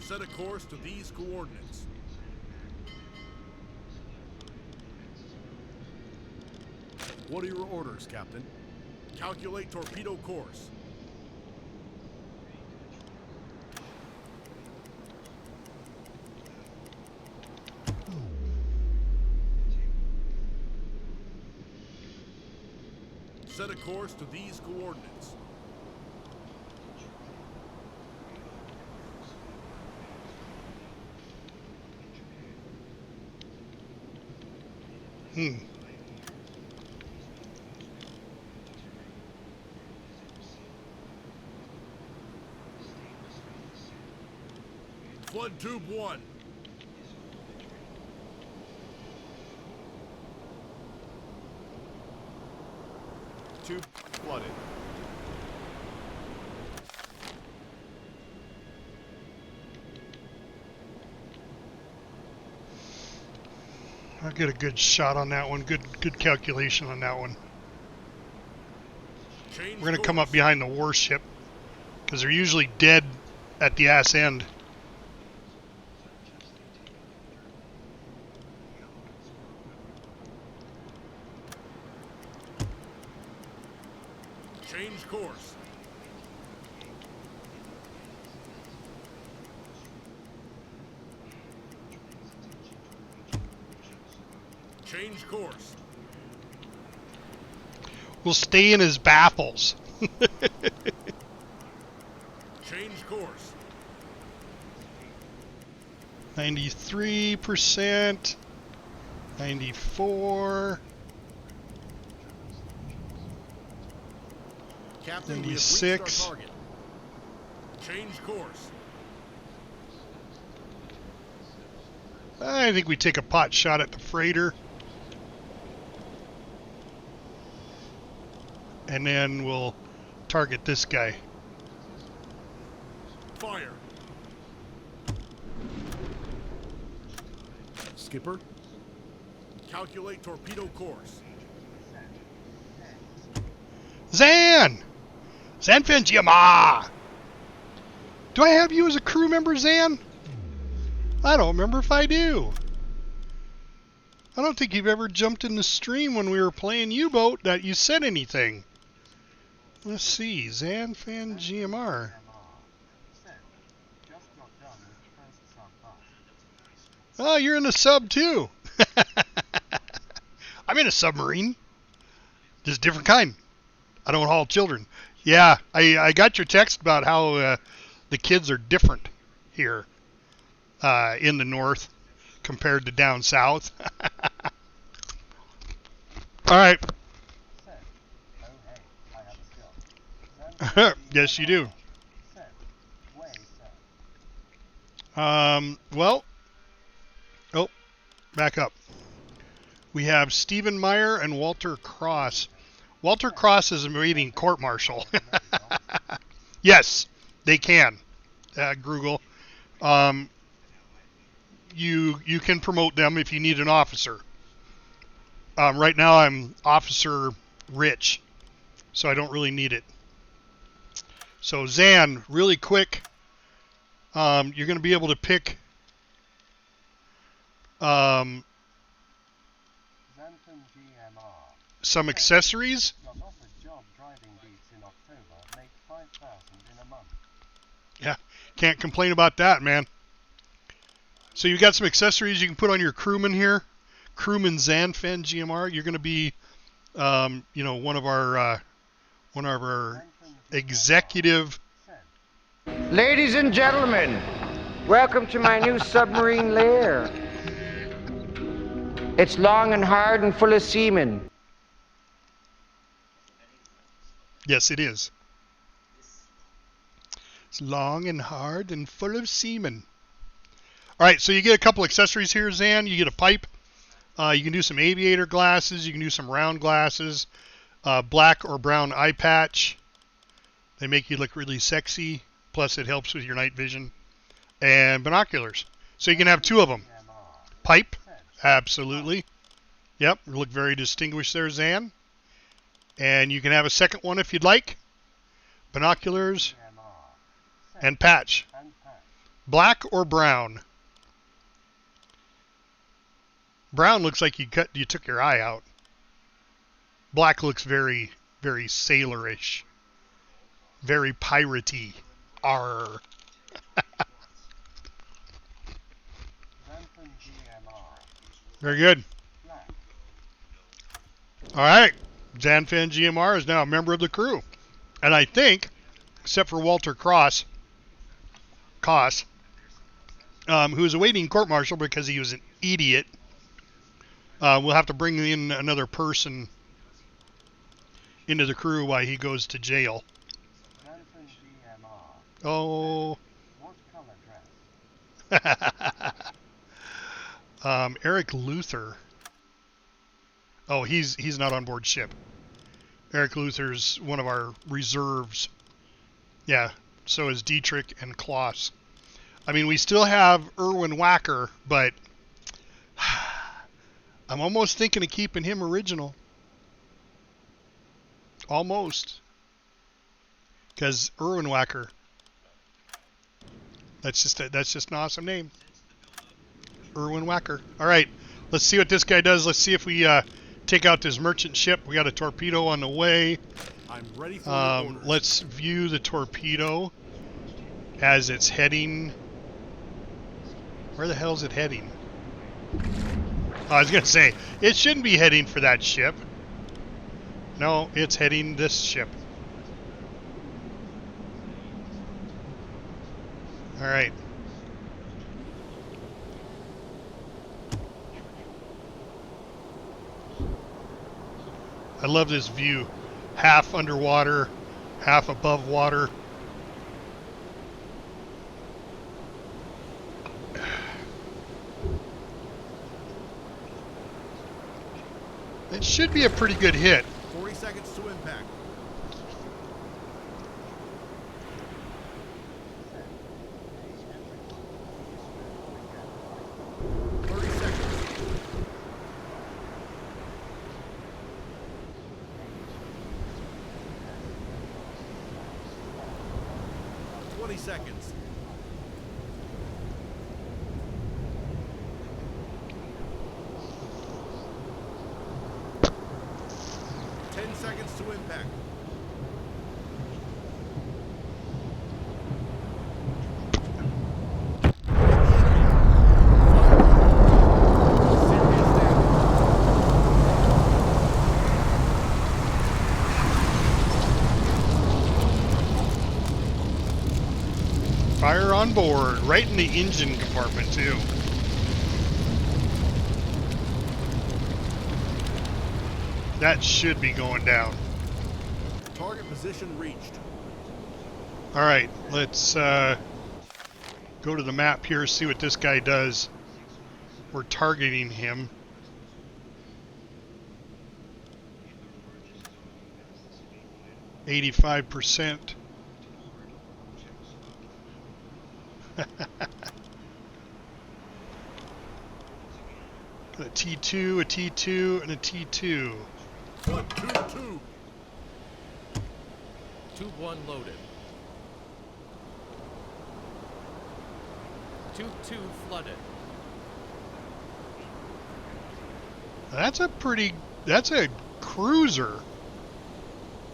Set a course to these coordinates. What are your orders, Captain? Calculate torpedo course. Set a course to these coordinates. Flood tube 1. Tube flooded. I'll get a good shot on that one. Good calculation on that one. We're going to come up behind the warship because they're usually dead at the ass end. Change course. Change course. We'll stay in his baffles. Change course. 93%. 94. Captain, we have 96. reached our target. Change course. I think we take a pot shot at the freighter. And then we'll target this guy. Fire. Skipper, calculate torpedo course. Zan! Zanfengiama! Do I have you as a crew member, Zan? I don't remember if I do. I don't think you've ever jumped in the stream when we were playing U-Boat that you said anything. Let's see, Zanfan GMR. Oh, you're in the sub too. I'm in a submarine. Just different kind. I don't haul children. Yeah, I got your text about how the kids are different here in the north compared to down south. All right. Yes, you do. Well, oh, back up. We have Stephen Meyer and Walter Cross. Walter Cross is awaiting court-martial. Yes, they can. Grugel. You can promote them if you need an officer. Right now I'm officer rich, so I don't really need it. So Zan, really quick, you're going to be able to pick some accessories. Yeah, can't complain about that, man. So you got some accessories you can put on your crewman here. Crewman Zanfan GMR. You're going to be, one of our one of our executive. Ladies and gentlemen, welcome to my new submarine lair. It's long and hard and full of semen. Yes, it is. It's long and hard and full of semen. All right, so you get a couple accessories here, Zan. You get a pipe. You can do some aviator glasses. You can do some round glasses. Black or brown eye patch. They make you look really sexy. Plus, it helps with your night vision. And binoculars. So you can have two of them. Pipe. Absolutely. Yep, you look very distinguished there, Zan. And you can have a second one if you'd like. Binoculars and patch. Black or brown? Brown looks like you took your eye out. Black looks very, very sailorish. Very piratey. Arr. Very good. All right. Zanfan GMR is now a member of the crew. And I think, except for Walter Koss, who is awaiting court-martial because he was an idiot, we'll have to bring in another person into the crew while he goes to jail. Oh. Eric Luther. Oh, he's not on board ship. Eric Luther's one of our reserves. Yeah, so is Dietrich and Klaus. I mean, we still have Erwin Wacker, but I'm almost thinking of keeping him original. Almost. Because Erwin Wacker. That's just an awesome name. Erwin Wacker. All right, let's see what this guy does. Let's see if we take out this merchant ship. We got a torpedo on the way. I'm ready for your orders. Let's view the torpedo as it's heading. Where the hell is it heading? I was going to say, it shouldn't be heading for that ship. No, it's heading this ship. All right. I love this view. Half underwater, half above water. It should be a pretty good hit. 40 seconds to impact. Seconds. Seconds to impact. Fire on board, right in the engine compartment too. That should be going down. Target position reached. All right, let's go to the map here, see what this guy does. We're targeting him. %. A T2, a T2, and a T2. 1, 2, 2. Tube 1 loaded. Tube 2 flooded. That's a cruiser.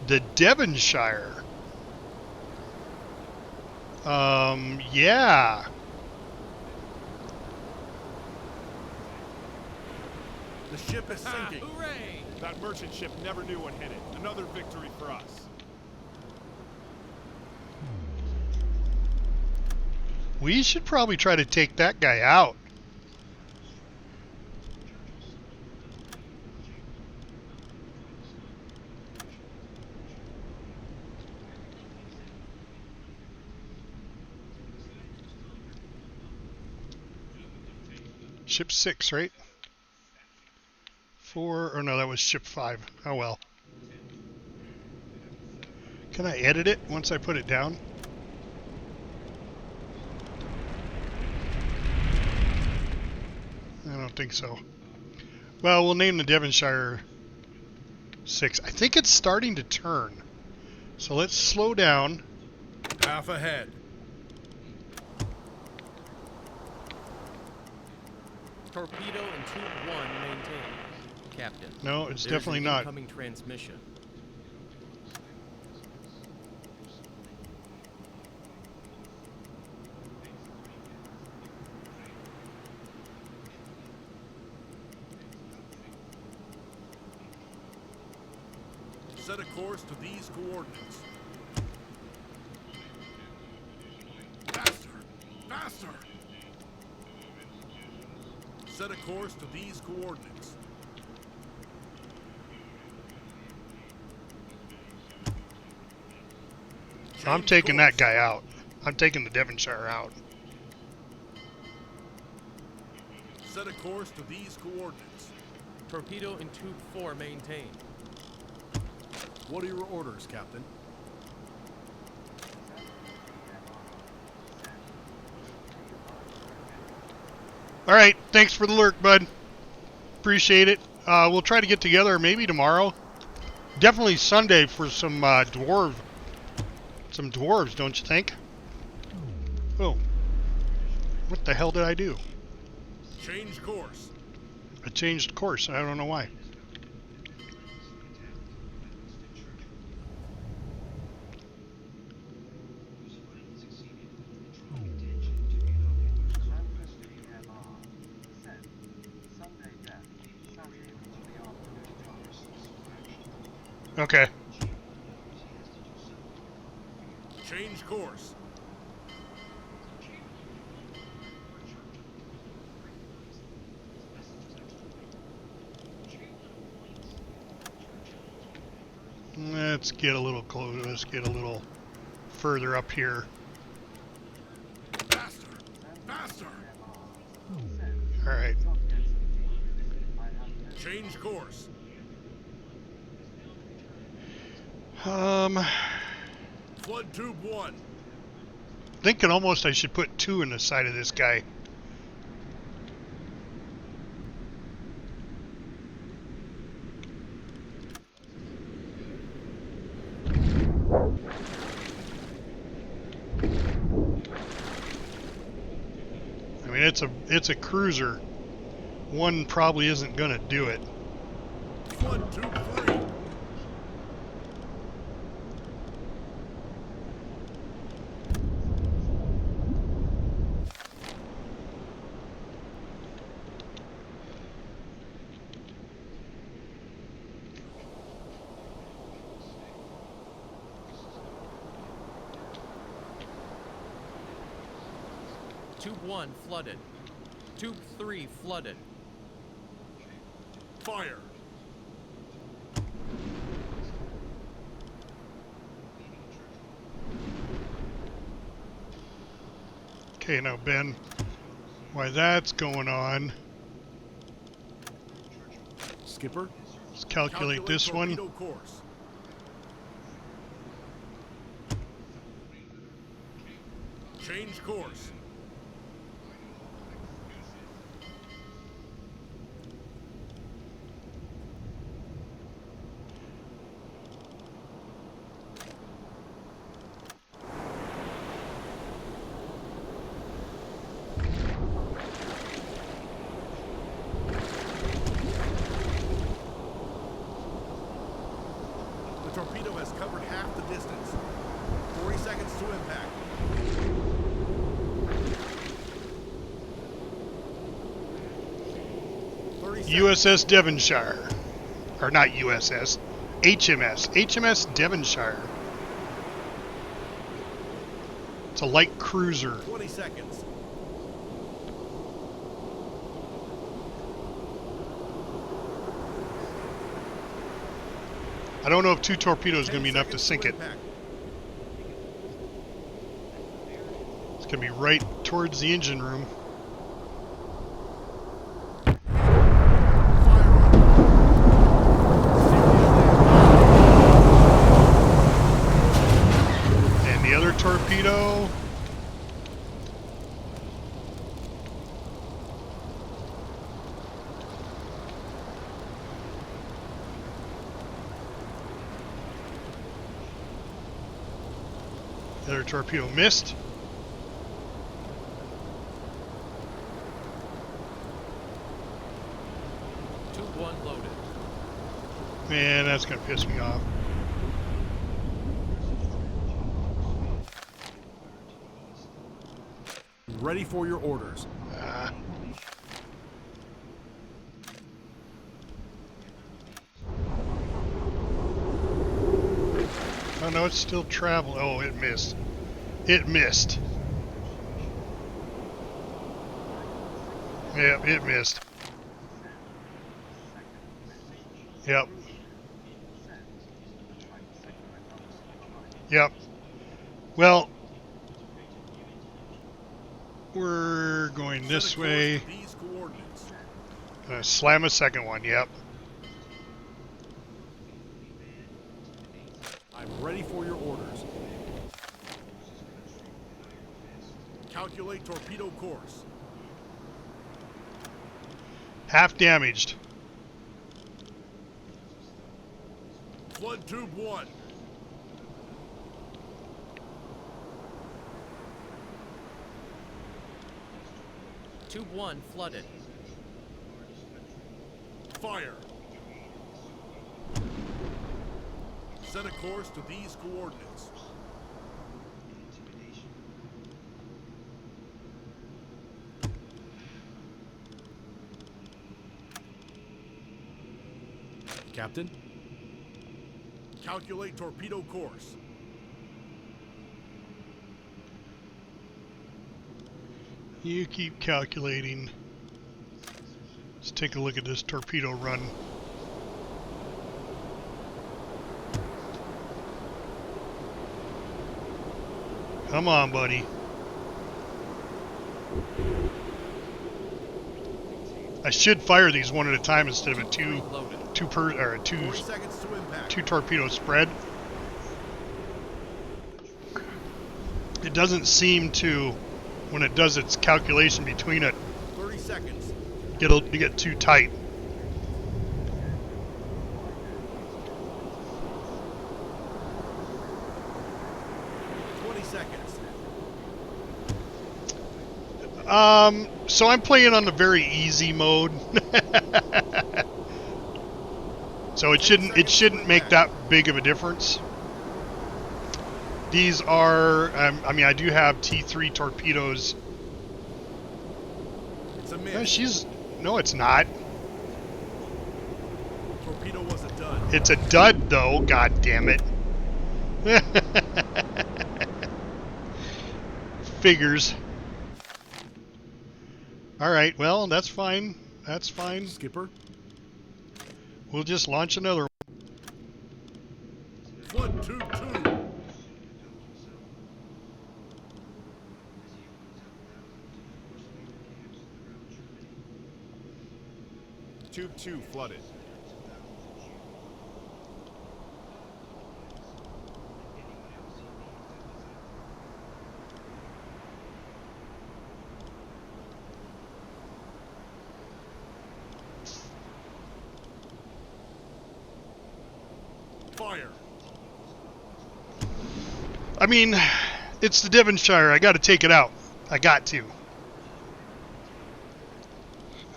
The Devonshire. Yeah. The ship is sinking. Hooray! That merchant ship never knew what hit it. Another victory for us. We should probably try to take that guy out. Ship 6, right? 4, or no, that was ship 5. Oh well. Can I edit it once I put it down? I don't think so. Well, we'll name the Devonshire 6. I think it's starting to turn. So let's slow down. Half ahead. Torpedo in tube 1 maintained. Captain. No, it's there's definitely an not. Incoming transmission. Set a course to these coordinates. Faster! Faster! Set a course to these coordinates. I'm taking that guy out. I'm taking the Devonshire out. Set a course to these coordinates. Torpedo in tube 4 maintained. What are your orders, Captain? All right, thanks for the lurk, bud. Appreciate it. We'll try to get together maybe tomorrow. Definitely Sunday for some dwarves, don't you think? Oh, what the hell did I do? Change course. I changed course. I don't know why. Okay. Change course. Let's get a little closer. Let's get a little further up here. Faster! Faster! All right. Change course. Flood tube 1. Thinking almost I should put 2 in the side of this guy. I mean, it's a cruiser. 1 probably isn't gonna do it. Flood tube 3. Tube 1 flooded. Tube 3 flooded. Fire! Okay, now Ben, while that's going on, Skipper, let's calculate this one. torpedo course. Change course. The torpedo has covered half the distance. 40 seconds to impact. USS Devonshire. Or not USS. HMS. HMS Devonshire. It's a light cruiser. 20 seconds. I don't know if 2 torpedoes is going to be enough to sink it. It's going to be right towards the engine room. And the other torpedo. The other torpedo missed. Tube 1 loaded. Man, that's going to piss me off. Ready for your orders. Oh no, it's still traveling. Oh, it missed. It missed. Yep, it missed. Yep. Yep. Well, we're going this way. These coordinates. Gonna slam a second one. Yep. I'm ready for your orders. Calculate torpedo course. Half damaged. Flood tube 1. Tube 1 flooded. Fire. Set a course to these coordinates. Captain, calculate torpedo course. You keep calculating. Let's take a look at this torpedo run. Come on, buddy. I should fire these one at a time instead of a two torpedo spread. It doesn't seem to, when it does its calculation between it, 30 seconds. Get too tight. So I'm playing on the very easy mode. So it shouldn't make that big of a difference. These are, I mean, I do have T3 torpedoes. It's a miss. No, it's not. Torpedo was a dud. It's a dud, though. God damn it. Figures. All right. Well, that's fine. That's fine. Skipper. We'll just launch another one. Flood tube 2. Tube 2 flooded. Fire. I mean, it's the Devonshire. I got to take it out. I got to.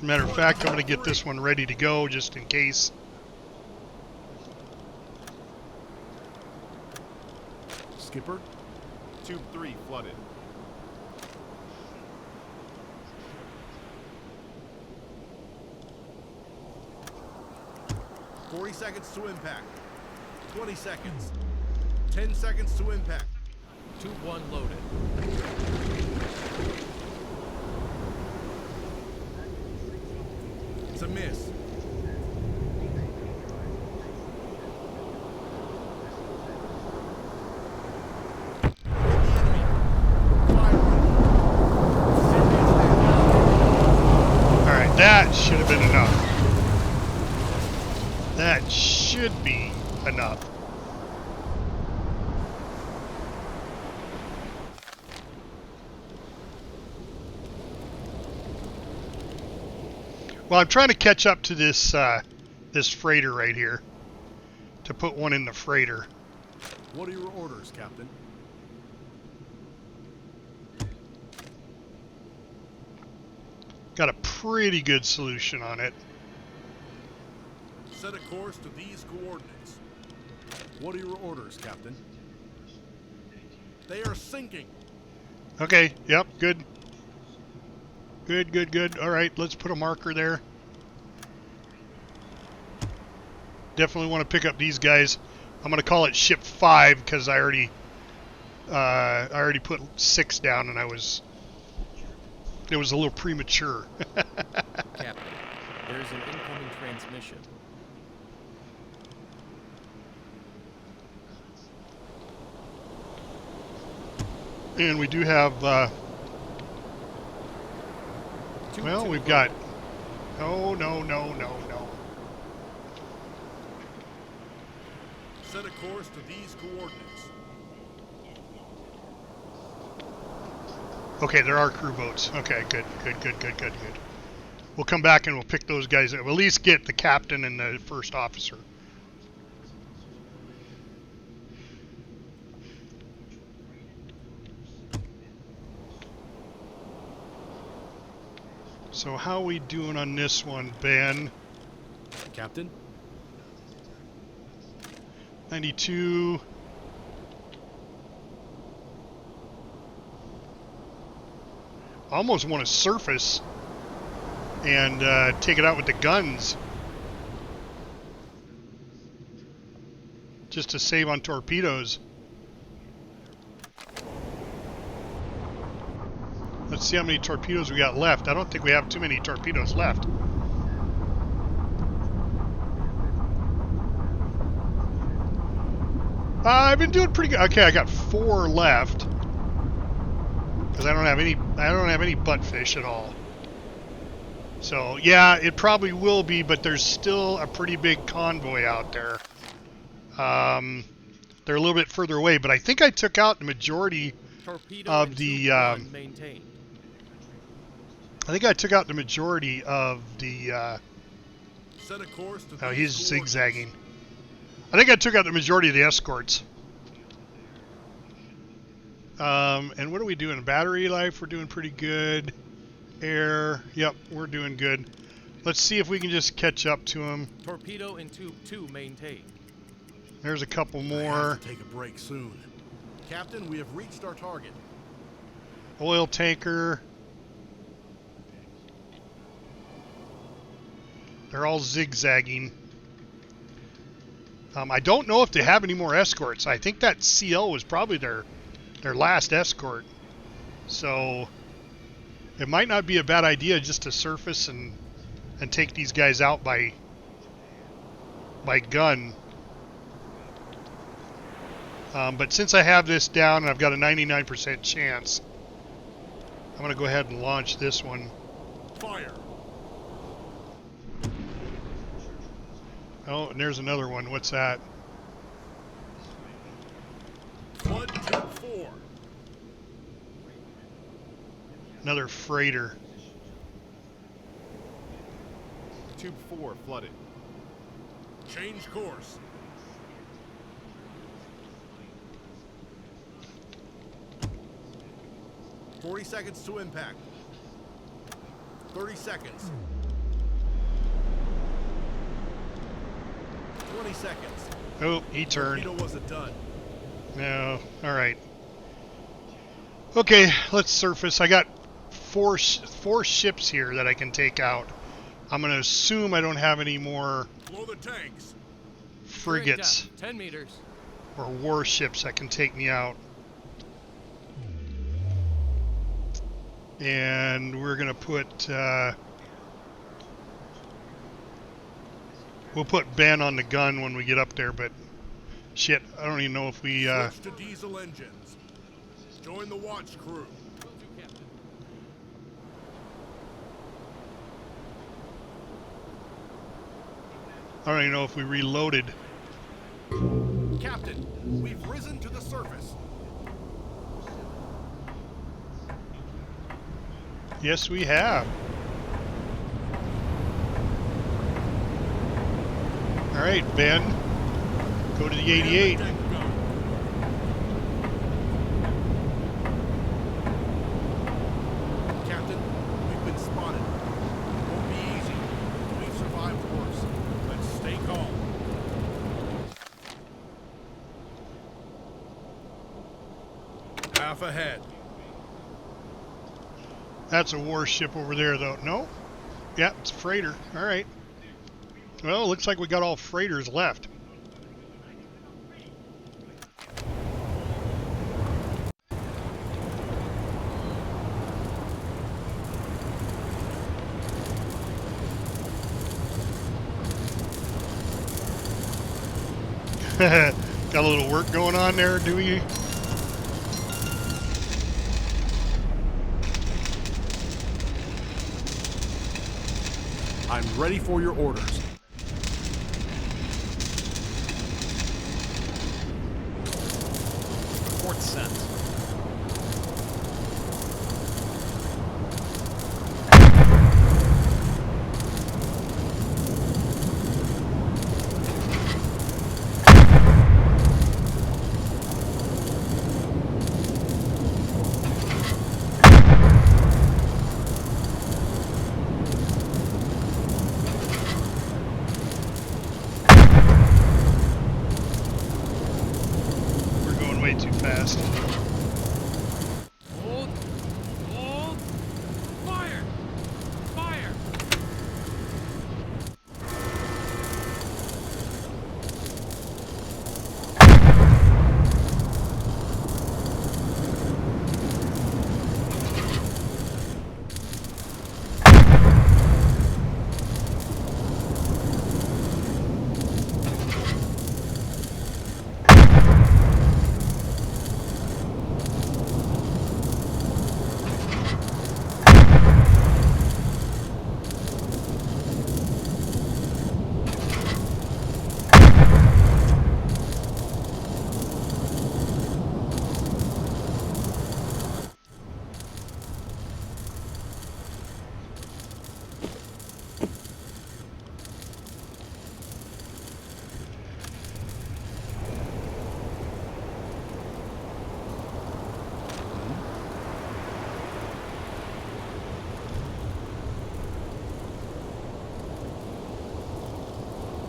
Matter of fact, I'm going to get this one ready to go just in case. Skipper. Tube 3 flooded. Seconds to impact. 20 seconds. 10 seconds to impact. 2-1 loaded. It's a miss. Alright, that should have been enough. That should be enough. Well, I'm trying to catch up to this this freighter right here. To put one in the freighter. What are your orders, Captain? Got a pretty good solution on it. Set a course to these coordinates. What are your orders, Captain? They are sinking. Okay, yep, good. Good, good, good. Alright, let's put a marker there. Definitely want to pick up these guys. I'm going to call it ship 5 because I already put 6 down and it was a little premature. Captain, there is an incoming transmission. And we do have well, we've got no. Set a course to these coordinates. Okay, there are crew boats. Okay, good. We'll come back and we'll pick those guys up. We'll at least get the captain and the first officer. So how are we doing on this one, Ben? Captain? 92. Almost want to surface and take it out with the guns. Just to save on torpedoes. Let's see how many torpedoes we got left. I don't think we have too many torpedoes left. I've been doing pretty good. Okay, I got 4 left because I don't have any buttfish at all. So yeah, it probably will be, but there's still a pretty big convoy out there. They're a little bit further away, but I think I took out the majority of the. I think I took out the majority of the. Set a course to Oh, he's zigzagging. I think I took out the majority of the escorts. And what are we doing? Battery life, we're doing pretty good. Air, yep, we're doing good. Let's see if we can just catch up to him. Torpedo in tube 2 maintained. There's a couple I more. have to take a break soon. Captain, we have reached our target. Oil tanker. They're all zigzagging. I don't know if they have any more escorts. I think that CL was probably their last escort. So it might not be a bad idea just to surface and take these guys out by gun. But since I have this down and I've got a 99% chance, I'm going to go ahead and launch this one. Fire. Oh, and there's another one. What's that? 1, 2, 4. Another freighter. Tube 4 flooded. Change course. "40 seconds to impact. 30 seconds. 20 seconds. Oh, he turned. Torpedo wasn't done. No. All right. Okay, let's surface. I got four ships here that I can take out. I'm going to assume I don't have any more Blow the tanks. frigates 10 meters. or warships that can take me out. And we're going to put... we'll put Ben on the gun when we get up there, but... Shit, I don't even know if we... Switch to diesel engines. Join the watch crew. I don't even know if we reloaded. Captain, we've risen to the surface. Yes, we have. All right, Ben. Go to the 88. Captain, we've been spotted. It won't be easy. We've survived worse. Let's stay calm. Half ahead. That's a warship over there, though. No? Yeah, it's a freighter. All right. Well, it looks like we got all freighters left. Got a little work going on there, do we? I'm ready for your orders. Report sent. Too fast. Hold. Hold. Fire. Fire.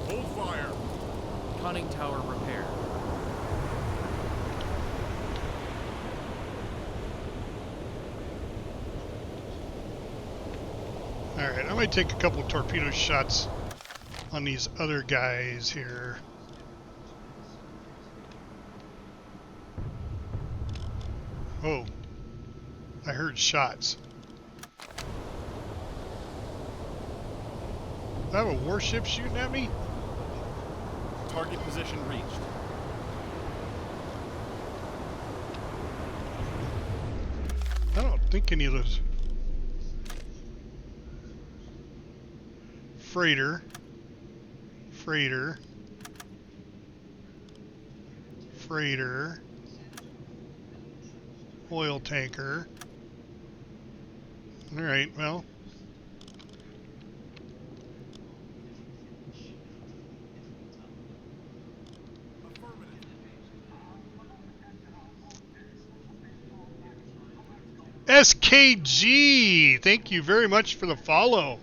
Hold fire. Conning tower repair. Alright, I might take a couple torpedo shots on these other guys here. Oh, I heard shots. I have a warship shooting at me? Target position reached. I don't think any of those. Freighter. Freighter. Freighter. Oil tanker. Alright, well. SKG! Thank you very much for the follow.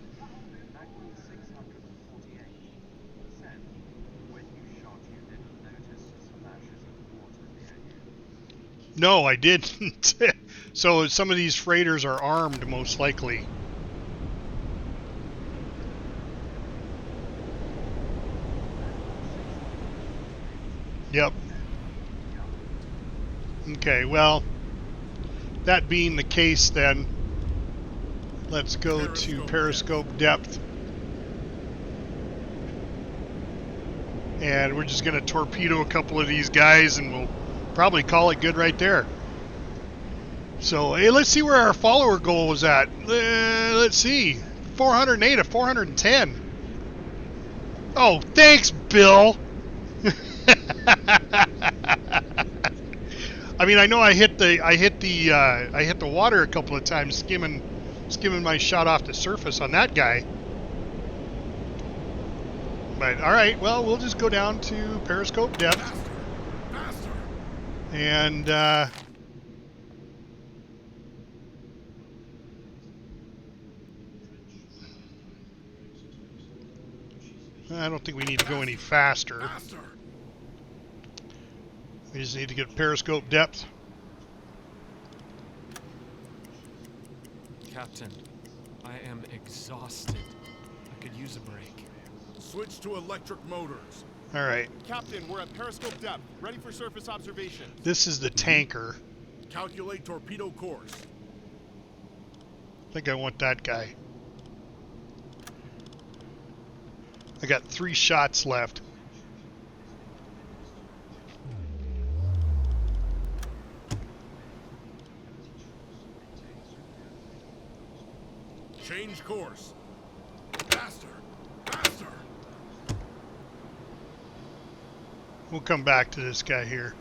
No, I didn't. So some of these freighters are armed, most likely. Yep. Okay, well, that being the case then, Let's go to periscope depth. And we're just going to torpedo a couple of these guys and we'll probably call it good right there. So, hey, let's see where our follower goal was at. Let's see. 408 of 410. Oh, thanks, Bill. I mean, I know I hit the water a couple of times, skimming my shot off the surface on that guy. But all right, well, we'll just go down to periscope depth, and I don't think we need to go any faster. We just need to get periscope depth. Captain, I am exhausted. I could use a break. Switch to electric motors. All right. Captain, we're at periscope depth. Ready for surface observation. This is the tanker. Calculate torpedo course. I think I want that guy. I got 3 shots left. Change course. Faster. Faster. We'll come back to this guy here.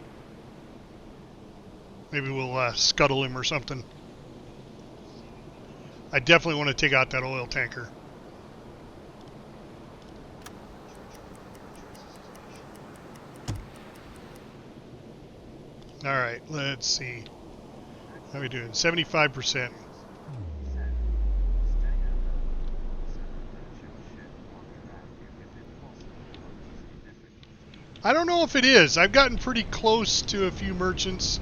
Maybe we'll scuttle him or something. I definitely want to take out that oil tanker. All right, let's see. How are we doing? 75%. I don't know if it is. I've gotten pretty close to a few merchants.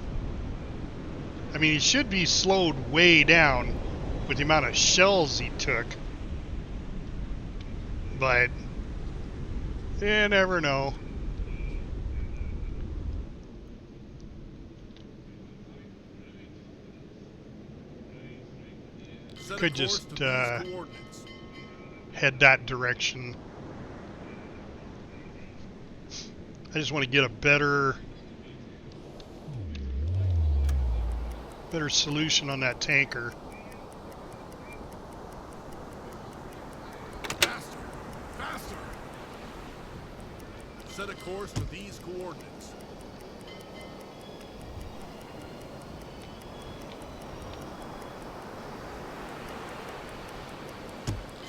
I mean, he should be slowed way down with the amount of shells he took. But you never know. Could just head that direction. I just want to get a better solution on that tanker. Faster. Faster. Set a course to these coordinates.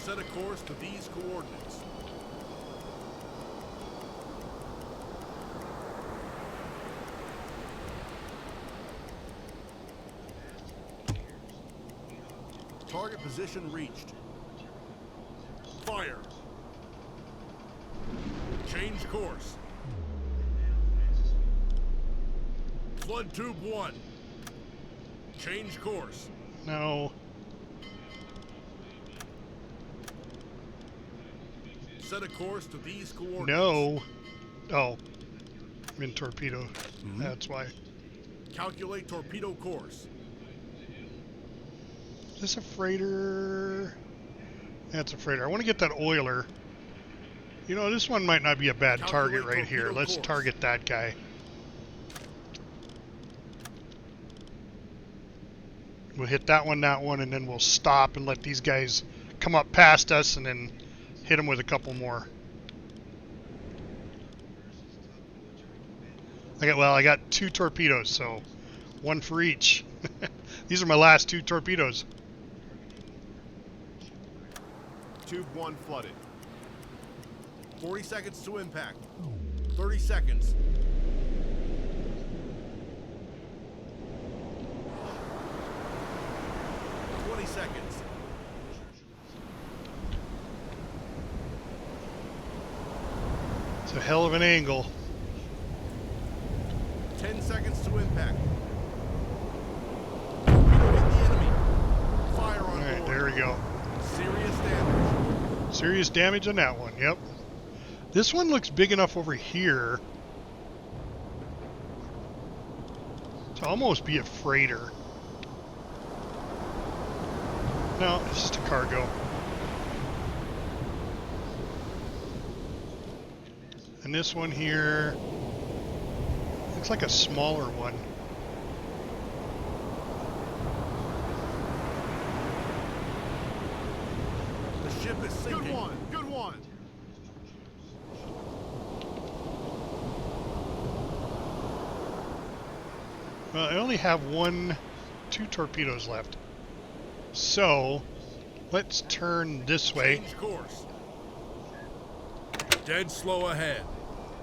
Set a course to these coordinates. Target position reached. Fire. Change course. Flood tube 1. Change course. No. Set a course to these coordinates. No. Oh. I'm in torpedo. That's why. Calculate torpedo course. Is this a freighter? That's a freighter. I want to get that oiler. You know, this one might not be a bad target right here. Let's target that guy. We'll hit that one, and then we'll stop and let these guys come up past us and then hit them with a couple more. I got 2 torpedoes, so 1 for each. These are my last 2 torpedoes. Tube 1 flooded. 40 seconds to impact. 30 seconds. Seconds. It's a hell of an angle. 10 seconds to impact. Torpedo hit the enemy. Fire on board. Alright, there we go. Serious damage. Serious damage on that one, yep. This one looks big enough over here to almost be a freighter. No, it's just a cargo. And this one here looks like a smaller one. The ship is sinking. Good one. Good one. Well, I only have two torpedoes left. So, let's turn this way. Change course. Dead slow ahead.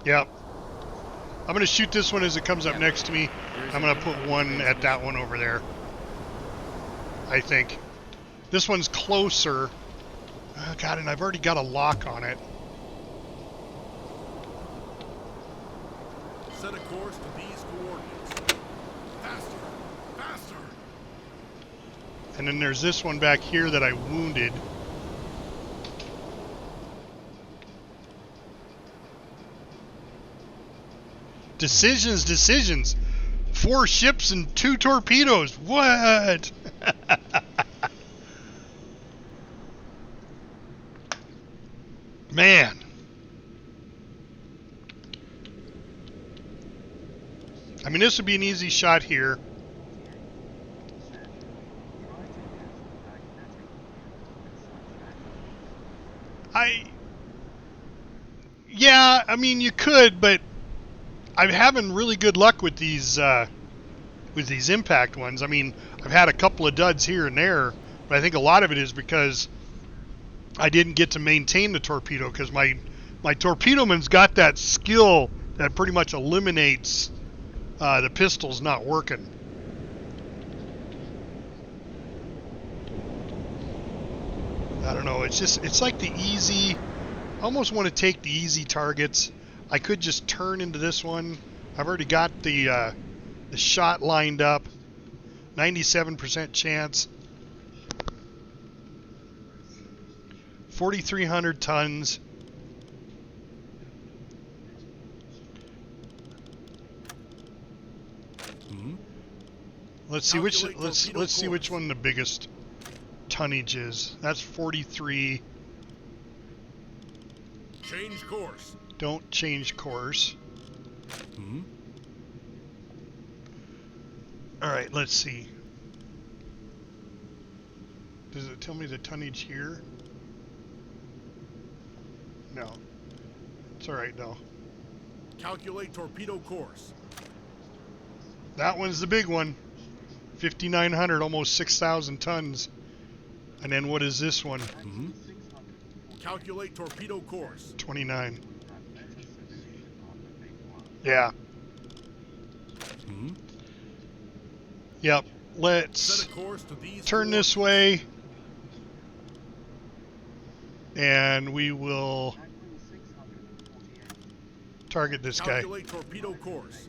Yep. I'm going to shoot this one as it comes up next to me. I'm going to put one at that one over there. I think. This one's closer. Oh, God, and I've already got a lock on it. Set a course to these coordinates. Faster! Faster! And then there's this one back here that I wounded. Decisions, decisions. 4 ships and 2 torpedoes. What? Man. I mean, this would be an easy shot here. Yeah, I mean, you could, but I'm having really good luck with these impact ones. I mean, I've had a couple of duds here and there, but I think a lot of it is because I didn't get to maintain the torpedo, because my torpedo man's got that skill that pretty much eliminates the pistols not working. I don't know, it's like the easy, I almost want to take the easy targets. I could just turn into this one. I've already got the shot lined up. 97% chance. 4,300 tons. Let's see which one the biggest tonnage is. That's 43. Change course. Don't change course. All right, let's see. Does it tell me the tonnage here? No. It's all right, though. Calculate torpedo course. That one's the big one. 5,900, almost 6,000 tons. And then what is this one? Calculate torpedo course. 29. Yeah. Yep. Let's Set a course to these turn this way. And we will target this guy. Calculate torpedo course.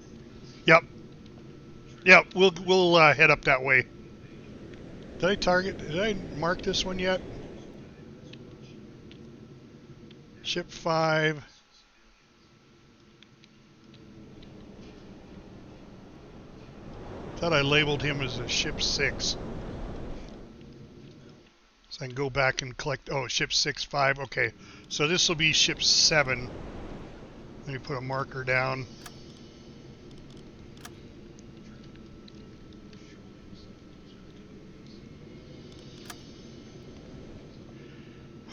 Yep. Yep, we'll head up that way. Did I mark this one yet? Ship 5. Thought I labeled him as a ship 6. So I can go back and collect, oh, ship 6, 5, okay. So this will be ship 7. Let me put a marker down.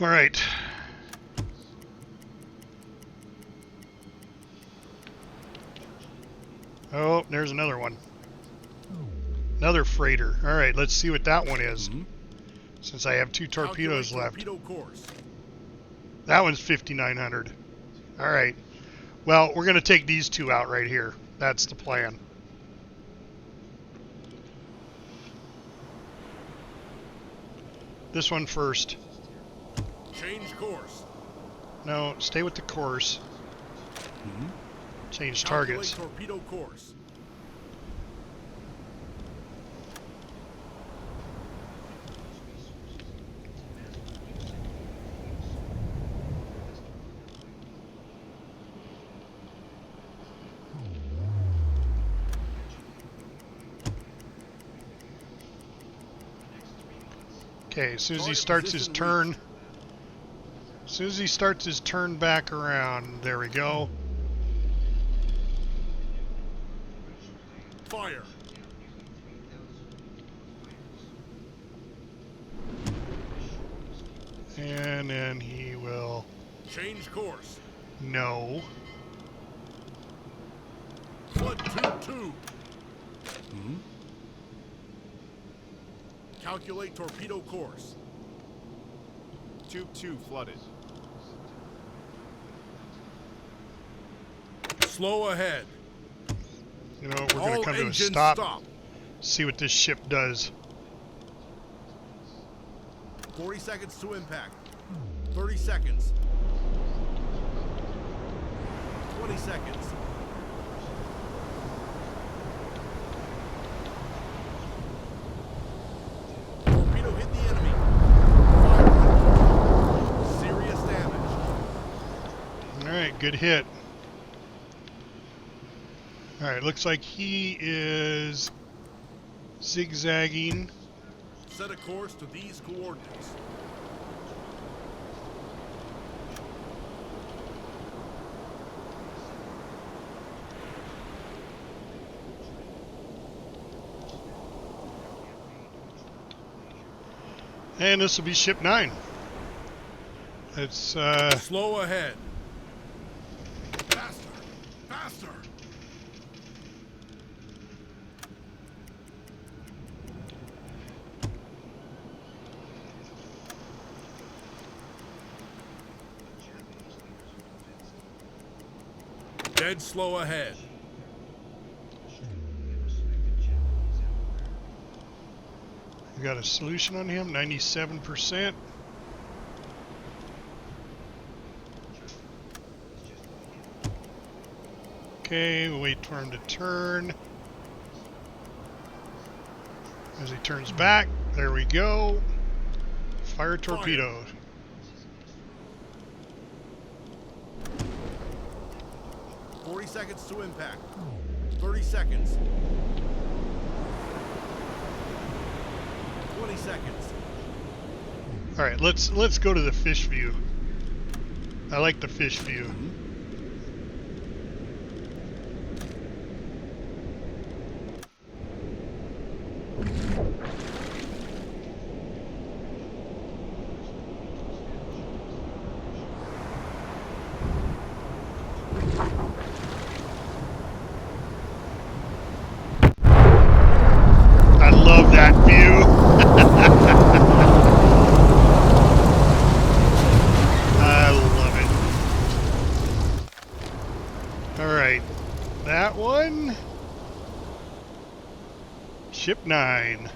All right. Oh, there's another one. Another freighter. All right, let's see what that one is. Since I have 2 torpedoes left. Torpedo course. That one's 5,900. All right. Well, we're going to take these 2 out right here. That's the plan. This one first. Change course. No, stay with the course. Change targets. Calculate torpedo course. Okay, as soon as he Target starts his position turn, reached. as soon as he starts his turn back around, there we go. Fire. And then he will Change course. no. Flood 2-2. Calculate torpedo course. Tube 2 flooded. Slow ahead. You know, we're going All to come to a engines stop. See what this ship does. 40 seconds to impact. 30 seconds. 20 seconds. Torpedo hit the enemy. Fire. Serious damage. Alright, good hit. Alright, looks like he is zigzagging. Set a course to these coordinates. And this will be ship 9. It's Slow ahead. Faster. Faster. Dead slow ahead. we got a solution on him, 97%. Okay, we'll wait for him to turn. As he turns back, there we go. Fire torpedoes. Fire. 40 seconds to impact. 30 seconds. 20 seconds. All right, let's go to the fish view. I like the fish view. I love that view. I love it. All right, that one. Ship 9.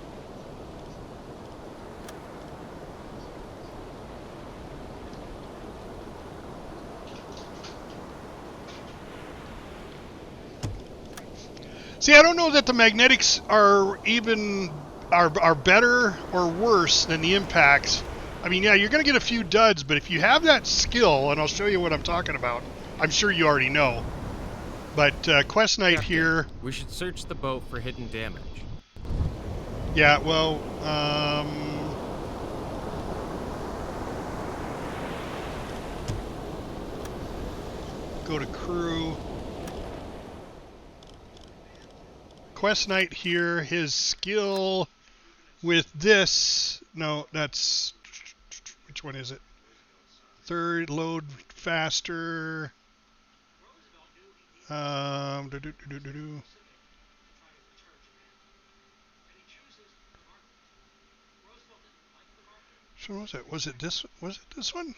See, I don't know that the magnetics are better or worse than the impacts. I mean, yeah, you're going to get a few duds, but if you have that skill, and I'll show you what I'm talking about, I'm sure you already know. But Quest Knight Captain, here, we should search the boat for hidden damage. yeah, well, go to crew. Quest Knight here, his skill with this, no, that's, which one is it? Third, load faster. So what was it? Was it this one?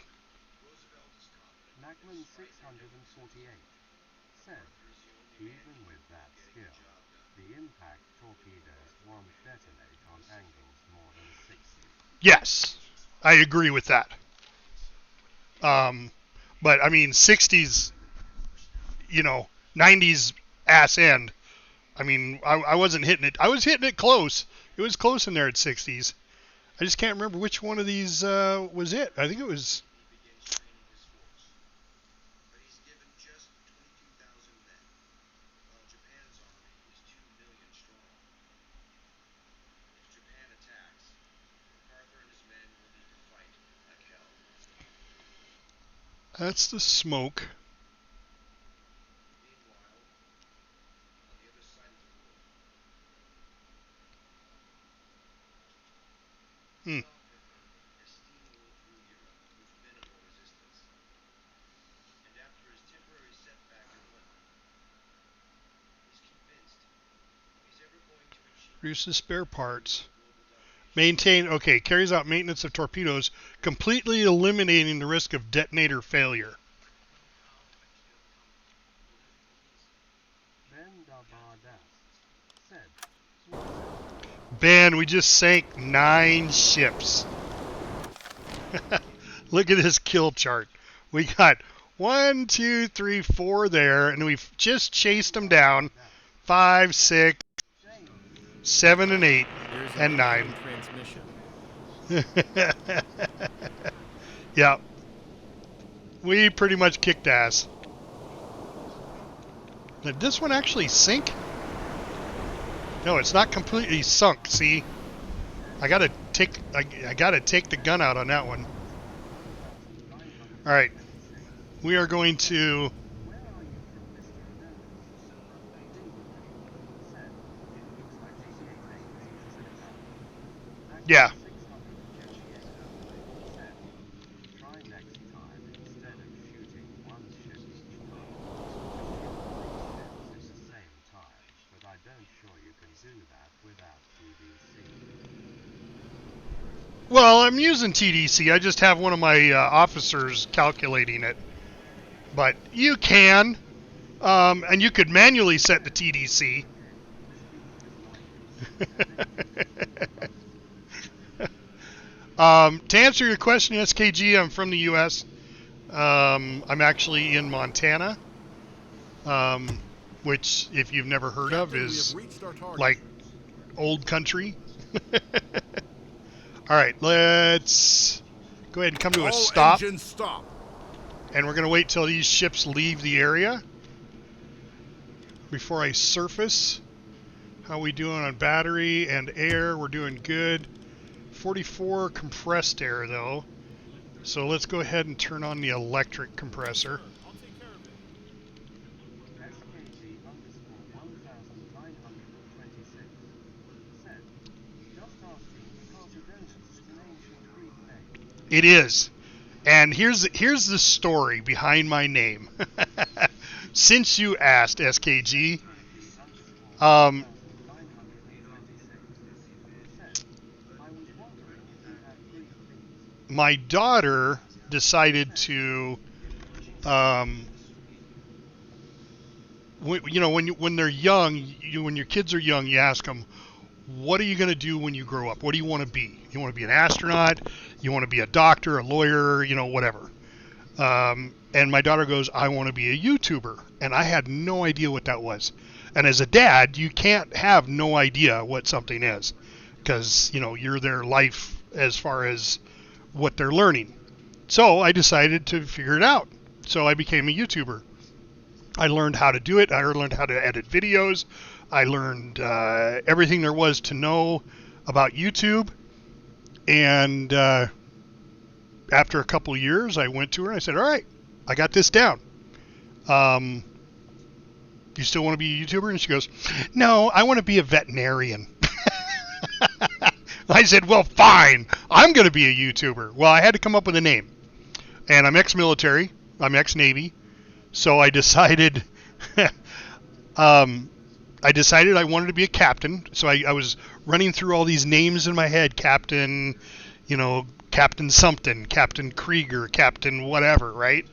Nagman 648 said, even with that skill, the impact torpedoes won't detonate on angles more than 60. Yes, I agree with that. But I mean, 60s, 90s ass end. I mean, I wasn't hitting it. I was hitting it close. It was close in there at 60s. I just can't remember which one of these was it. I think it was. That's the smoke. Hmm. Produces spare parts. Maintain, okay, carries out maintenance of torpedoes, completely eliminating the risk of detonator failure. Ben, we just sank 9 ships. Look at this kill chart. We got 1, 2, 3, 4 there, and we've just chased them down. 5, 6, 7, and 8, There's and 9. transmission. Yeah. We pretty much kicked ass. Did this one actually sink? No, it's not completely sunk, see? I gotta take the gun out on that one. Alright. We are going to... Yeah. Well, I'm using TDC. I just have one of my officers calculating it. But you can. And you could manually set the TDC. To answer your question, SKG, I'm from the U.S. I'm actually in Montana, which, if you've never heard of, is like old country. All right, let's go ahead and come to a stop. Engine stop. And we're going to wait till these ships leave the area before I surface. How we doing on battery and air? We're doing good. 44 compressed air, though. So let's go ahead and turn on the electric compressor. It is. And here's the story behind my name. Since you asked, SKG, my daughter decided to, when they're young, when your kids are young, you ask them, what are you going to do when you grow up? What do you want to be? You want to be an astronaut? You want to be a doctor, a lawyer, whatever. And my daughter goes, I want to be a YouTuber. And I had no idea what that was. And as a dad, you can't have no idea what something is. Because, you're their life as far as what they're learning. So I decided to figure it out. So I became a YouTuber. I learned how to do it. I learned how to edit videos. I learned everything there was to know about YouTube. And after a couple of years, I went to her and I said, all right, I got this down. You still want to be a YouTuber? And she goes, no, I want to be a veterinarian. I said, well, fine. I'm going to be a YouTuber. Well, I had to come up with a name. And I'm ex-military. I'm ex-Navy. So I decided... I wanted to be a captain. So I was running through all these names in my head. Captain, Captain something. Captain Krieger. Captain whatever, right?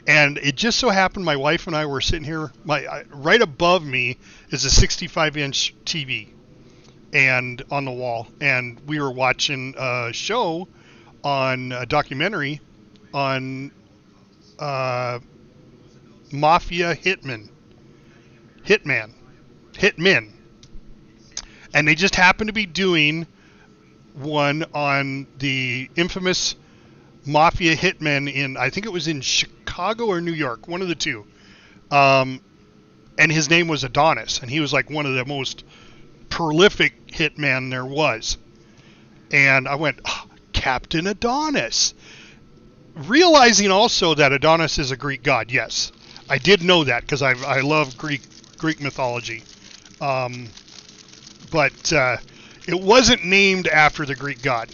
And it just so happened my wife and I were sitting here. Right above me is a 65-inch TV. And on the wall, and we were watching a show on a documentary on mafia hitmen, and they just happened to be doing one on the infamous mafia hitmen in, I think it was in Chicago or New York, one of the two, and his name was Adonis, and he was like one of the most prolific hitman there was. And I went, oh, Captain Adonis. realizing also that Adonis is a Greek god. Yes, I did know that because I love Greek mythology. But it wasn't named after the Greek god.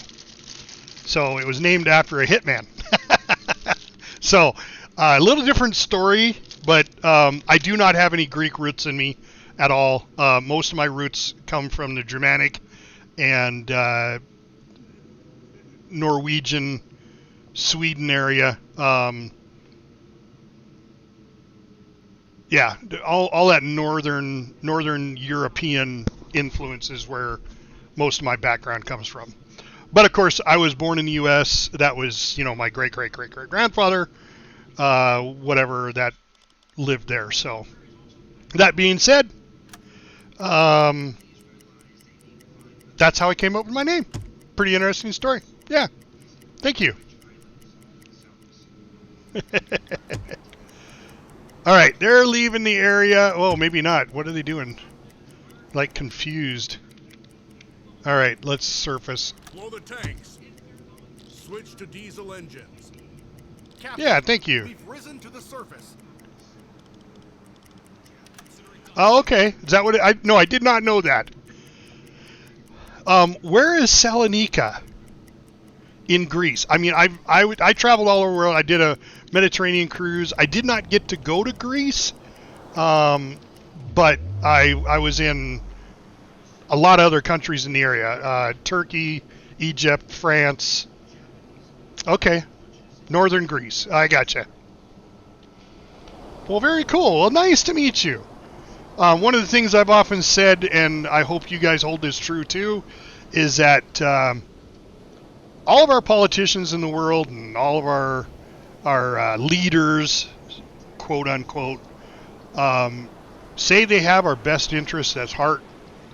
So it was named after a hitman. So a little different story, but I do not have any Greek roots in me at all. Most of my roots come from the Germanic and Norwegian, Sweden area. Yeah, all that northern European influence is where most of my background comes from. But of course, I was born in the U.S. That was, my great grandfather, whatever, that lived there. So that being said, that's how I came up with my name. Pretty interesting story. Yeah. Thank you. All right, they're leaving the area. Oh, maybe not. What are they doing? Like confused. All right, let's surface. Blow the tanks. Switch to diesel engines. Captain, Yeah, thank you. we've risen to the surface. Oh, okay. Is that what No, I did not know that. Where is Salonika in Greece? I mean, I traveled all over the world. I did a Mediterranean cruise. I did not get to go to Greece, but I was in a lot of other countries in the area. Turkey, Egypt, France. Okay. Northern Greece. I gotcha. Well, very cool. Well, nice to meet you. One of the things I've often said, and I hope you guys hold this true too, is that all of our politicians in the world and all of our leaders, quote unquote, say they have our best interests at heart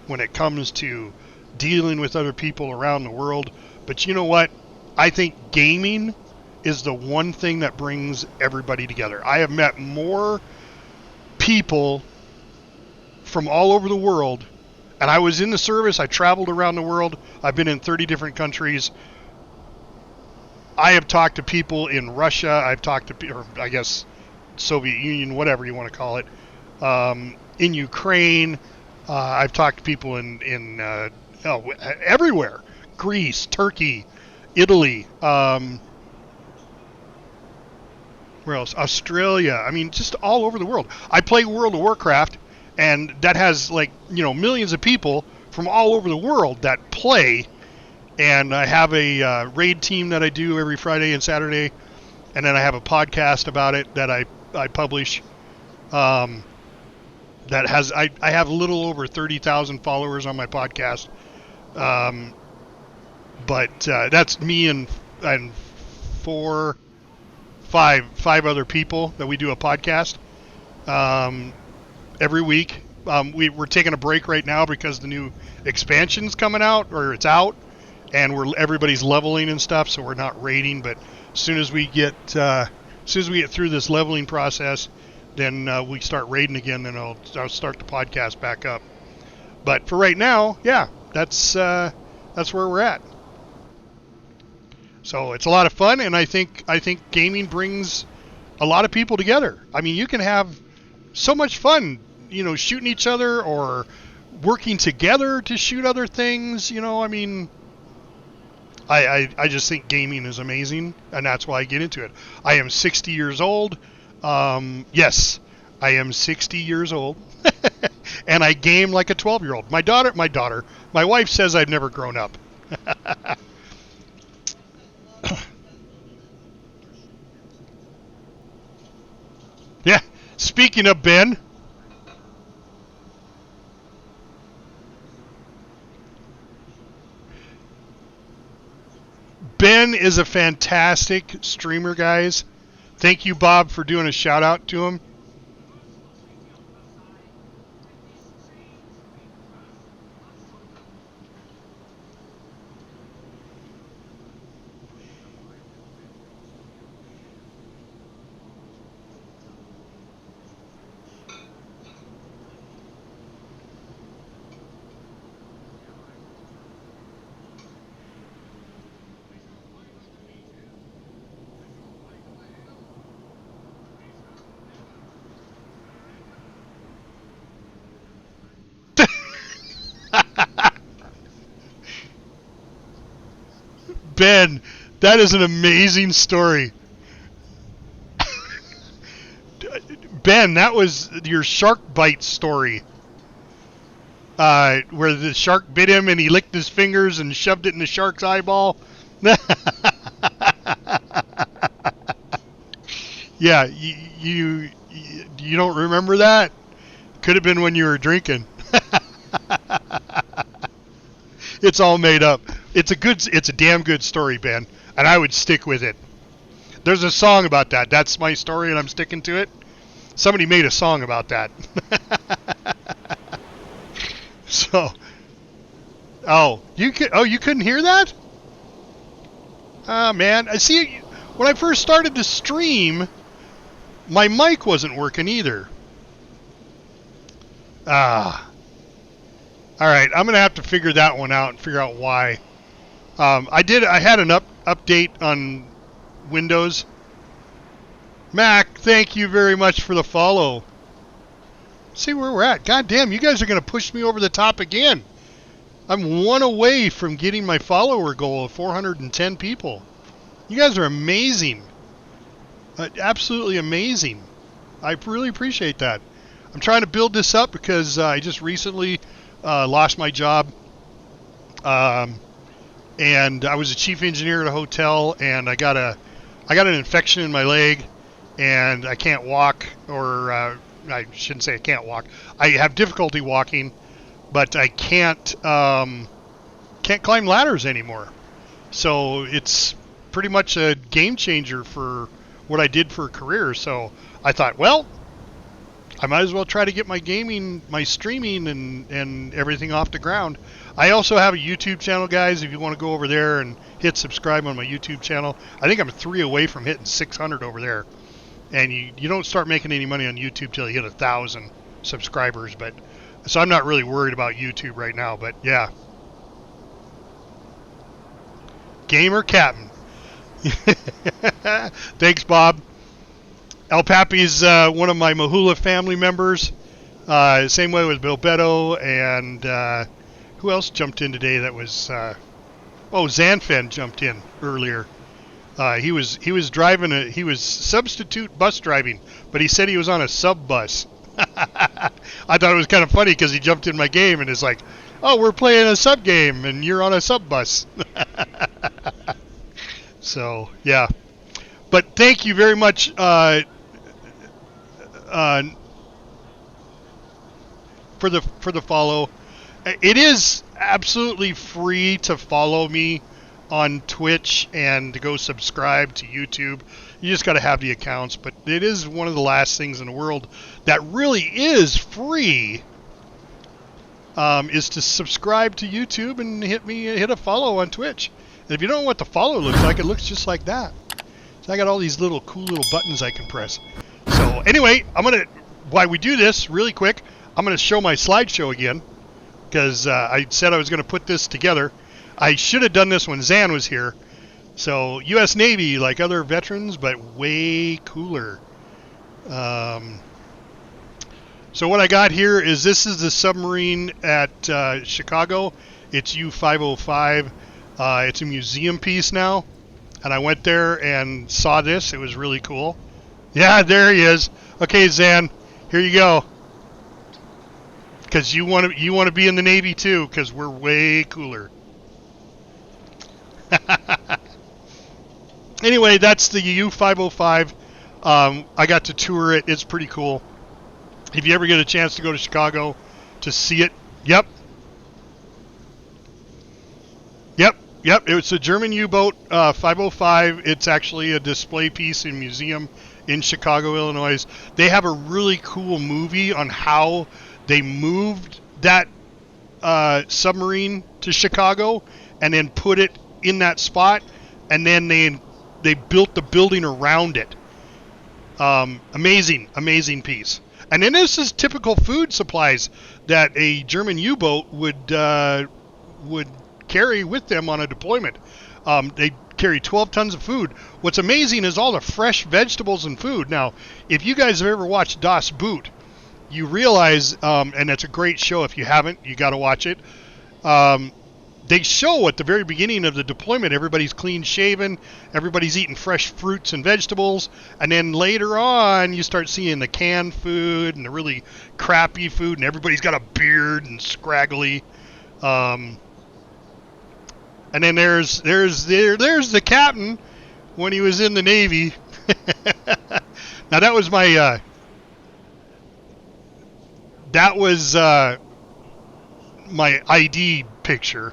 when it comes to dealing with other people around the world. But you know what? I think gaming is the one thing that brings everybody together. I have met more people from all over the world, and I was in the service. I traveled around the world. I've been in 30 different countries. I have talked to people in Russia. I've talked to, or I guess, Soviet Union, whatever you want to call it, in Ukraine. I've talked to people in everywhere. Greece, Turkey, Italy, where else? Australia. I mean, just all over the world. I play World of Warcraft, and that has millions of people from all over the world that play. And I have a raid team that I do every Friday and Saturday, and then I have a podcast about it that I publish. That has I have a little over 30,000 followers on my podcast. But that's me and five other people that we do a podcast every week. We're taking a break right now because the new expansion's coming out, or it's out, and everybody's leveling and stuff, so we're not raiding. But as soon as we get through this leveling process, then we start raiding again, and I'll start the podcast back up. But for right now, yeah, that's where we're at. So it's a lot of fun, and I think gaming brings a lot of people together. I mean, you can have so much fun, shooting each other or working together to shoot other things. I mean, I just think gaming is amazing, and that's why I get into it. I am 60 years old. Yes, I am 60 years old, and I game like a 12-year-old. My wife says I've never grown up. Yeah, speaking of Ben, Ben is a fantastic streamer, guys. Thank you, Bob, for doing a shout out to him. Ben, that is an amazing story. Ben, that was your shark bite story. Where the shark bit him and he licked his fingers and shoved it in the shark's eyeball. Yeah, you don't remember that? Could have been when you were drinking. It's all made up. It's a damn good story, Ben, and I would stick with it. There's a song about that. That's my story, and I'm sticking to it. Somebody made a song about that. So, you couldn't hear that? Ah, man. I see. When I first started to stream, my mic wasn't working either. All right, I'm gonna have to figure that one out and figure out why. I had an update on Windows. Mac, thank you very much for the follow. See where we're at. God damn, you guys are gonna push me over the top again. I'm one away from getting my follower goal of 410 people. You guys are amazing. Absolutely amazing. I really appreciate that. I'm trying to build this up because I just recently lost my job. And I was a chief engineer at a hotel, and I got an infection in my leg, and I can't walk, or I shouldn't say I can't walk. I have difficulty walking, but I can't climb ladders anymore. So it's pretty much a game changer for what I did for a career. So I thought, well, I might as well try to get my gaming, my streaming, and everything off the ground. I also have a YouTube channel, guys, if you want to go over there and hit subscribe on my YouTube channel. I think I'm 3 away from hitting 600 over there. And you don't start making any money on YouTube till you hit 1,000 subscribers. But so I'm not really worried about YouTube right now. But yeah, gamer captain. Thanks, Bob. El Papi's one of my Mahula family members. Same way with Bill Beto, and who else jumped in today? That was Zanfen jumped in earlier. He was driving he was substitute bus driving, but he said he was on a sub bus. I thought it was kind of funny because he jumped in my game and is like, "Oh, we're playing a sub game and you're on a sub bus." So yeah, but thank you very much. For the follow. It is absolutely free to follow me on Twitch and to go subscribe to YouTube. You just got to have the accounts, but it is one of the last things in the world that really is free, is to subscribe to YouTube and hit a follow on Twitch. And if you don't know what the follow looks like, it looks just like that. So I got all these little cool little buttons I can press. So anyway, while we do this really quick, I'm going to show my slideshow again, because I said I was going to put this together. I should have done this when Zan was here. So U.S. Navy, like other veterans, but way cooler. So what I got here is this is the submarine at Chicago. It's U-505. It's a museum piece now. And I went there and saw this. It was really cool. Yeah, there he is. Okay, Zan, here you go. Because you want to be in the Navy too, because we're way cooler. Anyway, that's the U-505. I got to tour it. It's pretty cool. If you ever get a chance to go to Chicago to see it, yep. It's a German U-boat 505. It's actually a display piece in museum in Chicago, Illinois. They have a really cool movie on how they moved that submarine to Chicago and then put it in that spot, and then they built the building around it. Amazing piece. And then this is typical food supplies that a German U-boat would carry with them on a deployment. They carry 12 tons of food. What's amazing is all the fresh vegetables and food. Now, if you guys have ever watched Das Boot, you realize, and it's a great show. If you haven't, you got to watch it. they show at the very beginning of the deployment, everybody's clean shaven, everybody's eating fresh fruits and vegetables, and then later on you start seeing the canned food and the really crappy food, and everybody's got a beard and scraggly. And then there's the captain when he was in the Navy. Now that was my my ID picture.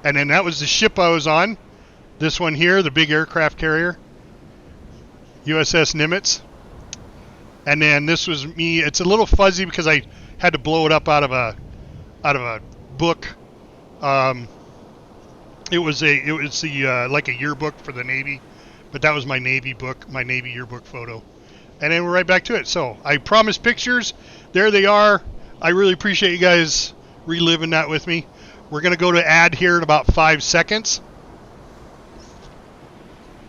And then that was the ship I was on. This one here, the big aircraft carrier, USS Nimitz. And then this was me. It's a little fuzzy because I had to blow it up out of a book. It was the like a yearbook for the Navy, but that was my Navy book, my Navy yearbook photo. And then we're right back to it. So I promised pictures. There they are. I really appreciate you guys reliving that with me. We're going to go to ad here in about 5 seconds.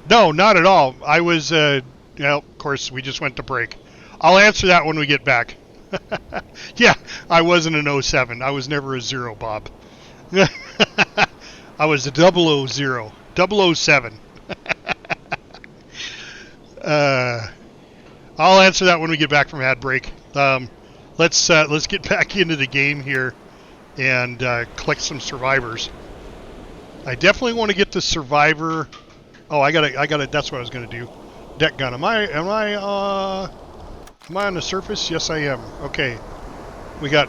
No, not at all. I was, of course, we just went to break. I'll answer that when we get back. Yeah, I wasn't an 07. I was never a 0, Bob. I was a 000, 007. I'll answer that when we get back from ad break. Let's get back into the game here and collect some survivors. I definitely want to get the survivor. Oh, I gotta. That's what I was gonna do. Deck gun. Am I on the surface? Yes, I am. Okay. We got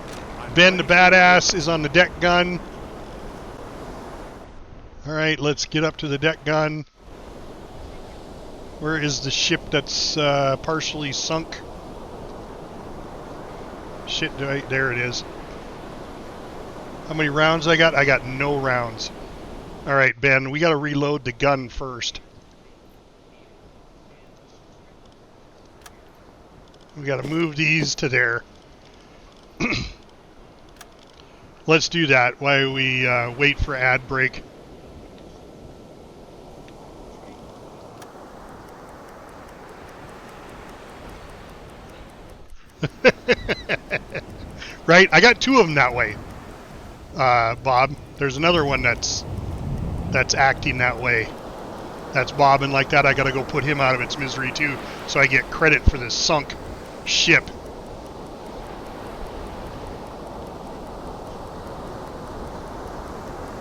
Ben the Badass is on the deck gun. All right, let's get up to the deck gun. Where is the ship that's partially sunk? Shit, there it is. How many rounds I got? I got no rounds. All right, Ben, we got to reload the gun first. We got to move these to there. Let's do that while we wait for ad break. Right? I got 2 of them that way, Bob. There's another one that's acting that way. That's bobbing like that. I gotta go put him out of its misery too, so I get credit for this sunk ship.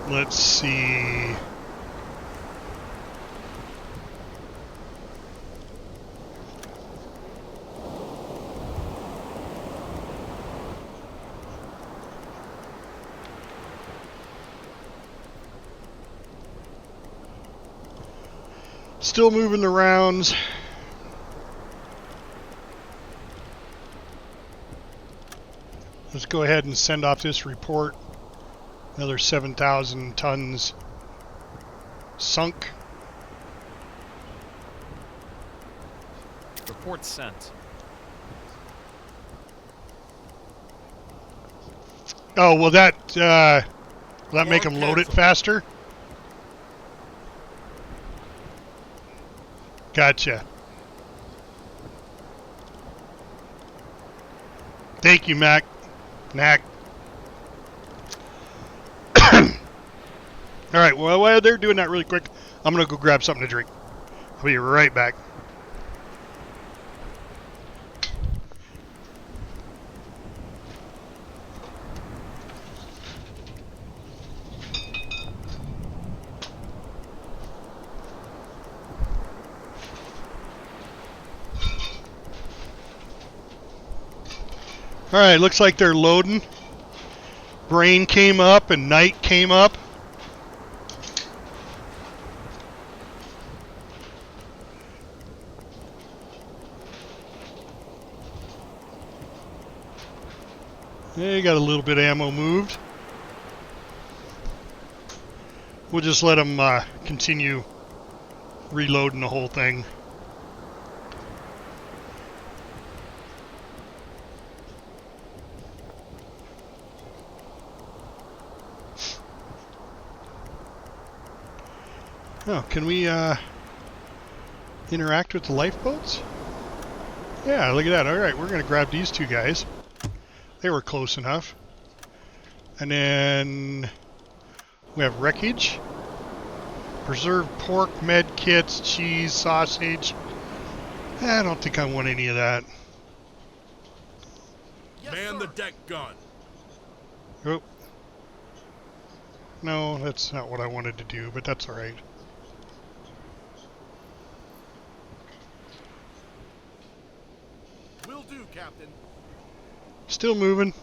Let's see. Still moving the rounds. Let's go ahead and send off this report. Another 7,000 tons sunk. Report sent. Oh, will that make them load it faster? Gotcha. Thank you, Mac. All right, well, while they're doing that really quick, I'm going to go grab something to drink. I'll be right back. All right, looks like they're loading. Brain came up and night came up. They got a little bit of ammo moved. We'll just let them continue reloading the whole thing. Oh, can we interact with the lifeboats? Yeah, look at that. All right, we're going to grab these 2 guys. They were close enough. And then We have wreckage, preserved pork, med kits, cheese, sausage. I don't think I want any of that. Man the deck gun. Oh. No, that's not what I wanted to do, but that's all right. Will do, Captain. Still moving.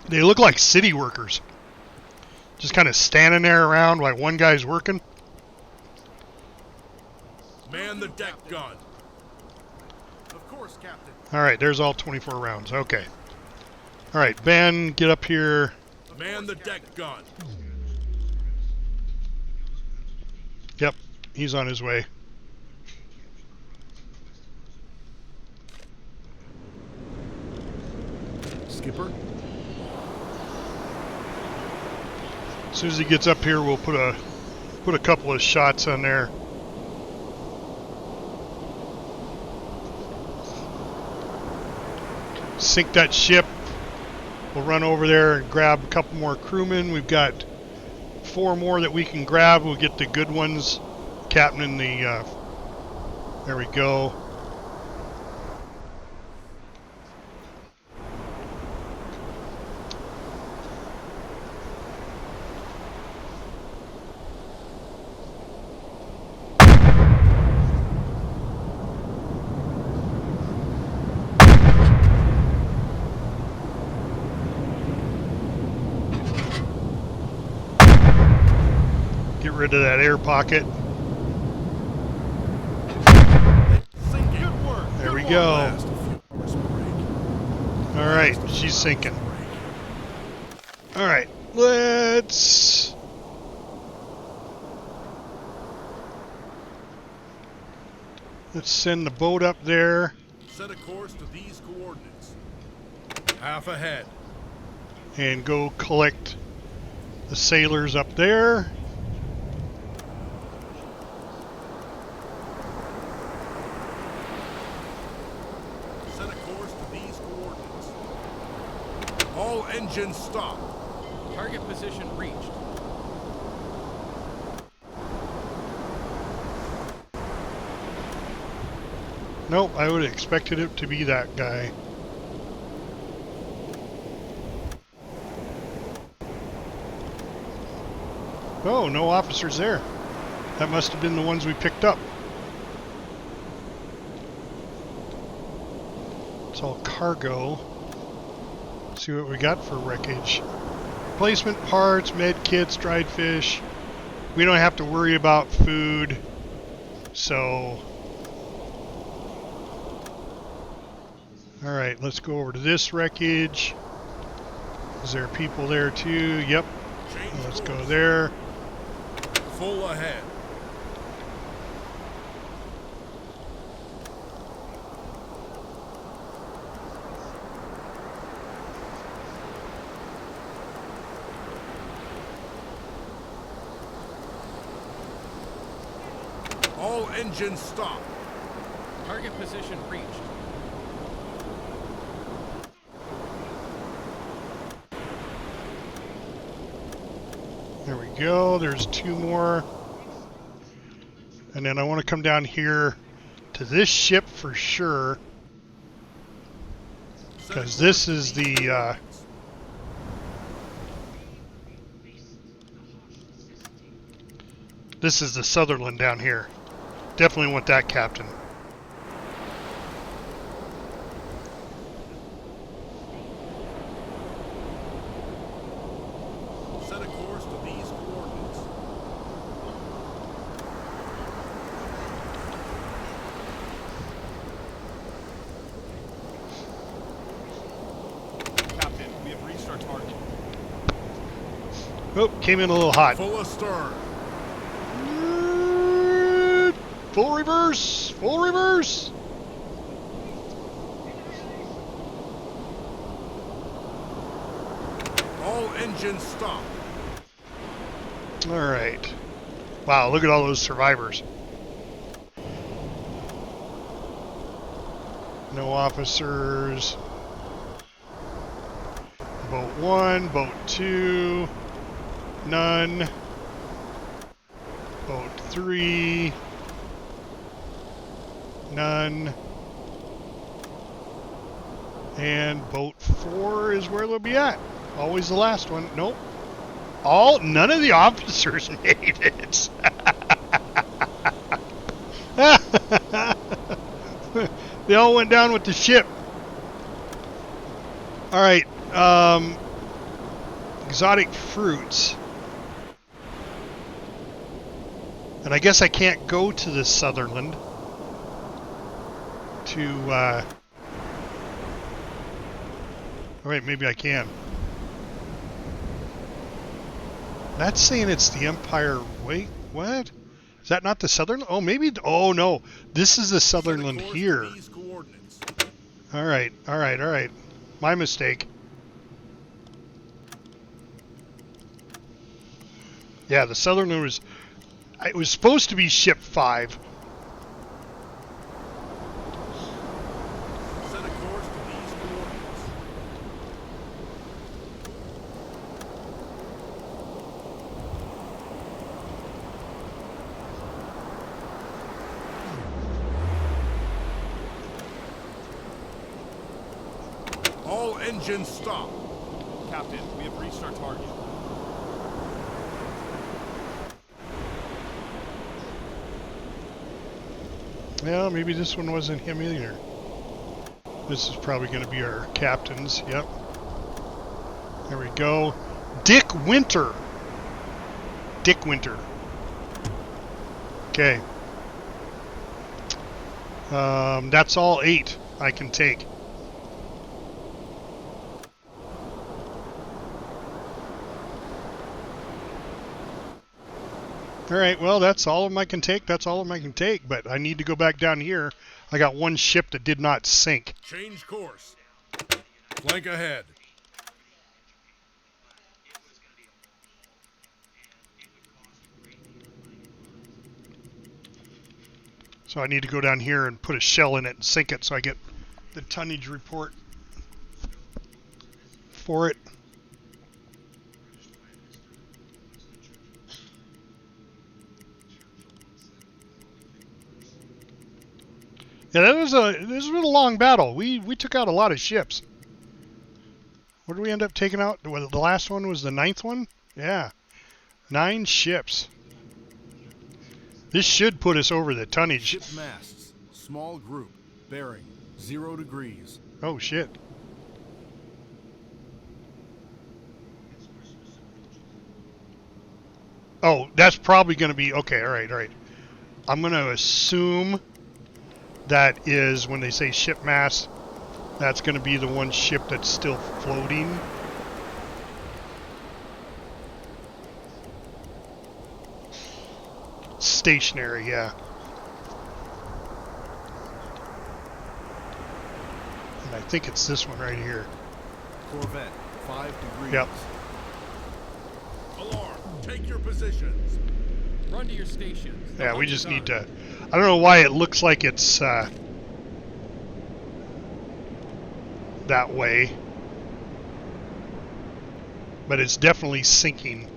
They look like city workers. Just kind of standing there around while one guy's working. Man the deck gun. Of course, Captain. All right, there's all 24 rounds. Okay. All right, Ben, get up here. Man the deck gun. Yep, he's on his way. Skipper. As soon as he gets up here, we'll put a couple of shots on there. Sink that ship. We'll run over there and grab a couple more crewmen. We've got 4 more that we can grab. We'll get the good ones. Captain in the... there we go. Get rid of that air pocket. There we go. Alright, she's sinking. Alright, let's send the boat up there. Set a course to these coordinates. Half ahead. And go collect the sailors up there. All engines stop. Target position reached. Nope, I would have expected it to be that guy. Oh, no officers there. That must have been the ones we picked up. It's all cargo. See what we got for wreckage. Replacement parts, med kits, dried fish. We don't have to worry about food. So... Alright, let's go over to this wreckage. Is there people there too? Yep. Let's go there. Full ahead. All engines stop. Target position reached. There we go. There's 2 more. And then I want to come down here to this ship for sure. Because this is the... this is the Sutherland down here. Definitely want that captain. Set a course to these coordinates. Captain, we have reached our target. Oh, came in a little hot. Full astern. Full reverse! Full reverse! All engines stop. All right. Wow, look at all those survivors. No officers. Boat 1, boat 2, none. Boat 3, none. And boat 4 is where they'll be at. Always the last one. Nope. None of the officers made it. They all went down with the ship. All right. Exotic fruits. And I guess I can't go to the Sutherland to, all right, maybe I can. That's saying it's the Empire. Wait, what? Is that not the Sutherland? Oh, maybe. Oh, no. This is the Sutherland here. All right, all right, all right. My mistake. Yeah, the Sutherland was... It was supposed to be ship 5. Set a course to these coordinates. All engines stop. Captain, we have reached our target. Well, maybe this one wasn't him either. This is probably going to be our captains. Yep. There we go. Dick Winter. Dick Winter. Okay. That's all 8 I can take. All right, well, that's all of them I can take. That's all of them I can take, but I need to go back down here. I got one ship that did not sink. Change course. Flank ahead. So I need to go down here and put a shell in it and sink it so I get the tonnage report for it. Yeah, this was a long battle. We took out a lot of ships. What did we end up taking out? The last one was the 9th one? Yeah. 9 ships. This should put us over the tonnage. Ship masts. Small group. Bearing 0 degrees. Oh, shit. Oh, that's probably going to be... Okay, all right, all right. I'm going to assume... That is, when they say ship mass, that's going to be the one ship that's still floating. Stationary, yeah. And I think it's this one right here. Corvette, 5 degrees. Yep. Alarm, take your positions. Run to your stations. Yeah, we just need to... I don't know why it looks like it's that way. But it's definitely sinking.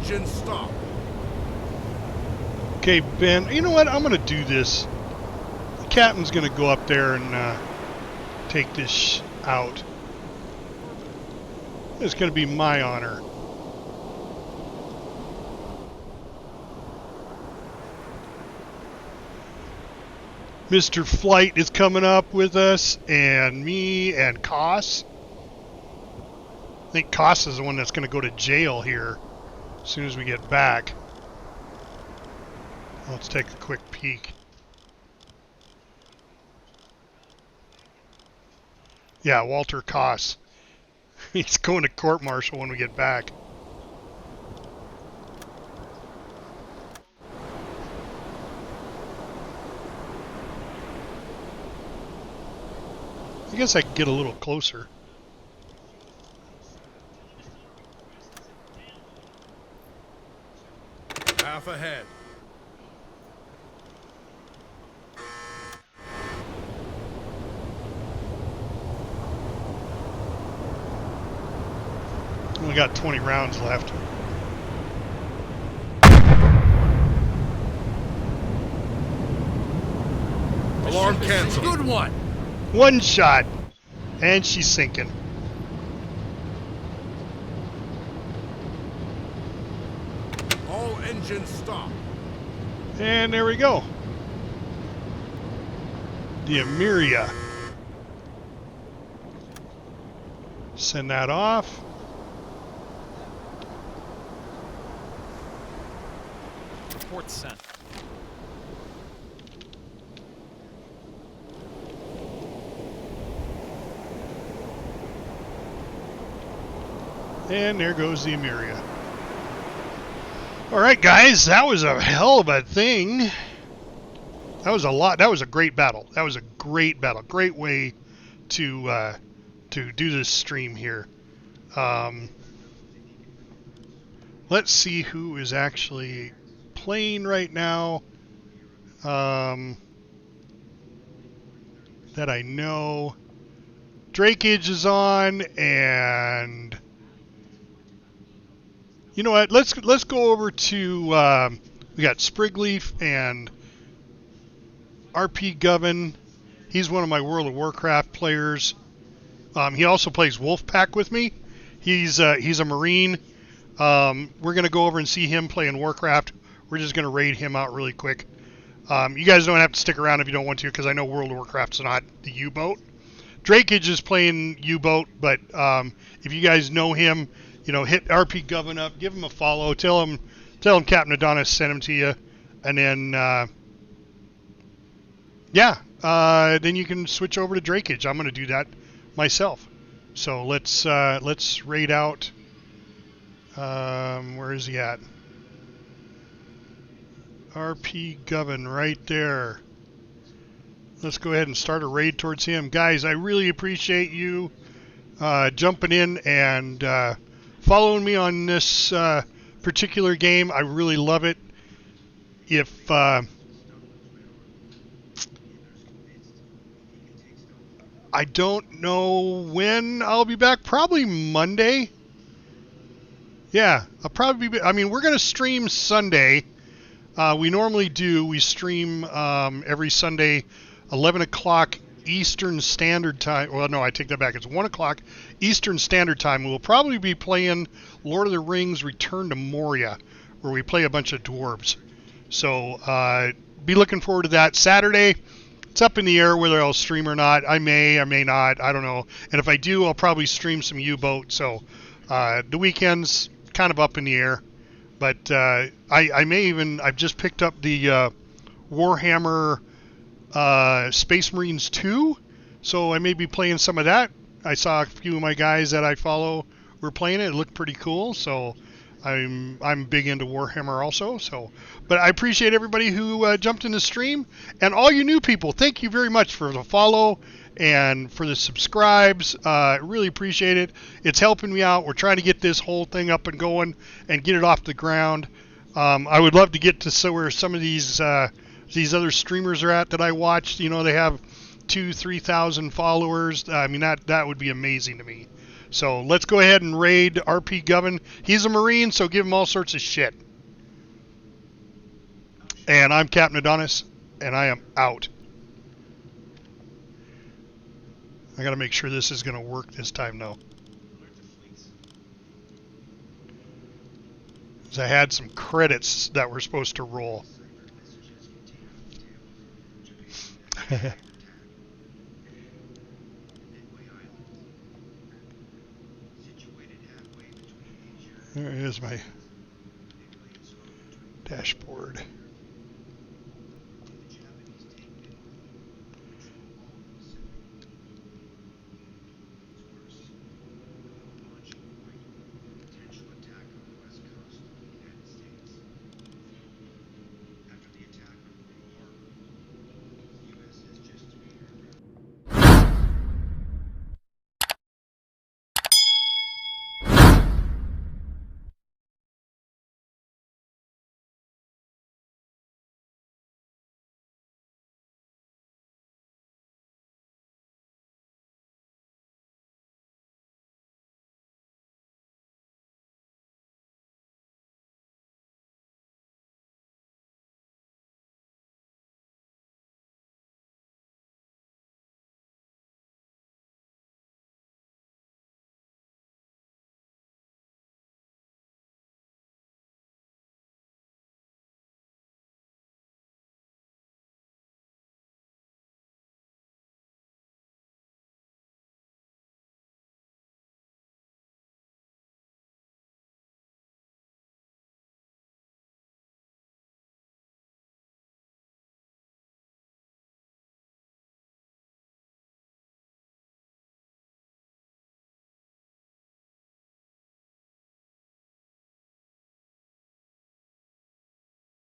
engines stop. Okay, Ben, you know what? I'm going to do this. The captain's going to go up there and take this out. It's going to be my honor. Mr. Flight is coming up with us, and me and Koss. I think Koss is the one that's going to go to jail here as soon as we get back. Let's take a quick peek. Yeah, Walter Koss. He's going to court-martial when we get back. I guess I could get a little closer. Half ahead. Only got 20 rounds left. Alarm canceled. Good one. One shot, and she's sinking. All engines stop. And there we go. The Emiria. Send that off. Report sent. And there goes the Emiria. All right, guys, that was a hell of a thing. That was a lot. That was a great battle. That was a great battle. Great way to do this stream here. Let's see who is actually playing right now. That I know. Drakeage is on, and you know what? Let's go over to we got Sprigleaf and RP Govern. He's one of my World of Warcraft players. He also plays Wolfpack with me. He's a Marine. We're gonna go over and see him play in Warcraft. We're just gonna raid him out really quick. You guys don't have to stick around if you don't want to, because I know World of Warcraft's not the U-boat. Drakeage is playing U-boat, but if you guys know him, you know, hit RP Govern up, give him a follow, tell him Captain Adonis sent him to you, and then then you can switch over to Drakeage. I'm gonna do that myself. So let's raid out. Where is he at? RP Govern right there. Let's go ahead and start a raid towards him. Guys, I really appreciate you jumping in and following me on this particular game. I really love it. If I don't know when I'll be back, probably Monday. Yeah, I'll probably be, I mean, we're going to stream Sunday. We normally do. We stream every Sunday, 11 o'clock Eastern Standard Time. Well, no, I take that back. It's 1 o'clock Eastern Standard Time. We'll probably be playing Lord of the Rings Return to Moria, where we play a bunch of dwarves. So be looking forward to that. Saturday, it's up in the air whether I'll stream or not. I may not. I don't know. And if I do, I'll probably stream some U-boat. So the weekend's kind of up in the air. But I may even, I've just picked up the Warhammer Space Marines 2, so I may be playing some of that. I saw a few of my guys that I follow were playing it. It looked pretty cool, so I'm big into Warhammer also. So, but I appreciate everybody who jumped in the stream, and all you new people. Thank you very much for the follow and for the subscribes. Really appreciate it. It's helping me out. We're trying to get this whole thing up and going and get it off the ground. I would love to get to where some of these other streamers are at that I watched. You know, they have 2,000-3,000 followers. I mean, that would be amazing to me. So let's go ahead and raid RP Govern. He's a Marine, so give him all sorts of shit. And I'm Captain Adonis, and I am out. I gotta make sure this is gonna work this time now. 'Cause I had some credits that were supposed to roll. There is my dashboard.